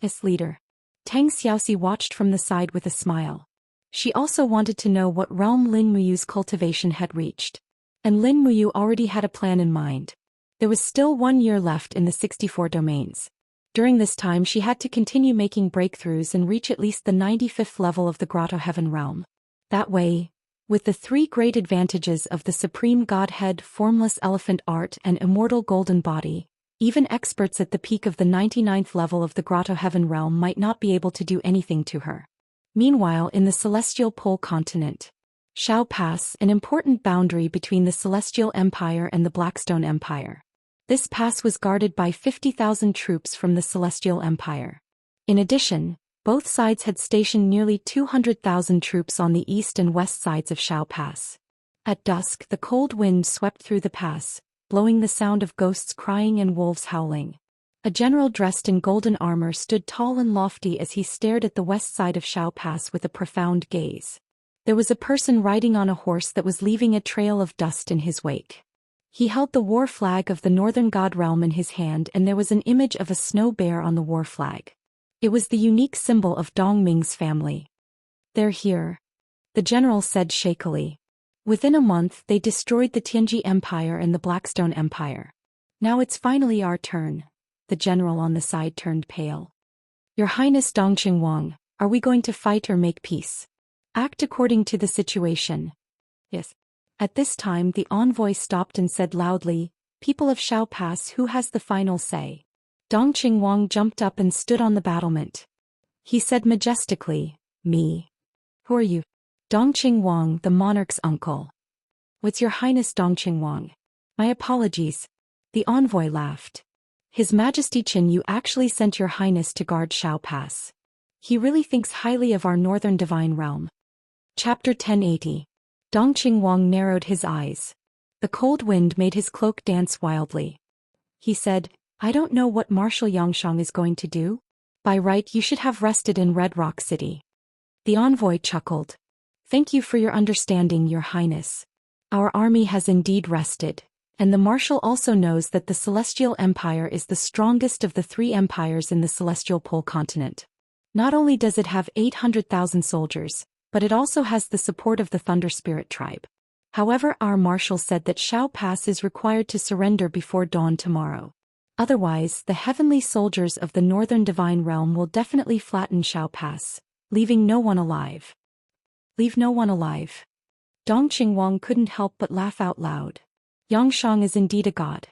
Yes, Leader. Tang Xiaoxi watched from the side with a smile. She also wanted to know what realm Lin Muyu's cultivation had reached. And Lin Muyu already had a plan in mind. There was still 1 year left in the 64 domains. During this time she had to continue making breakthroughs and reach at least the 95th level of the Grotto Heaven realm. That way, with the 3 great advantages of the Supreme Godhead, Formless Elephant Art and Immortal Golden Body, even experts at the peak of the 99th level of the Grotto Heaven realm might not be able to do anything to her. Meanwhile, in the Celestial Pole continent, Shao Pass, an important boundary between the Celestial Empire and the Blackstone Empire. This pass was guarded by 50,000 troops from the Celestial Empire. In addition, both sides had stationed nearly 200,000 troops on the east and west sides of Shao Pass. At dusk, the cold wind swept through the pass, blowing the sound of ghosts crying and wolves howling. A general dressed in golden armor stood tall and lofty as he stared at the west side of Shao Pass with a profound gaze. There was a person riding on a horse that was leaving a trail of dust in his wake. He held the war flag of the Northern God Realm in his hand, and there was an image of a snow bear on the war flag. It was the unique symbol of Dongming's family. They're here, the general said shakily. Within a month, they destroyed the Tianji Empire and the Blackstone Empire. Now it's finally our turn. The general on the side turned pale. Your Highness Dongqing Wang, are we going to fight or make peace? Act according to the situation. Yes. At this time the envoy stopped and said loudly, People of Shao Pass, who has the final say? Dongqing Wang jumped up and stood on the battlement. He said majestically, "Me? Who are you?" "Dongqing Wang, the monarch's uncle." "What's your highness Dongqing Wang?" "My apologies." The envoy laughed. "His Majesty Qin, you actually sent your highness to guard Shao Pass. He really thinks highly of our northern divine realm." Chapter 1080. Dongqing Wang narrowed his eyes. The cold wind made his cloak dance wildly. He said, "I don't know what Marshal Yangshang is going to do. By right you should have rested in Red Rock City." The envoy chuckled. "Thank you for your understanding, your highness. Our army has indeed rested, and the marshal also knows that the Celestial Empire is the strongest of the 3 empires in the Celestial Pole continent. Not only does it have 800,000 soldiers, but it also has the support of the Thunder Spirit tribe. However, our marshal said that Shao Pass is required to surrender before dawn tomorrow. Otherwise, the heavenly soldiers of the Northern Divine Realm will definitely flatten Shao Pass, leaving no one alive." "Leave no one alive?" Dongqing Wang couldn't help but laugh out loud. Yangshang is indeed a god.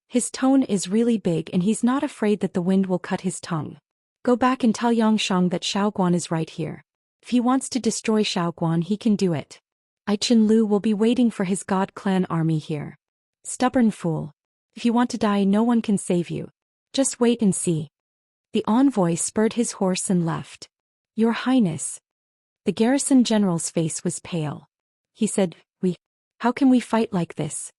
His tone is really big and he's not afraid that the wind will cut his tongue. Go back and tell Yangshang that Shaoguan is right here. If he wants to destroy Shaoguan, he can do it. I Qinlu will be waiting for his god clan army here. Stubborn fool. If you want to die, no one can save you. Just wait and see." The envoy spurred his horse and left. "Your Highness." The garrison general's face was pale. He said, How can we fight like this?"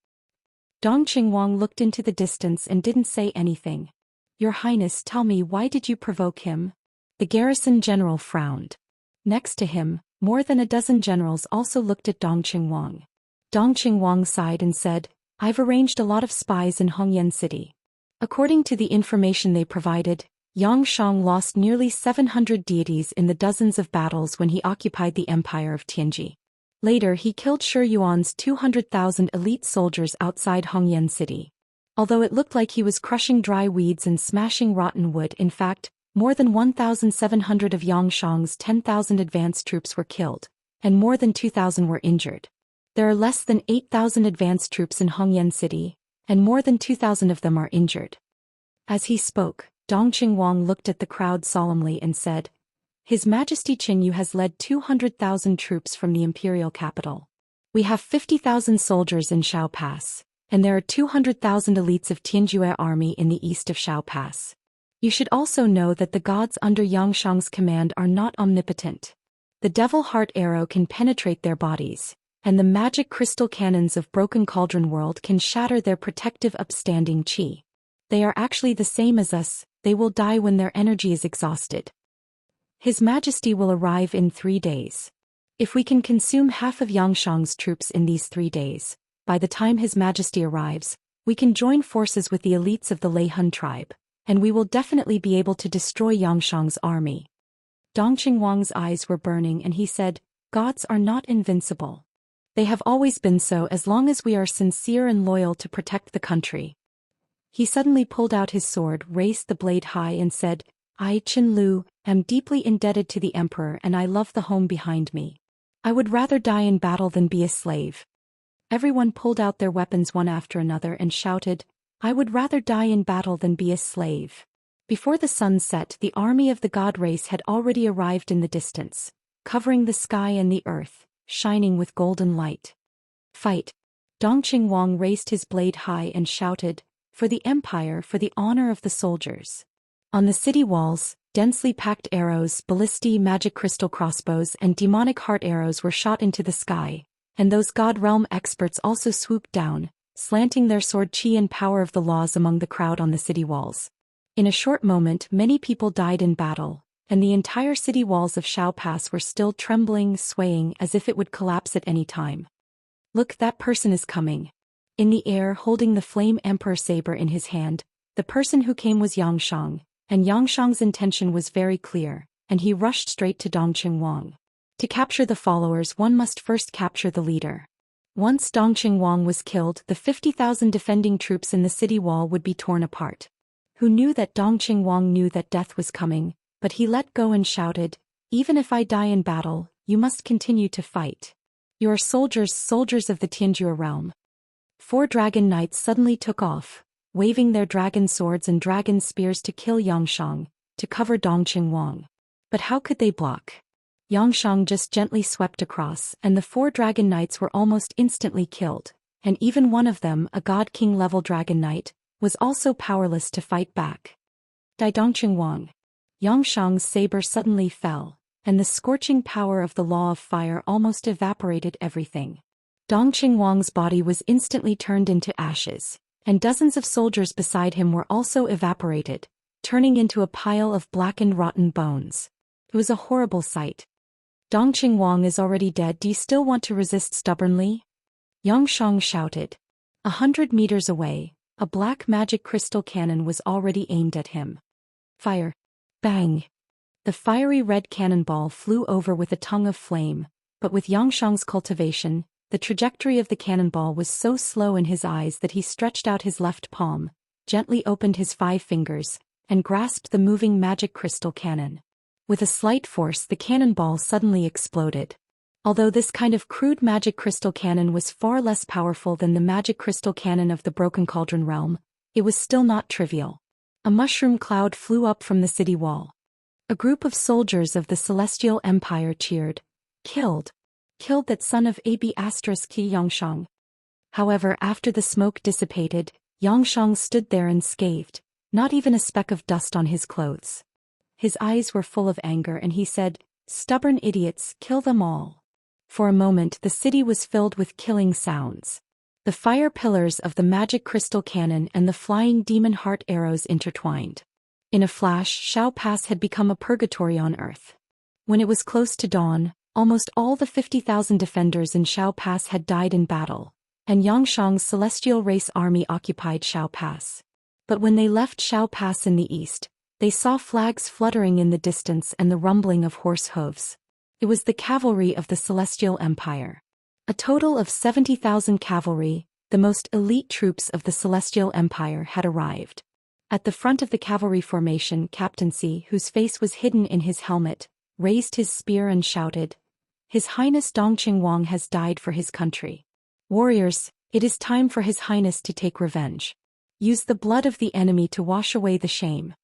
Dongqing Wang looked into the distance and didn't say anything. "Your Highness, tell me, why did you provoke him?" The garrison general frowned. Next to him, more than a dozen generals also looked at Dongqing Wang. Dongqing Wang sighed and said, "I've arranged a lot of spies in Hongyan City. According to the information they provided, Yangshang lost nearly 700 deities in the dozens of battles when he occupied the empire of Tianji. Later he killed Shi Yuan's 200,000 elite soldiers outside Hongyan City. Although it looked like he was crushing dry weeds and smashing rotten wood, in fact, more than 1,700 of Yangshang's 10,000 advanced troops were killed, and more than 2,000 were injured. There are less than 8,000 advanced troops in Hongyan City, and more than 2,000 of them are injured." As he spoke, Dongqing Wang looked at the crowd solemnly and said, "His Majesty Qin Yu has led 200,000 troops from the imperial capital. We have 50,000 soldiers in Shao Pass, and there are 200,000 elites of Tianjue army in the east of Shao Pass. You should also know that the gods under Yangshang's command are not omnipotent. The devil heart arrow can penetrate their bodies, and the magic crystal cannons of Broken Cauldron World can shatter their protective upstanding qi. They are actually the same as us, they will die when their energy is exhausted. His Majesty will arrive in 3 days. If we can consume half of Yangshang's troops in these 3 days, by the time His Majesty arrives, we can join forces with the elites of the Lei Hun tribe, and we will definitely be able to destroy Yangshang's army." Dongqing Wang's eyes were burning and he said, "Gods are not invincible. They have always been so as long as we are sincere and loyal to protect the country." He suddenly pulled out his sword, raised the blade high and said, "I, Qin Lu, am deeply indebted to the Emperor and I love the home behind me. I would rather die in battle than be a slave." Everyone pulled out their weapons one after another and shouted, "I would rather die in battle than be a slave." Before the sun set, the army of the god race had already arrived in the distance, covering the sky and the earth, shining with golden light. "Fight!" Dongqing Wang raised his blade high and shouted, "For the Empire, for the honor of the soldiers." On the city walls, densely packed arrows, ballistae magic crystal crossbows and demonic heart arrows were shot into the sky, and those god realm experts also swooped down, slanting their sword chi and power of the laws among the crowd on the city walls. In a short moment many people died in battle, and the entire city walls of Shao Pass were still trembling, swaying as if it would collapse at any time. "Look, that person is coming." In the air, holding the flame emperor saber in his hand, the person who came was Yangshang, and Yangshang's intention was very clear, and he rushed straight to Dongqing Wang. To capture the followers, one must first capture the leader. Once Dongqing Wang was killed, the 50,000 defending troops in the city wall would be torn apart. Who knew that Dongqing Wang knew that death was coming, but he let go and shouted, "Even if I die in battle, you must continue to fight. You are soldiers, soldiers of the Tianjue realm." 4 dragon knights suddenly took off, waving their dragon swords and dragon spears to kill Yangshang, to cover Dongqing Wang. But how could they block? Yangshang just gently swept across, and the 4 dragon knights were almost instantly killed, and even one of them, a god king level dragon knight, was also powerless to fight back. Dongqing Wang. Yangshang's saber suddenly fell, and the scorching power of the law of fire almost evaporated everything. Dongqing Wang's body was instantly turned into ashes, and dozens of soldiers beside him were also evaporated, turning into a pile of blackened rotten bones. It was a horrible sight. Dongqing Wang is already dead. Do you still want to resist stubbornly? Yangshang shouted. 100 meters away, a black magic crystal cannon was already aimed at him. Fire. Bang. The fiery red cannonball flew over with a tongue of flame, but with Yangshang's cultivation, the trajectory of the cannonball was so slow in his eyes that he stretched out his left palm, gently opened his 5 fingers, and grasped the moving magic crystal cannon. With a slight force, the cannonball suddenly exploded. Although this kind of crude magic crystal cannon was far less powerful than the magic crystal cannon of the Broken Cauldron realm, it was still not trivial. A mushroom cloud flew up from the city wall. A group of soldiers of the Celestial Empire cheered. Killed. Killed that son of Ab** Yangshang. However, after the smoke dissipated, Yangshang stood there unscathed, not even a speck of dust on his clothes. His eyes were full of anger and he said, "Stubborn idiots, kill them all." For a moment the city was filled with killing sounds. The fire pillars of the magic crystal cannon and the flying demon heart arrows intertwined. In a flash, Shao Pass had become a purgatory on earth. When it was close to dawn, almost all the 50,000 defenders in Shao Pass had died in battle, and Yangshang's celestial race army occupied Shao Pass. But when they left Shao Pass in the east, they saw flags fluttering in the distance and the rumbling of horse hooves. It was the cavalry of the Celestial Empire. A total of 70,000 cavalry, the most elite troops of the Celestial Empire, had arrived. At the front of the cavalry formation, Captain C, whose face was hidden in his helmet, raised his spear and shouted, "His Highness Dongqing Wang has died for his country. Warriors, it is time for His Highness to take revenge. Use the blood of the enemy to wash away the shame."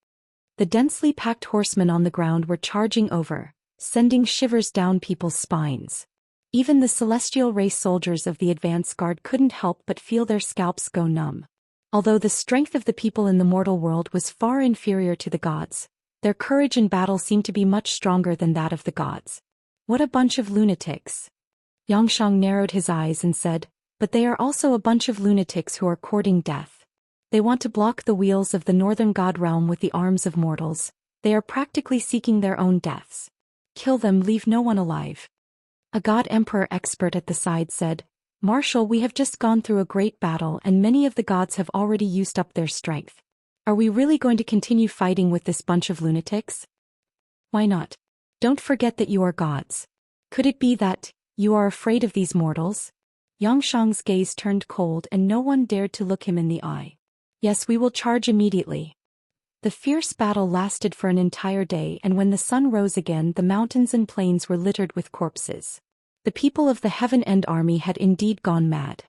The densely packed horsemen on the ground were charging over, sending shivers down people's spines. Even the celestial race soldiers of the advance guard couldn't help but feel their scalps go numb. Although the strength of the people in the mortal world was far inferior to the gods, their courage in battle seemed to be much stronger than that of the gods. What a bunch of lunatics. Yangshang narrowed his eyes and said, "But they are also a bunch of lunatics who are courting death. They want to block the wheels of the northern god realm with the arms of mortals. They are practically seeking their own deaths. Kill them, leave no one alive." A god emperor expert at the side said, "Marshal, we have just gone through a great battle and many of the gods have already used up their strength. Are we really going to continue fighting with this bunch of lunatics? Why not? Don't forget that you are gods. Could it be that you are afraid of these mortals?" Yangshang's gaze turned cold and no one dared to look him in the eye. "Yes, we will charge immediately." The fierce battle lasted for an entire day, and when the sun rose again, the mountains and plains were littered with corpses. The people of the Heaven End army had indeed gone mad.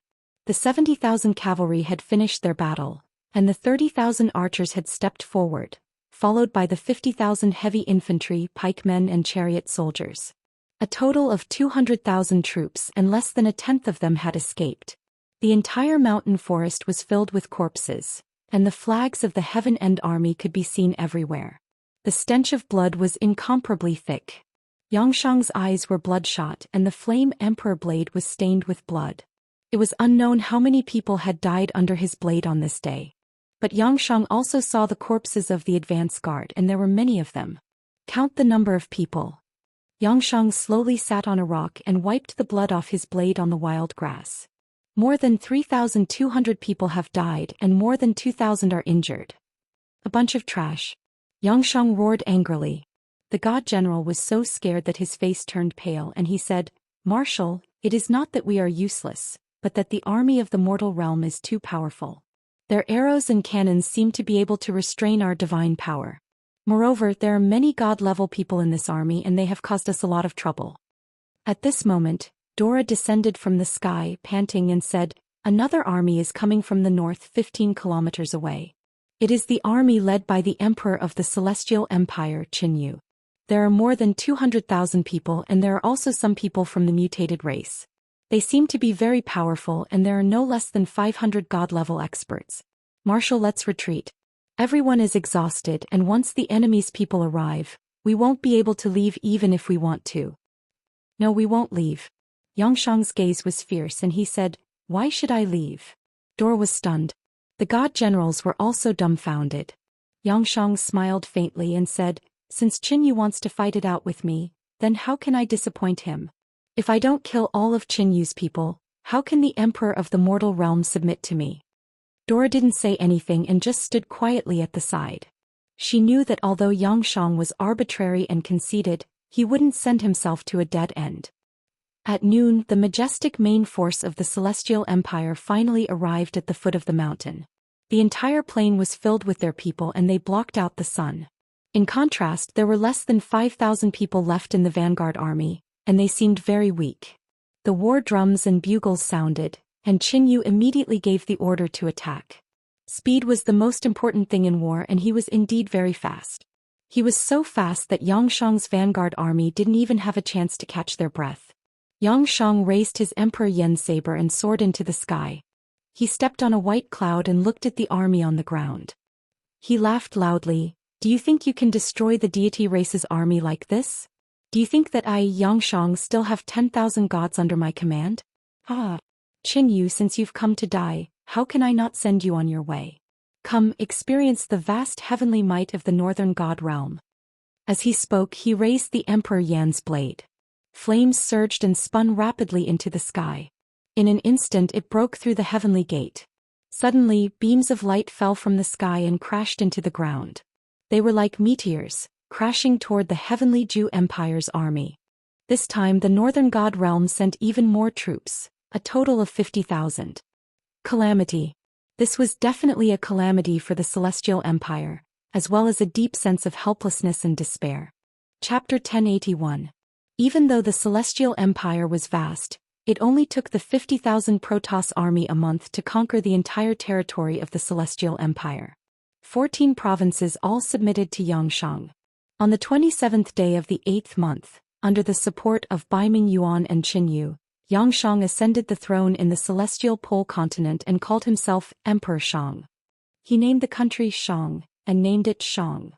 The 70,000 cavalry had finished their battle, and the 30,000 archers had stepped forward, followed by the 50,000 heavy infantry, pikemen and chariot soldiers. A total of 200,000 troops, and less than a tenth of them had escaped. The entire mountain forest was filled with corpses, and the flags of the Heaven End army could be seen everywhere. The stench of blood was incomparably thick. Yangshang's eyes were bloodshot and the flame emperor blade was stained with blood. It was unknown how many people had died under his blade on this day. But Yangshang also saw the corpses of the advance guard, and there were many of them. "Count the number of people." Yangshang slowly sat on a rock and wiped the blood off his blade on the wild grass. "More than 3,200 people have died and more than 2,000 are injured. A bunch of trash." Yangshang roared angrily. The god general was so scared that his face turned pale and he said, "Marshal, it is not that we are useless, but that the army of the mortal realm is too powerful. Their arrows and cannons seem to be able to restrain our divine power. Moreover, there are many god-level people in this army and they have caused us a lot of trouble." At this moment, Dora descended from the sky, panting, and said, Another army is coming from the north 15 kilometers away. It is the army led by the Emperor of the Celestial Empire, Qinyu. There are more than 200,000 people, and there are also some people from the mutated race. They seem to be very powerful, and there are no less than 500 god-level experts. Marshal, let's retreat. Everyone is exhausted, and once the enemy's people arrive, we won't be able to leave even if we want to. No, we won't leave. Xianxia's gaze was fierce, and he said, "Why should I leave?" Dora was stunned. The god generals were also dumbfounded. Xianxia smiled faintly and said, "Since Qinyu wants to fight it out with me, then how can I disappoint him? If I don't kill all of Qinyu's people, how can the Emperor of the mortal realm submit to me?" Dora didn't say anything and just stood quietly at the side. She knew that although Xianxia was arbitrary and conceited, he wouldn't send himself to a dead end. At noon, the majestic main force of the Celestial Empire finally arrived at the foot of the mountain. The entire plain was filled with their people, and they blocked out the sun. In contrast, there were less than 5,000 people left in the vanguard army, and they seemed very weak. The war drums and bugles sounded, and Qinyu immediately gave the order to attack. Speed was the most important thing in war, and he was indeed very fast. He was so fast that Xianxia's vanguard army didn't even have a chance to catch their breath. Xianxia raised his Emperor Yen saber and soared into the sky. He stepped on a white cloud and looked at the army on the ground. He laughed loudly. "Do you think you can destroy the deity race's army like this? Do you think that I, Xianxia, still have 10,000 gods under my command? Ah, Qinyu, since you've come to die, how can I not send you on your way? Come, experience the vast heavenly might of the northern god realm." As he spoke, he raised the Emperor Yan's blade. Flames surged and spun rapidly into the sky. In an instant it broke through the heavenly gate. Suddenly, beams of light fell from the sky and crashed into the ground. They were like meteors, crashing toward the heavenly Zhou Empire's army. This time the northern god realm sent even more troops, a total of 50,000. Calamity. This was definitely a calamity for the Celestial Empire, as well as a deep sense of helplessness and despair. Chapter 1081. Even though the Celestial Empire was vast, it only took the 50,000 Protoss army a month to conquer the entire territory of the Celestial Empire. 14 provinces all submitted to Xianxia. On the 27th day of the 8th month, under the support of Baiming Yuan and Qinyu, Xianxia ascended the throne in the Celestial Pole continent and called himself Emperor Xiang. He named the country Xiang, and named it Xiang.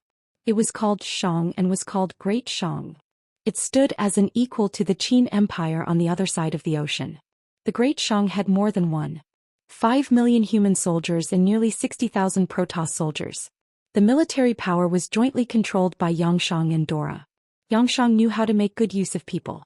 It was called Xiang and was called Great Xiang. It stood as an equal to the Qin Empire on the other side of the ocean. The Great Xiang had more than 1.5 million human soldiers and nearly 60,000 Protoss soldiers. The military power was jointly controlled by Xianxia and Dora. Xianxia knew how to make good use of people.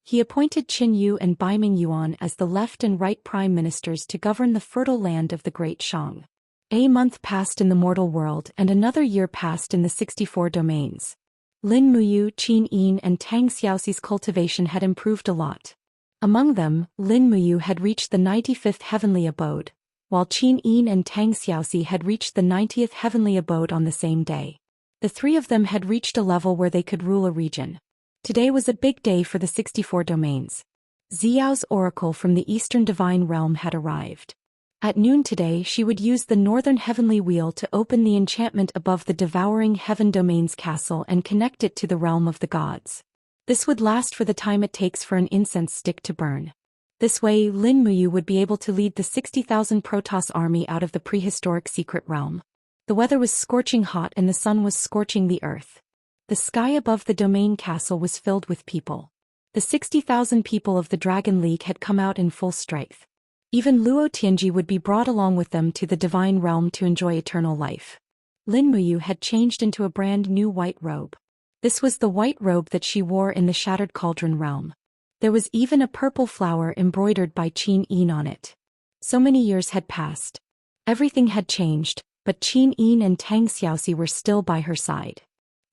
He appointed Qinyu and Baiming Yuan as the left and right prime ministers to govern the fertile land of the Great Xiang. A month passed in the mortal world and another year passed in the 64 domains. Lin Muyu, Qin Yin and Tang Xiaoxi's cultivation had improved a lot. Among them, Lin Muyu had reached the 95th heavenly abode, while Qin Yin and Tang Xiaoxi had reached the 90th heavenly abode on the same day. The three of them had reached a level where they could rule a region. Today was a big day for the 64 domains. Xiao's oracle from the Eastern Divine Realm had arrived. At noon today she would use the Northern Heavenly Wheel to open the enchantment above the Devouring Heaven Domain's castle and connect it to the realm of the gods. This would last for the time it takes for an incense stick to burn. This way Lin Muyu would be able to lead the 60,000 Protoss army out of the prehistoric secret realm. The weather was scorching hot and the sun was scorching the earth. The sky above the domain castle was filled with people. The 60,000 people of the Dragon League had come out in full strength. Even Luo Tianji would be brought along with them to the divine realm to enjoy eternal life. Lin Muyu had changed into a brand new white robe. This was the white robe that she wore in the Shattered Cauldron realm. There was even a purple flower embroidered by Qin Yin on it. So many years had passed. Everything had changed, but Qin Yin and Tang Xiaoxi were still by her side.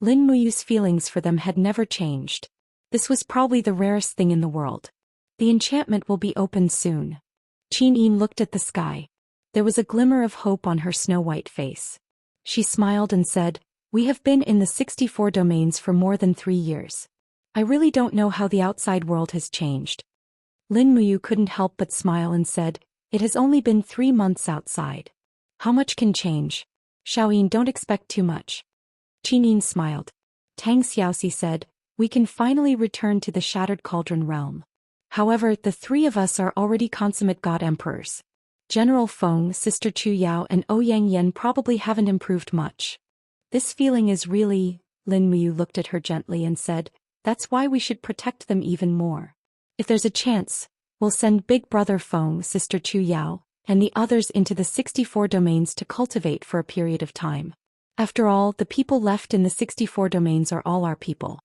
Lin Muyu's feelings for them had never changed. This was probably the rarest thing in the world. The enchantment will be opened soon. Qin Yin looked at the sky. There was a glimmer of hope on her snow-white face. She smiled and said, "We have been in the 64 domains for more than 3 years. I really don't know how the outside world has changed." Lin Muyu couldn't help but smile and said, It has only been 3 months outside. How much can change? Xiaoyin, don't expect too much. Qinin smiled. Tang Xiaoxi said, we can finally return to the Shattered Cauldron realm. However, the 3 of us are already consummate god emperors. General Feng, Sister Chu Yao and Ouyang Yan probably haven't improved much. This feeling is really... Lin Muyu looked at her gently and said, that's why we should protect them even more. If there's a chance, we'll send Big Brother Feng, Sister Chu Yao, and the others into the 64 domains to cultivate for a period of time. After all, the people left in the 64 domains are all our people.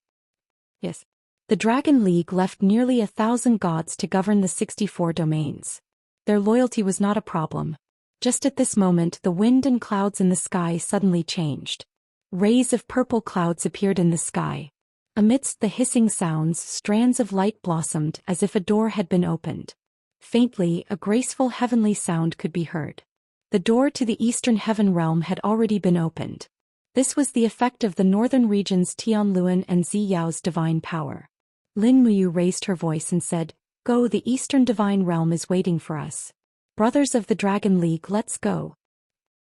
Yes. The Dragon League left nearly 1,000 gods to govern the 64 domains. Their loyalty was not a problem. Just at this moment, the wind and clouds in the sky suddenly changed. Rays of purple clouds appeared in the sky. Amidst the hissing sounds, strands of light blossomed as if a door had been opened. Faintly, a graceful heavenly sound could be heard. The door to the Eastern Heaven realm had already been opened. This was the effect of the northern region's Tianluan and Ziyao's divine power. Lin Muyu raised her voice and said, go, the Eastern Divine Realm is waiting for us. Brothers of the Dragon League, let's go.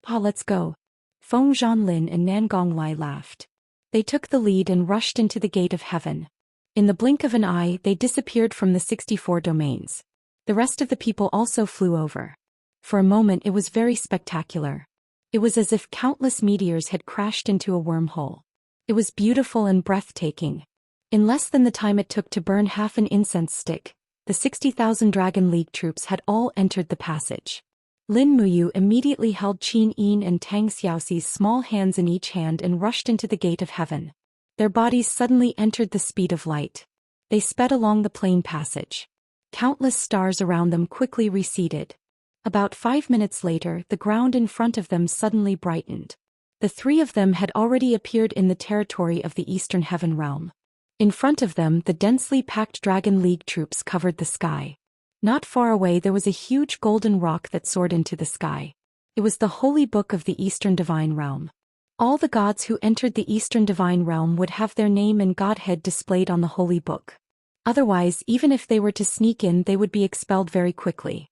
Let's go. Feng Zhanlin and Nan Gonglai laughed. They took the lead and rushed into the gate of heaven. In the blink of an eye, they disappeared from the 64 domains. The rest of the people also flew over. For a moment it was very spectacular. It was as if countless meteors had crashed into a wormhole. It was beautiful and breathtaking. In less than the time it took to burn half an incense stick, the 60,000 Dragon League troops had all entered the passage. Lin Muyu immediately held Qin Yin and Tang Xiaoxi's small hands in each hand and rushed into the gate of heaven. Their bodies suddenly entered the speed of light. They sped along the plain passage. Countless stars around them quickly receded. About 5 minutes later, the ground in front of them suddenly brightened. The 3 of them had already appeared in the territory of the Eastern Heaven realm. In front of them, the densely packed Dragon League troops covered the sky. Not far away there was a huge golden rock that soared into the sky. It was the Holy Book of the Eastern Divine Realm. All the gods who entered the Eastern Divine Realm would have their name and godhead displayed on the Holy Book. Otherwise, even if they were to sneak in, they would be expelled very quickly.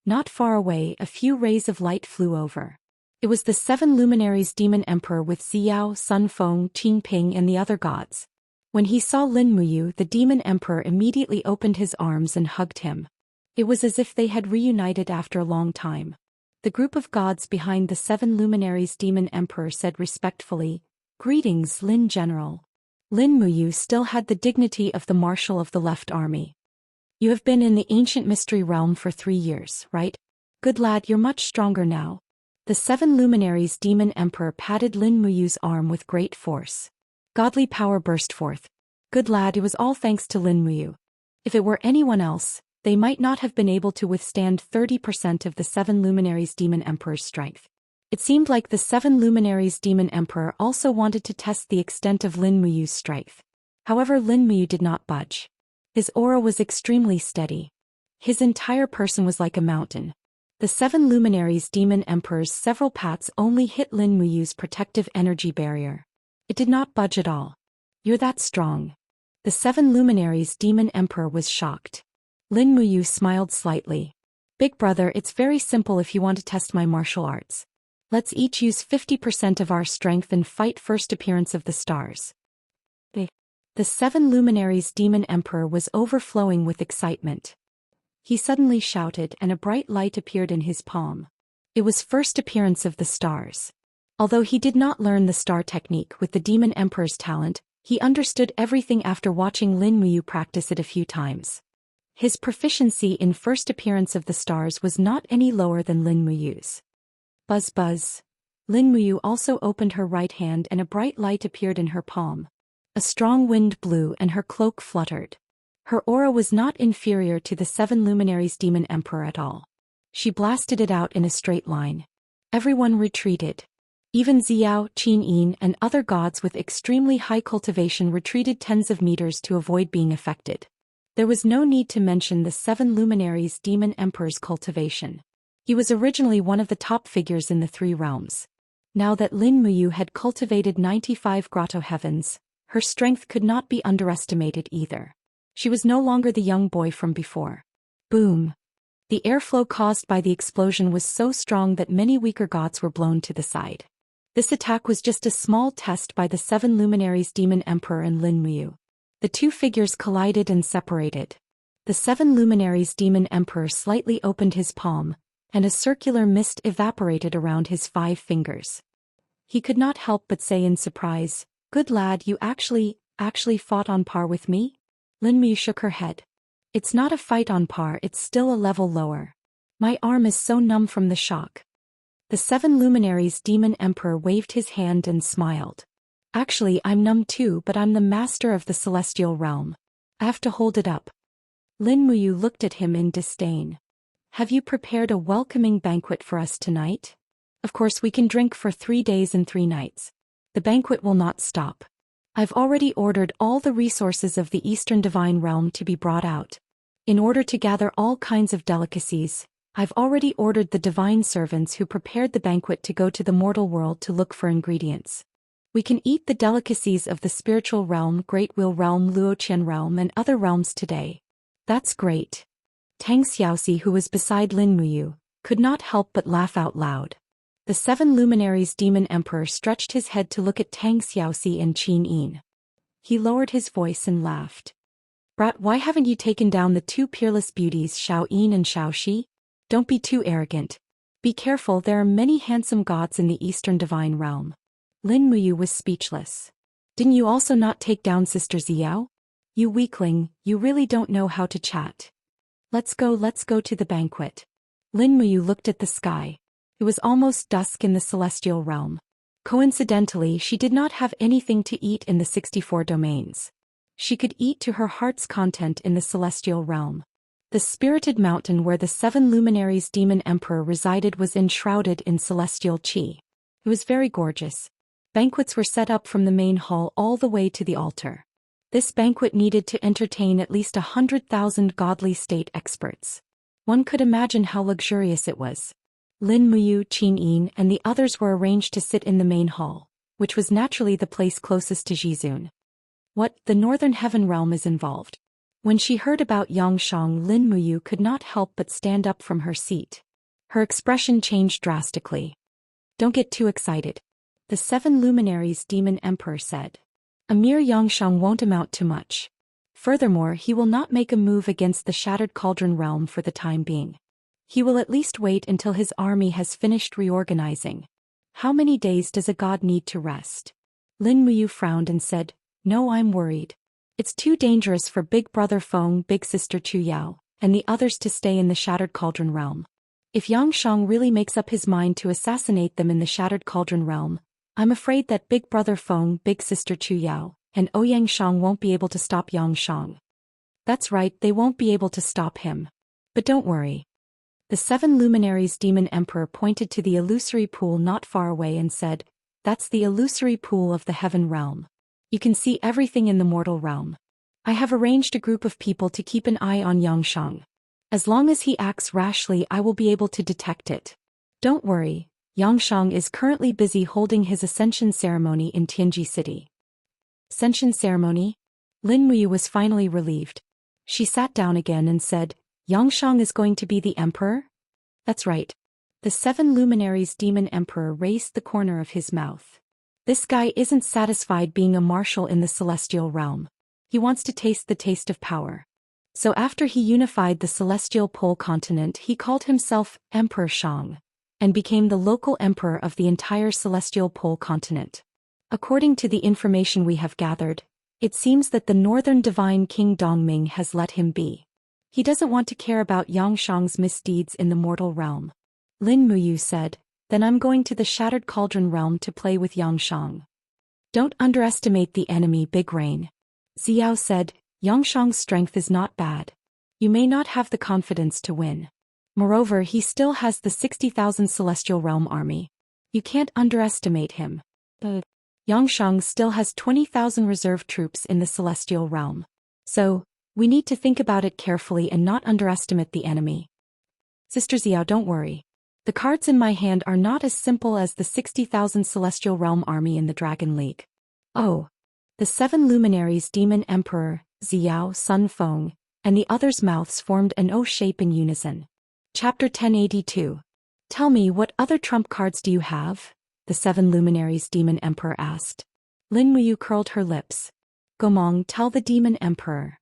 Not far away, a few rays of light flew over. It was the 7 luminaries Demon Emperor with Ziyao, Sun Feng, Qin Ping and the other gods. When he saw Lin Muyu, the Demon Emperor immediately opened his arms and hugged him. It was as if they had reunited after a long time. The group of gods behind the 7 luminaries Demon Emperor said respectfully, greetings, Lin General. Lin Muyu still had the dignity of the Marshal of the Left Army. You have been in the ancient mystery realm for 3 years, right? Good lad, you're much stronger now. The 7 luminaries Demon Emperor patted Lin Muyu's arm with great force. Godly power burst forth. Good lad, it was all thanks to Lin Muyu. If it were anyone else, they might not have been able to withstand 30% of the 7 luminaries Demon Emperor's strength. It seemed like the 7 luminaries Demon Emperor also wanted to test the extent of Lin Muyu's strength. However, Lin Muyu did not budge. His aura was extremely steady. His entire person was like a mountain. The 7 luminaries Demon Emperor's several pats only hit Lin Muyu's protective energy barrier. It did not budge at all. You're that strong. The 7 luminaries Demon Emperor was shocked. Lin Muyu smiled slightly. Big brother, it's very simple if you want to test my martial arts. Let's each use 50% of our strength and fight first appearance of the stars. The 7 luminaries Demon Emperor was overflowing with excitement. He suddenly shouted and a bright light appeared in his palm. It was first appearance of the stars. Although he did not learn the star technique with the Demon Emperor's talent, he understood everything after watching Lin Muyu practice it a few times. His proficiency in first appearance of the stars was not any lower than Lin Muyu's. Buzz buzz. Lin Muyu also opened her right hand and a bright light appeared in her palm. A strong wind blew and her cloak fluttered. Her aura was not inferior to the 7 luminaries Demon Emperor at all. She blasted it out in a straight line. Everyone retreated. Even Ziyao, Qin Yin and other gods with extremely high cultivation retreated tens of meters to avoid being affected. There was no need to mention the 7 luminaries Demon Emperor's cultivation. He was originally one of the top figures in the 3 realms. Now that Lin Muyu had cultivated 95 grotto heavens, her strength could not be underestimated either. She was no longer the young boy from before. Boom! The airflow caused by the explosion was so strong that many weaker gods were blown to the side. This attack was just a small test by the 7 luminaries Demon Emperor and Lin Muyu. The two figures collided and separated. The 7 luminaries Demon Emperor slightly opened his palm, and a circular mist evaporated around his 5 fingers. He could not help but say in surprise, "Good lad, you actually fought on par with me?" Lin Muyu shook her head. "It's not a fight on par, it's still a level lower. My arm is so numb from the shock." The 7 luminaries Demon Emperor waved his hand and smiled. "Actually, I'm numb too, but I'm the master of the celestial realm. I have to hold it up." Lin Muyu looked at him in disdain. "Have you prepared a welcoming banquet for us tonight? Of course we can drink for 3 days and 3 nights. The banquet will not stop. I've already ordered all the resources of the Eastern Divine Realm to be brought out. In order to gather all kinds of delicacies, I've already ordered the divine servants who prepared the banquet to go to the mortal world to look for ingredients. We can eat the delicacies of the spiritual realm, Great Wheel realm, Luoqian realm and other realms today." "That's great." Tang Xiaoxi, who was beside Lin Muyu, could not help but laugh out loud. The 7 luminaries Demon Emperor stretched his head to look at Tang Xiaoxi and Qin Yin. He lowered his voice and laughed. "Brat, why haven't you taken down the 2 peerless beauties Xiao Yin and Xiao Shi? Don't be too arrogant. Be careful, there are many handsome gods in the Eastern Divine Realm." Lin Muyu was speechless. "Didn't you also not take down Sister Xiao? You weakling, you really don't know how to chat. Let's go to the banquet." Lin Muyu looked at the sky. It was almost dusk in the celestial realm. Coincidentally, she did not have anything to eat in the 64 domains. She could eat to her heart's content in the celestial realm. The spirited mountain where the 7 luminaries Demon Emperor resided was enshrouded in celestial qi. It was very gorgeous. Banquets were set up from the main hall all the way to the altar. This banquet needed to entertain at least 100,000 godly state experts. One could imagine how luxurious it was. Lin Muyu, Qin Yin, and the others were arranged to sit in the main hall, which was naturally the place closest to Jizun. What, the Northern Heaven Realm is involved? When she heard about Yangshang, Lin Muyu could not help but stand up from her seat. Her expression changed drastically. "Don't get too excited," the 7 luminaries Demon Emperor said. "A mere Yangshang won't amount to much. Furthermore, he will not make a move against the Shattered Cauldron Realm for the time being. He will at least wait until his army has finished reorganizing. How many days does a god need to rest?" Lin Muyu frowned and said, "No, I'm worried. It's too dangerous for Big Brother Feng, Big Sister Chu Yao, and the others to stay in the Shattered Cauldron Realm. If Yangshang really makes up his mind to assassinate them in the Shattered Cauldron Realm, I'm afraid that Big Brother Feng, Big Sister Chu Yao, and Ouyangshang won't be able to stop Yangshang." "That's right, they won't be able to stop him. But don't worry." The 7 luminaries Demon Emperor pointed to the illusory pool not far away and said, "That's the illusory pool of the Heaven Realm. You can see everything in the mortal realm. I have arranged a group of people to keep an eye on Yangshang. As long as he acts rashly, I will be able to detect it. Don't worry, Yangshang is currently busy holding his ascension ceremony in Tianji City." "Ascension ceremony?" Lin Muyu was finally relieved. She sat down again and said, "Yangshang is going to be the emperor?" "That's right." The 7 luminaries Demon Emperor raised the corner of his mouth. "This guy isn't satisfied being a marshal in the celestial realm. He wants to taste the taste of power. So after he unified the celestial pole continent, he called himself Emperor Shang, and became the local emperor of the entire celestial pole continent. According to the information we have gathered, it seems that the northern divine King Dongming has let him be. He doesn't want to care about Yangshang's misdeeds in the mortal realm." Lin Muyu said, "Then I'm going to the Shattered Cauldron Realm to play with Yangshang." "Don't underestimate the enemy, Big Rain." Xiao said, "Yangshang's strength is not bad. You may not have the confidence to win. Moreover, he still has the 60,000 Celestial Realm army. You can't underestimate him. Yangshang still has 20,000 reserve troops in the Celestial Realm. So, we need to think about it carefully and not underestimate the enemy." "Sister Xiao, don't worry. The cards in my hand are not as simple as the 60,000 Celestial Realm army in the Dragon League." "Oh." The 7 luminaries Demon Emperor, Xiao, Sun Feng, and the others' mouths formed an O shape in unison. Chapter 1082. Tell me, what other trump cards do you have? The seven luminaries Demon Emperor asked. Lin Muyu curled her lips. Gomong, tell the Demon Emperor.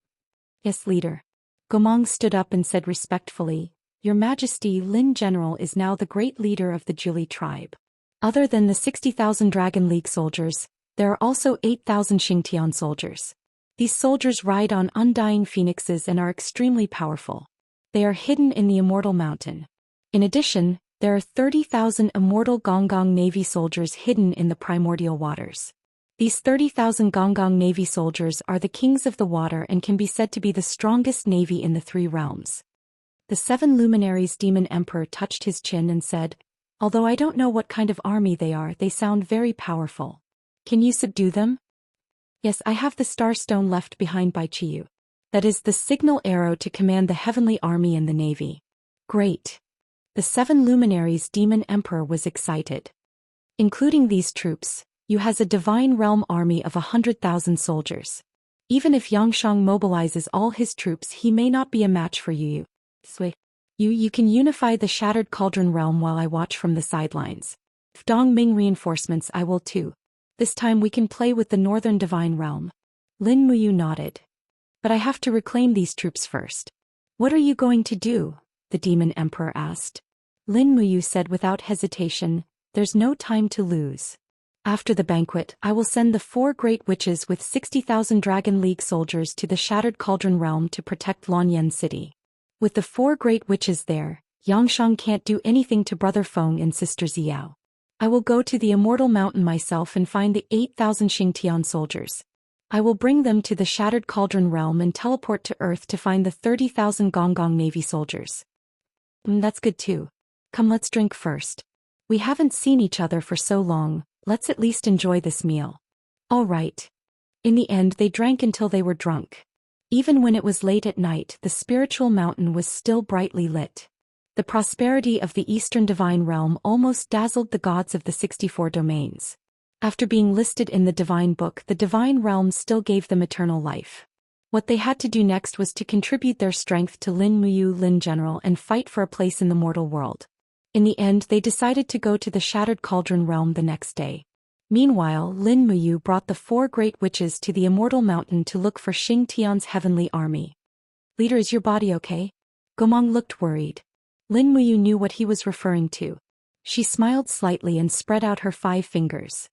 Yes, leader. Gomong stood up and said respectfully, Your Majesty, Lin General is now the great leader of the Zhuli tribe. Other than the 60,000 Dragon League soldiers, there are also 8,000 Xianxia soldiers. These soldiers ride on undying phoenixes and are extremely powerful. They are hidden in the Immortal Mountain. In addition, there are 30,000 Immortal Gonggong Navy soldiers hidden in the primordial waters. These 30,000 Gonggong Navy soldiers are the kings of the water and can be said to be the strongest navy in the three realms. The seven luminaries Demon Emperor touched his chin and said, Although I don't know what kind of army they are, they sound very powerful. Can you subdue them? Yes, I have the star stone left behind by Chiyu. That is the signal arrow to command the heavenly army and the navy. Great. The seven luminaries Demon Emperor was excited. Including these troops, Yu has a divine realm army of 100,000 soldiers. Even if Yangshang mobilizes all his troops, he may not be a match for Yu. You can unify the Shattered Cauldron realm while I watch from the sidelines. If Dongming reinforcements, I will too. This time we can play with the Northern Divine Realm. Lin Muyu nodded. But I have to reclaim these troops first. What are you going to do? The Demon Emperor asked. Lin Muyu said without hesitation, There's no time to lose. After the banquet, I will send the 4 great witches with 60,000 Dragon League soldiers to the Shattered Cauldron realm to protect Luanyan City. With the 4 great witches there, Yangshang can't do anything to Brother Feng and Sister Xiao. I will go to the Immortal Mountain myself and find the 8,000 Xingtian soldiers. I will bring them to the Shattered Cauldron realm and teleport to Earth to find the 30,000 Gonggong Navy soldiers. That's good too. Come, let's drink first. We haven't seen each other for so long, let's at least enjoy this meal. All right. In the end, they drank until they were drunk. Even when it was late at night, the spiritual mountain was still brightly lit. The prosperity of the Eastern Divine Realm almost dazzled the gods of the 64 domains. After being listed in the Divine Book, the Divine Realm still gave them eternal life. What they had to do next was to contribute their strength to Lin Muyu, Lin General, and fight for a place in the mortal world. In the end, they decided to go to the Shattered Cauldron realm the next day. Meanwhile, Lin Muyu brought the 4 great witches to the Immortal Mountain to look for Xing Tian's heavenly army. Leader, is your body okay? Gomong looked worried. Lin Muyu knew what he was referring to. She smiled slightly and spread out her 5 fingers.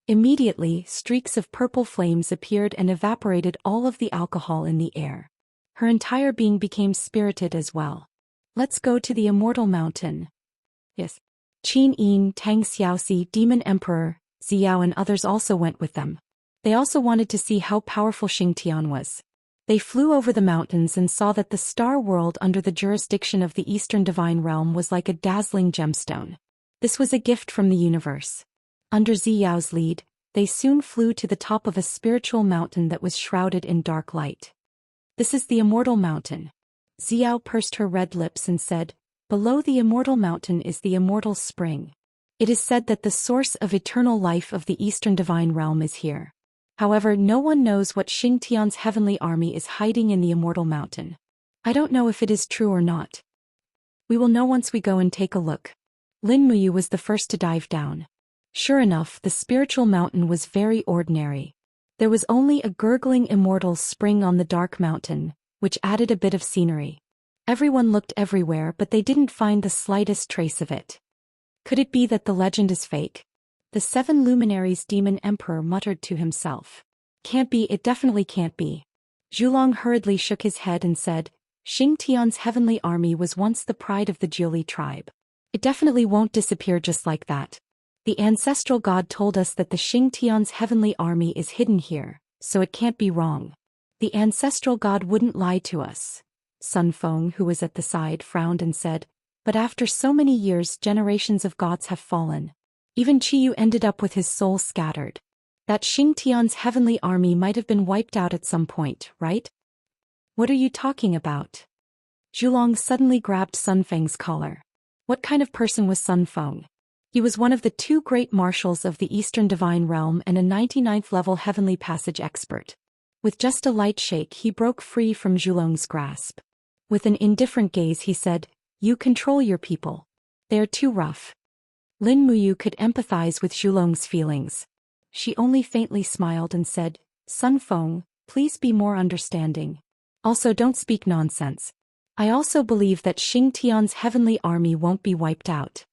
Immediately, streaks of purple flames appeared and evaporated all of the alcohol in the air. Her entire being became spirited as well. Let's go to the Immortal Mountain. Yes. Qin Yin, Tang Xiaoxi, Demon Emperor, Xiao and others also went with them. They also wanted to see how powerful Xingtian was. They flew over the mountains and saw that the star world under the jurisdiction of the Eastern Divine Realm was like a dazzling gemstone. This was a gift from the universe. Under Xiao's lead, they soon flew to the top of a spiritual mountain that was shrouded in dark light. This is the Immortal Mountain. Xiao pursed her red lips and said, Below the Immortal Mountain is the Immortal Spring. It is said that the source of eternal life of the Eastern Divine Realm is here. However, no one knows what Xingtian's heavenly army is hiding in the Immortal Mountain. I don't know if it is true or not. We will know once we go and take a look. Lin Muyu was the first to dive down. Sure enough, the spiritual mountain was very ordinary. There was only a gurgling immortal spring on the dark mountain, which added a bit of scenery. Everyone looked everywhere, but they didn't find the slightest trace of it. Could it be that the legend is fake? The 7 luminaries Demon Emperor muttered to himself. Can't be, it definitely can't be. Zhulong hurriedly shook his head and said, Xingtian's heavenly army was once the pride of the Zhuli tribe. It definitely won't disappear just like that. The ancestral god told us that the Xingtian's heavenly army is hidden here, so it can't be wrong. The ancestral god wouldn't lie to us. Sun Feng, who was at the side, frowned and said, But after so many years, generations of gods have fallen. Even Chiyu ended up with his soul scattered. That Xingtian's heavenly army might have been wiped out at some point, right? What are you talking about? Zhulong suddenly grabbed Sun Feng's collar. What kind of person was Sun Feng? He was one of the 2 great marshals of the Eastern Divine Realm and a 99th level heavenly passage expert. With just a light shake, he broke free from Zhulong's grasp. With an indifferent gaze, he said, You control your people. They are too rough. Lin Muyu could empathize with Zhulong's feelings. She only faintly smiled and said, Sun Feng, please be more understanding. Also don't speak nonsense. I also believe that Xingtian's heavenly army won't be wiped out.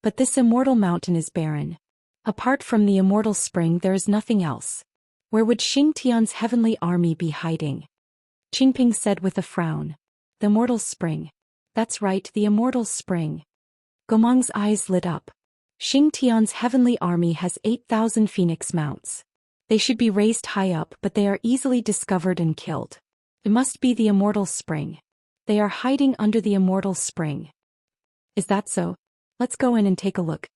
But this immortal mountain is barren. Apart from the immortal spring there is nothing else. Where would Xingtian's heavenly army be hiding? Qingping said with a frown. The immortal spring. That's right, the immortal spring. Gomang's eyes lit up. Xingtian's heavenly army has 8,000 phoenix mounts. They should be raised high up, but they are easily discovered and killed. It must be the immortal spring. They are hiding under the immortal spring. Is that so? Let's go in and take a look.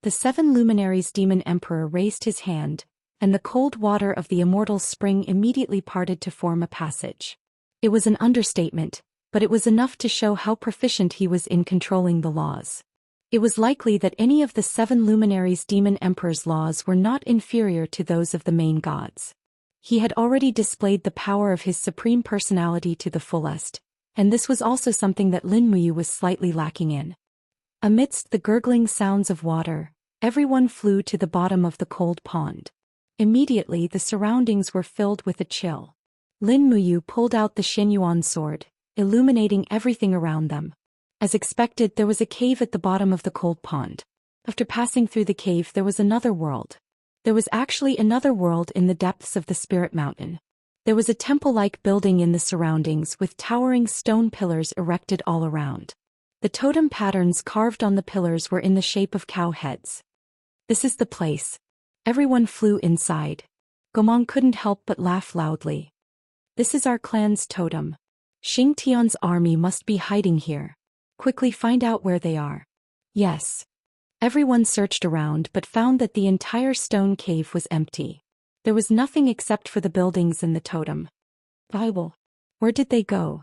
The 7 luminaries demon emperor raised his hand, and the cold water of the immortal spring immediately parted to form a passage. It was an understatement, but it was enough to show how proficient he was in controlling the laws. It was likely that any of the 7 luminaries demon emperor's laws were not inferior to those of the main gods. He had already displayed the power of his supreme personality to the fullest, and this was also something that Lin Muyu was slightly lacking in. Amidst the gurgling sounds of water, everyone flew to the bottom of the cold pond. Immediately the surroundings were filled with a chill. Lin Muyu pulled out the Xianyuan sword, illuminating everything around them. As expected, there was a cave at the bottom of the cold pond. After passing through the cave there was another world. There was actually another world in the depths of the Spirit Mountain. There was a temple-like building in the surroundings with towering stone pillars erected all around. The totem patterns carved on the pillars were in the shape of cow heads. This is the place. Everyone flew inside. Gomang couldn't help but laugh loudly. This is our clan's totem. Xingtian's army must be hiding here. Quickly find out where they are. Yes. Everyone searched around but found that the entire stone cave was empty. There was nothing except for the buildings and the totem. Bible. Where did they go?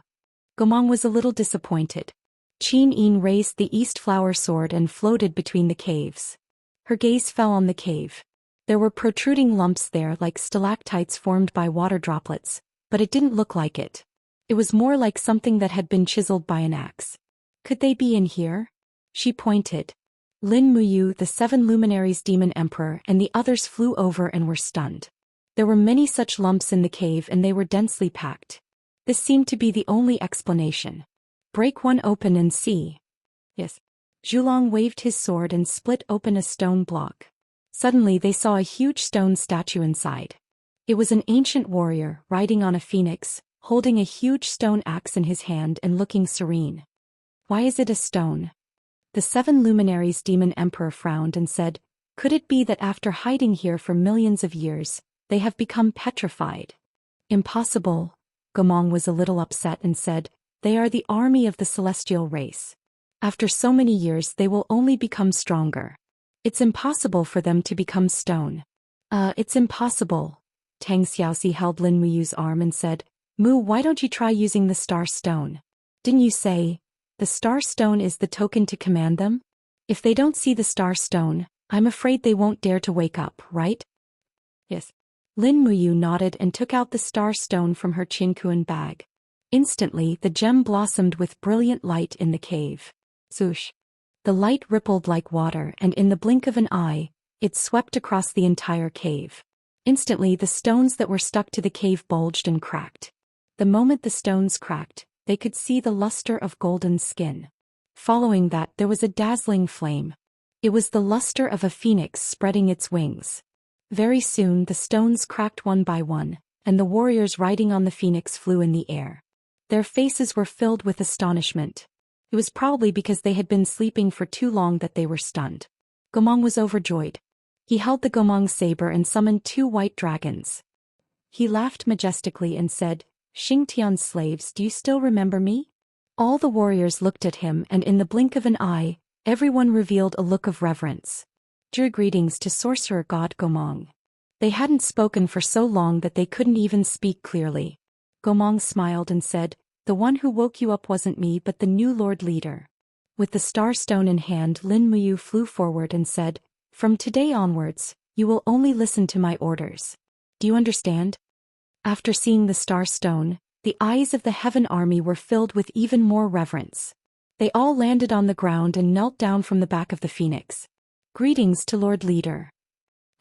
Gomang was a little disappointed. Qin Yin raised the East Flower sword and floated between the caves. Her gaze fell on the cave. There were protruding lumps there like stalactites formed by water droplets, but it didn't look like it. It was more like something that had been chiseled by an axe. Could they be in here? She pointed. Lin Muyu, the 7 luminaries demon emperor, and the others flew over and were stunned. There were many such lumps in the cave and they were densely packed. This seemed to be the only explanation. Break one open and see. Yes. Zhulong waved his sword and split open a stone block. Suddenly they saw a huge stone statue inside. It was an ancient warrior riding on a phoenix, holding a huge stone axe in his hand and looking serene. Why is it a stone? The 7 luminaries demon emperor frowned and said, could it be that after hiding here for millions of years, they have become petrified? Impossible. Gomang was a little upset and said, they are the army of the celestial race. After so many years they will only become stronger. It's impossible for them to become stone. It's impossible. Tang Xiaoxi held Lin Muyu's arm and said, Mu, why don't you try using the star stone? Didn't you say, the star stone is the token to command them? If they don't see the star stone, I'm afraid they won't dare to wake up, right? Yes. Lin Muyu nodded and took out the star stone from her Qinkuan bag. Instantly the gem blossomed with brilliant light in the cave. Swoosh. The light rippled like water and in the blink of an eye, it swept across the entire cave. Instantly the stones that were stuck to the cave bulged and cracked. The moment the stones cracked, they could see the luster of golden skin. Following that there was a dazzling flame. It was the luster of a phoenix spreading its wings. Very soon the stones cracked one by one, and the warriors riding on the phoenix flew in the air. Their faces were filled with astonishment. It was probably because they had been sleeping for too long that they were stunned. Gomang was overjoyed. He held the Gomang saber and summoned 2 white dragons. He laughed majestically and said, Xingtian's slaves, do you still remember me? All the warriors looked at him and in the blink of an eye, everyone revealed a look of reverence. Greetings to sorcerer god Gomang. They hadn't spoken for so long that they couldn't even speak clearly. Gomang smiled and said, the one who woke you up wasn't me but the new lord leader. With the star stone in hand, Lin Muyu flew forward and said, from today onwards, you will only listen to my orders. Do you understand? After seeing the star stone, the eyes of the heaven army were filled with even more reverence. They all landed on the ground and knelt down from the back of the phoenix. Greetings to Lord Leader.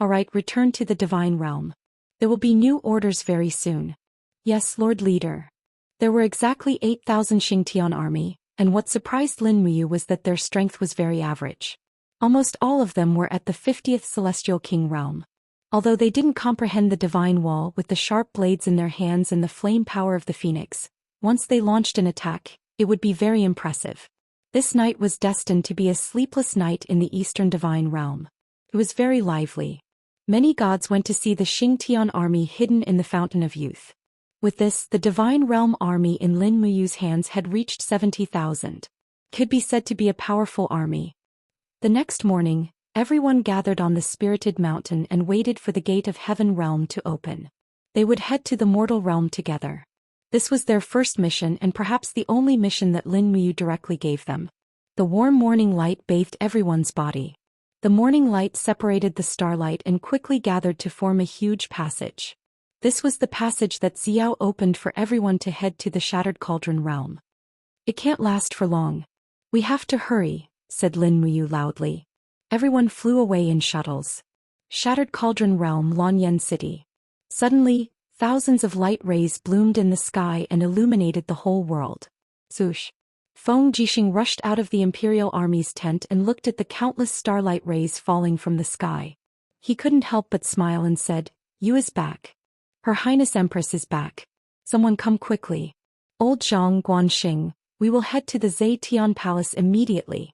Alright, return to the divine realm. There will be new orders very soon. Yes, Lord Leader. There were exactly 8,000 Xianxia army, and what surprised Lin Muyu was that their strength was very average. Almost all of them were at the 50th Celestial King realm. Although they didn't comprehend the divine wall with the sharp blades in their hands and the flame power of the phoenix, once they launched an attack, it would be very impressive. This night was destined to be a sleepless night in the Eastern Divine Realm. It was very lively. Many gods went to see the Xianxia army hidden in the Fountain of Youth. With this, the Divine Realm army in Lin Muyu's hands had reached 70,000. Could be said to be a powerful army. The next morning, everyone gathered on the Spirited Mountain and waited for the Gate of Heaven Realm to open. They would head to the Mortal Realm together. This was their first mission and perhaps the only mission that Lin Muyu directly gave them. The warm morning light bathed everyone's body. The morning light separated the starlight and quickly gathered to form a huge passage. This was the passage that Xiao opened for everyone to head to the Shattered Cauldron realm. It can't last for long. We have to hurry, said Lin Muyu loudly. Everyone flew away in shuttles. Shattered Cauldron realm, Lanyan City. Suddenly, thousands of light rays bloomed in the sky and illuminated the whole world. Swoosh. Feng Jixing rushed out of the Imperial Army's tent and looked at the countless starlight rays falling from the sky. He couldn't help but smile and said, "You is back. Her Highness Empress is back. Someone come quickly. Old Zhang Guanxing, we will head to the Zetian Palace immediately."